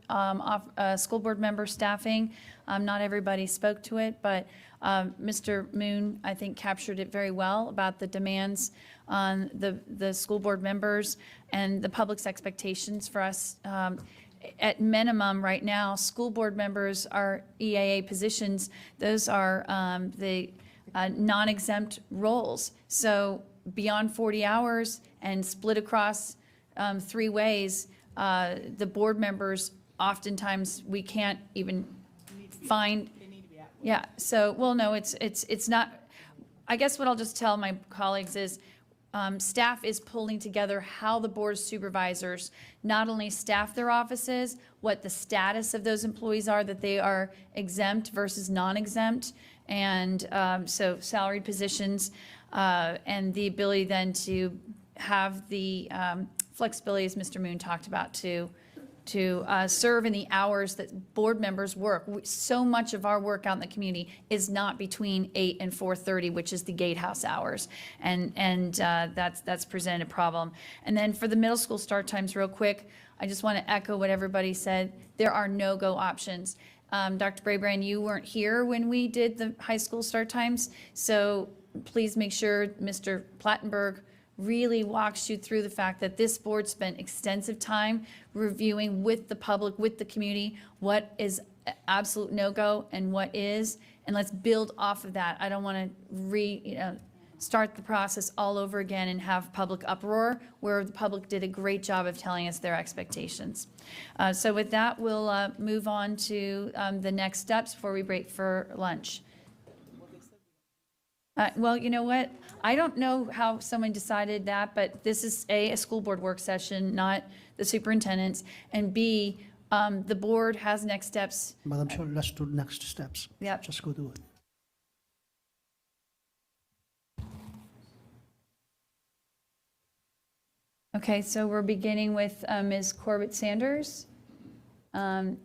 Speaker 6: member staffing. Not everybody spoke to it, but Mr. Moon, I think, captured it very well about the demands on the school board members and the public's expectations for us. At minimum, right now, school board members are EAA positions. Those are the non-exempt roles. So beyond 40 hours and split across 3 ways, the board members, oftentimes, we can't even find. Yeah, so, well, no, it's not, I guess what I'll just tell my colleagues is, staff is pulling together how the board of supervisors not only staff their offices, what the status of those employees are, that they are exempt versus non-exempt, and so salaried positions, and the ability then to have the flexibility, as Mr. Moon talked about, to serve in the hours that board members work. So much of our work out in the community is not between 8 and 4:30, which is the gatehouse hours, and that's presented a problem. And then for the middle school start times, real quick, I just want to echo what everybody said. There are no-go options. Dr. Brabrand, you weren't here when we did the high school start times, so please make sure Mr. Plattenberg really walks you through the fact that this board spent extensive time reviewing with the public, with the community, what is absolute no-go and what is, and let's build off of that. I don't want to start the process all over again and have public uproar, where the public did a great job of telling us their expectations. So with that, we'll move on to the next steps before we break for lunch. Well, you know what? I don't know how someone decided that, but this is A, a school board work session, not the superintendent's, and B, the board has next steps.
Speaker 1: Madam Chair, let's do next steps.
Speaker 6: Yep.
Speaker 1: Just go do it.
Speaker 6: Okay, so we're beginning with Ms. Corbett Sanders. If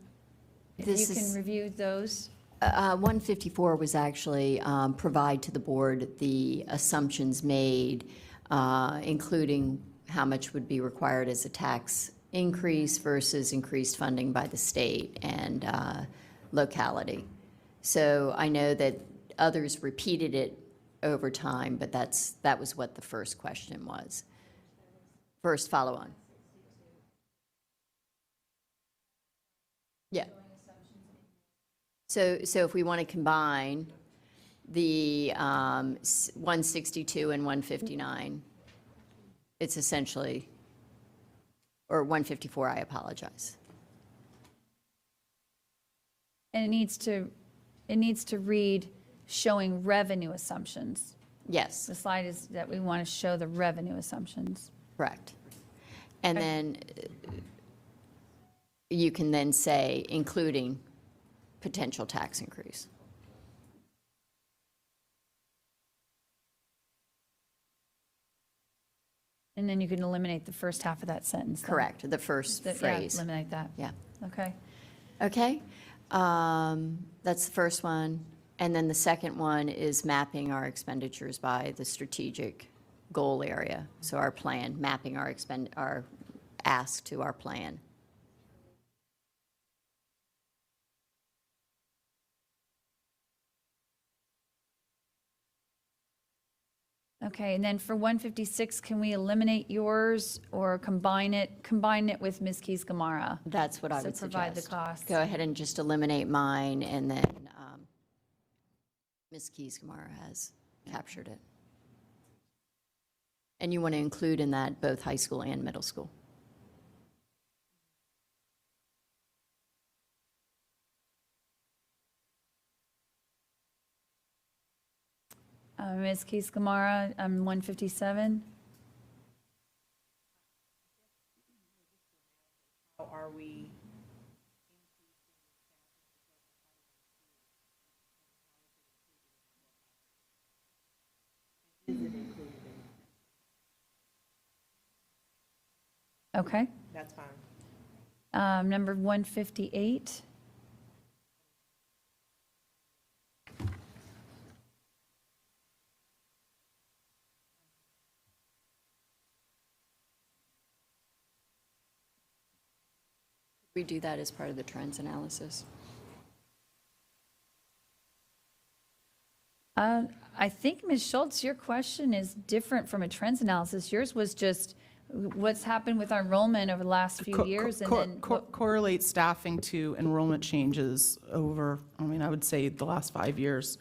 Speaker 2: This
Speaker 6: you can
Speaker 2: is-
Speaker 6: review those.
Speaker 2: 154 was actually provide to the board the assumptions made, including how much would be required as a tax increase versus increased funding by the state and locality. So I know that others repeated it over time, but that was what the first question was. First follow-on. Yeah. So if we want to combine the 162 and 159, it's essentially, or 154, I apologize.
Speaker 6: And it needs to read showing revenue assumptions.
Speaker 2: Yes,
Speaker 6: The slide is that we want to show the revenue assumptions.
Speaker 2: correct. And then you can then say, including potential tax increase.
Speaker 6: And then you can eliminate the first half of that sentence. then.
Speaker 2: Correct, the first
Speaker 6: Yeah,
Speaker 2: phrase.
Speaker 6: eliminate that.
Speaker 2: Yeah.
Speaker 6: Okay.
Speaker 2: Okay, that's the first one. And then the second one is mapping our expenditures by the strategic goal area. So our plan, mapping our ask to our plan.
Speaker 6: Okay, and then for 156, can we eliminate yours or combine it with Ms. Keys-Gamarra?
Speaker 2: That's what I would
Speaker 6: So provide the
Speaker 2: suggest.
Speaker 6: cost.
Speaker 2: Go ahead and just eliminate mine, and then Ms. Keys-Gamarra has captured it. And you want to include in that both high school and middle school.
Speaker 6: Ms. Keys-Gamarra, 157.
Speaker 10: How are we?
Speaker 6: Okay.
Speaker 10: That's fine.
Speaker 6: Number 158.
Speaker 2: We do that as part of the trends analysis.
Speaker 6: I think, Ms. Schultz, your question is different from a trends analysis. Yours was just what's happened with our enrollment over the last few years, and then
Speaker 12: Correlate staffing to enrollment changes over, I mean, I would say the last 5 years.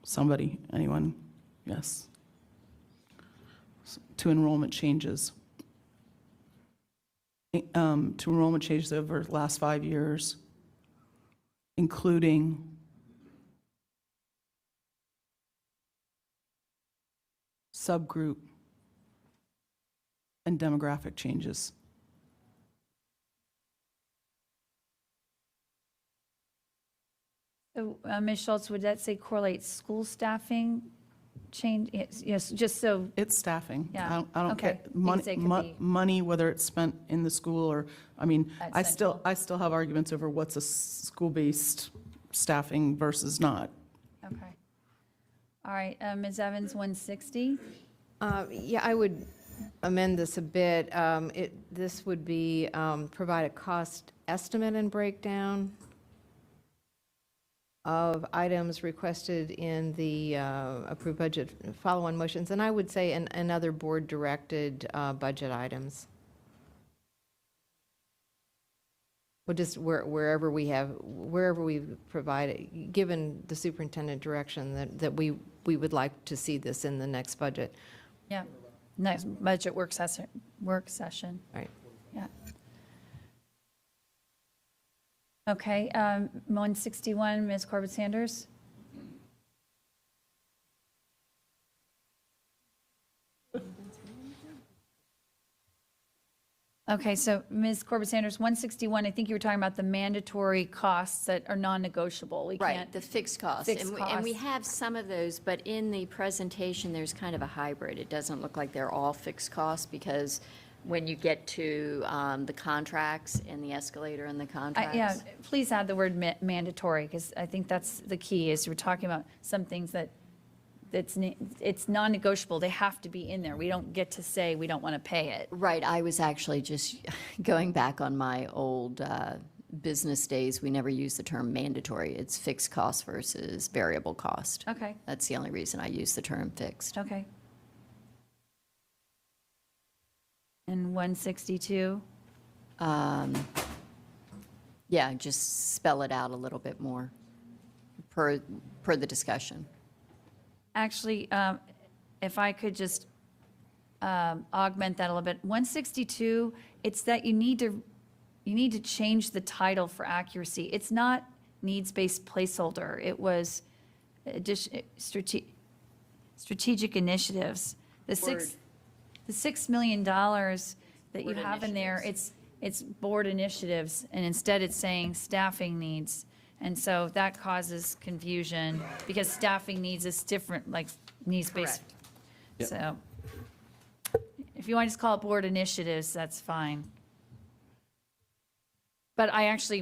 Speaker 12: Somebody, anyone? Yes. To enrollment changes. To enrollment changes over the last 5 years, including subgroup and demographic changes.
Speaker 6: So, Ms. Schultz, would that say correlate school staffing change? Yes, just so,
Speaker 12: It's staffing.
Speaker 6: Yeah,
Speaker 12: I don't
Speaker 6: okay.
Speaker 12: care.
Speaker 6: Because they could be-
Speaker 12: Money, whether it's spent in the school or, I mean,
Speaker 6: At
Speaker 12: I still have arguments over what's a school-based staffing versus not.
Speaker 6: okay. All right, Ms. Evans, 160?
Speaker 7: Yeah, I would amend this a bit. This would be, provide a cost estimate and breakdown of items requested in the approved budget follow-on motions, and I would say and other board-directed budget items. Well, just wherever we provide it, given the superintendent direction that we would like to see this in the next budget.
Speaker 6: Yeah, next budget work session.
Speaker 7: Right.
Speaker 6: Yeah. Okay, 161, Ms. Corbett Sanders? Okay, so Ms. Corbett Sanders, 161, I think you were talking about the mandatory costs that are non-negotiable. We
Speaker 2: Right,
Speaker 6: can't.
Speaker 2: the fixed costs.
Speaker 6: Fixed
Speaker 2: And we
Speaker 6: costs.
Speaker 2: have some of those, but in the presentation, there's kind of a hybrid. It doesn't look like they're all fixed costs because when you get to the contracts and the escalator and the contracts.
Speaker 6: Yeah, please add the word mandatory, because I think that's the key, is we're talking about some things it's non-negotiable. They have to be in there. We don't get to say we don't want to pay it.
Speaker 2: Right, I was actually just going back on my old business days. We never use the term mandatory. It's fixed cost versus variable cost.
Speaker 6: Okay,
Speaker 2: That's the only reason I use the term fixed.
Speaker 6: okay. And 162?
Speaker 2: Yeah, just spell it out a little bit more per the discussion.
Speaker 6: Actually, if I could just augment that a little bit. 162, it's that you need to change the title for accuracy. It's not needs-based placeholder. It was strategic initiatives. The $6 million that you have in there, it's board initiatives, and instead it's saying staffing needs. And so that causes confusion, because staffing needs is different, like needs-based.
Speaker 4: Yep.
Speaker 6: So if you want to just call it board initiatives, that's fine. But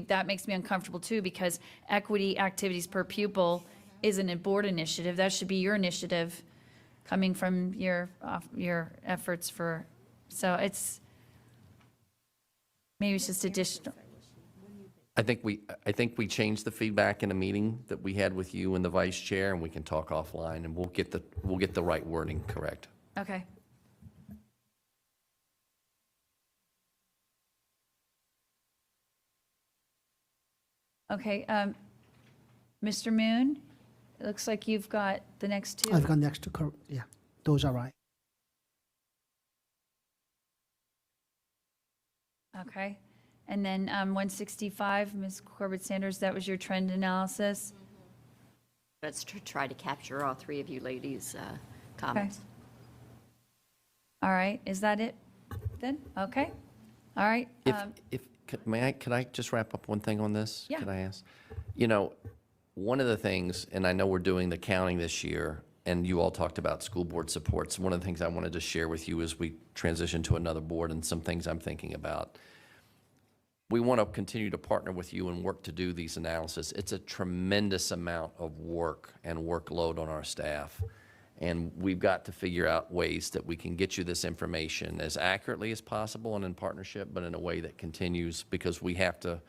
Speaker 6: that makes me uncomfortable too, because equity activities per pupil isn't a board initiative. That should be your initiative, coming from your efforts so maybe it's just additional.
Speaker 4: I think we changed the feedback in a meeting that we had with you and the vice chair, and we can talk offline, and we'll get the right wording correct.
Speaker 6: Okay. Okay, Mr. Moon, it looks like you've got the next two.
Speaker 1: I've got next to, yeah, those are right.
Speaker 6: Okay. And then 165, Ms. Corbett Sanders, that was your trend analysis?
Speaker 2: Let's try to capture all three of you ladies' comments.
Speaker 6: All right, is that it then? Okay. All right.
Speaker 4: Could I just wrap up one thing on this?
Speaker 6: Yeah.
Speaker 4: Could I ask? One of the things, and I know we're doing the counting this year, and you all talked about school board supports. One of the things I wanted to share with you as we transition to another board, and some things I'm thinking about. We want to continue to partner with you and work to do these analysis. It's a tremendous amount of work and workload on our staff. And we've got to figure out ways that we can get you this information as accurately as possible and in partnership, but in a way that continues, because there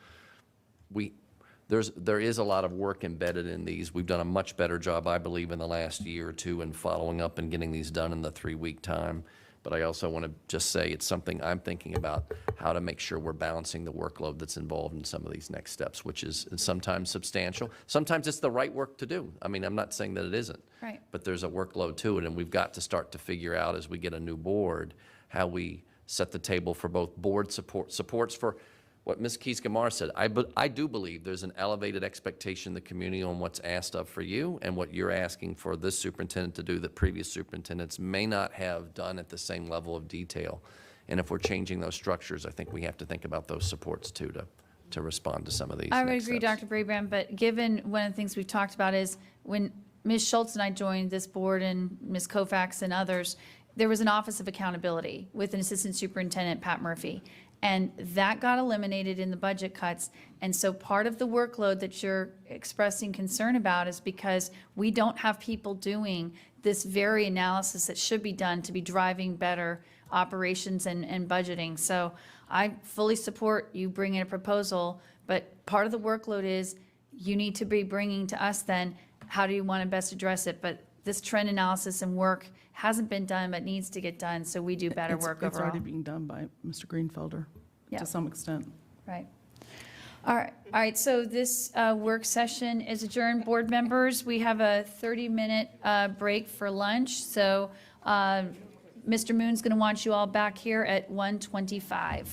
Speaker 4: is a lot of work embedded in these. We've done a much better job, I believe, in the last year or two in following up and getting these done in the 3-week time. But I also want to just say it's something I'm thinking about, how to make sure we're balancing the workload that's involved in some of these next steps, which is sometimes substantial. Sometimes it's the right work to do. I mean, I'm not saying that it isn't.
Speaker 6: Right.
Speaker 4: But there's a workload to it, and we've got to start to figure out as we get a new board, how we set the table for both board supports for what Ms. Keys-Gamarra said. I do believe there's an elevated expectation in the community on what's asked of for you and what you're asking for this superintendent to do that previous superintendents may not have done at the same level of detail. And if we're changing those structures, I think we have to think about those supports too to respond to some of these
Speaker 6: I would
Speaker 4: next
Speaker 6: agree,
Speaker 4: steps.
Speaker 6: Dr. Brabrand, but given one of the things we've talked about is when Ms. Schultz and I joined this board and Ms. Kofax and others, there was an Office of Accountability with an Assistant Superintendent, Pat Murphy. And that got eliminated in the budget cuts. And so part of the workload that you're expressing concern about is because we don't have people doing this very analysis that should be done to be driving better operations and budgeting. So I fully support you bringing a proposal, but part of the workload is you need to be bringing to us then, how do you want to best address it? But this trend analysis and work hasn't been done, but needs to get done, so we do better work
Speaker 12: It's
Speaker 6: overall.
Speaker 12: already being done by Mr. Greenfelder
Speaker 6: Yeah.
Speaker 12: to some extent.
Speaker 6: Right. All right, so this work session is adjourned. Board members, we have a 30-minute break for lunch, so Mr. Moon's going to want you all back here at 1:25.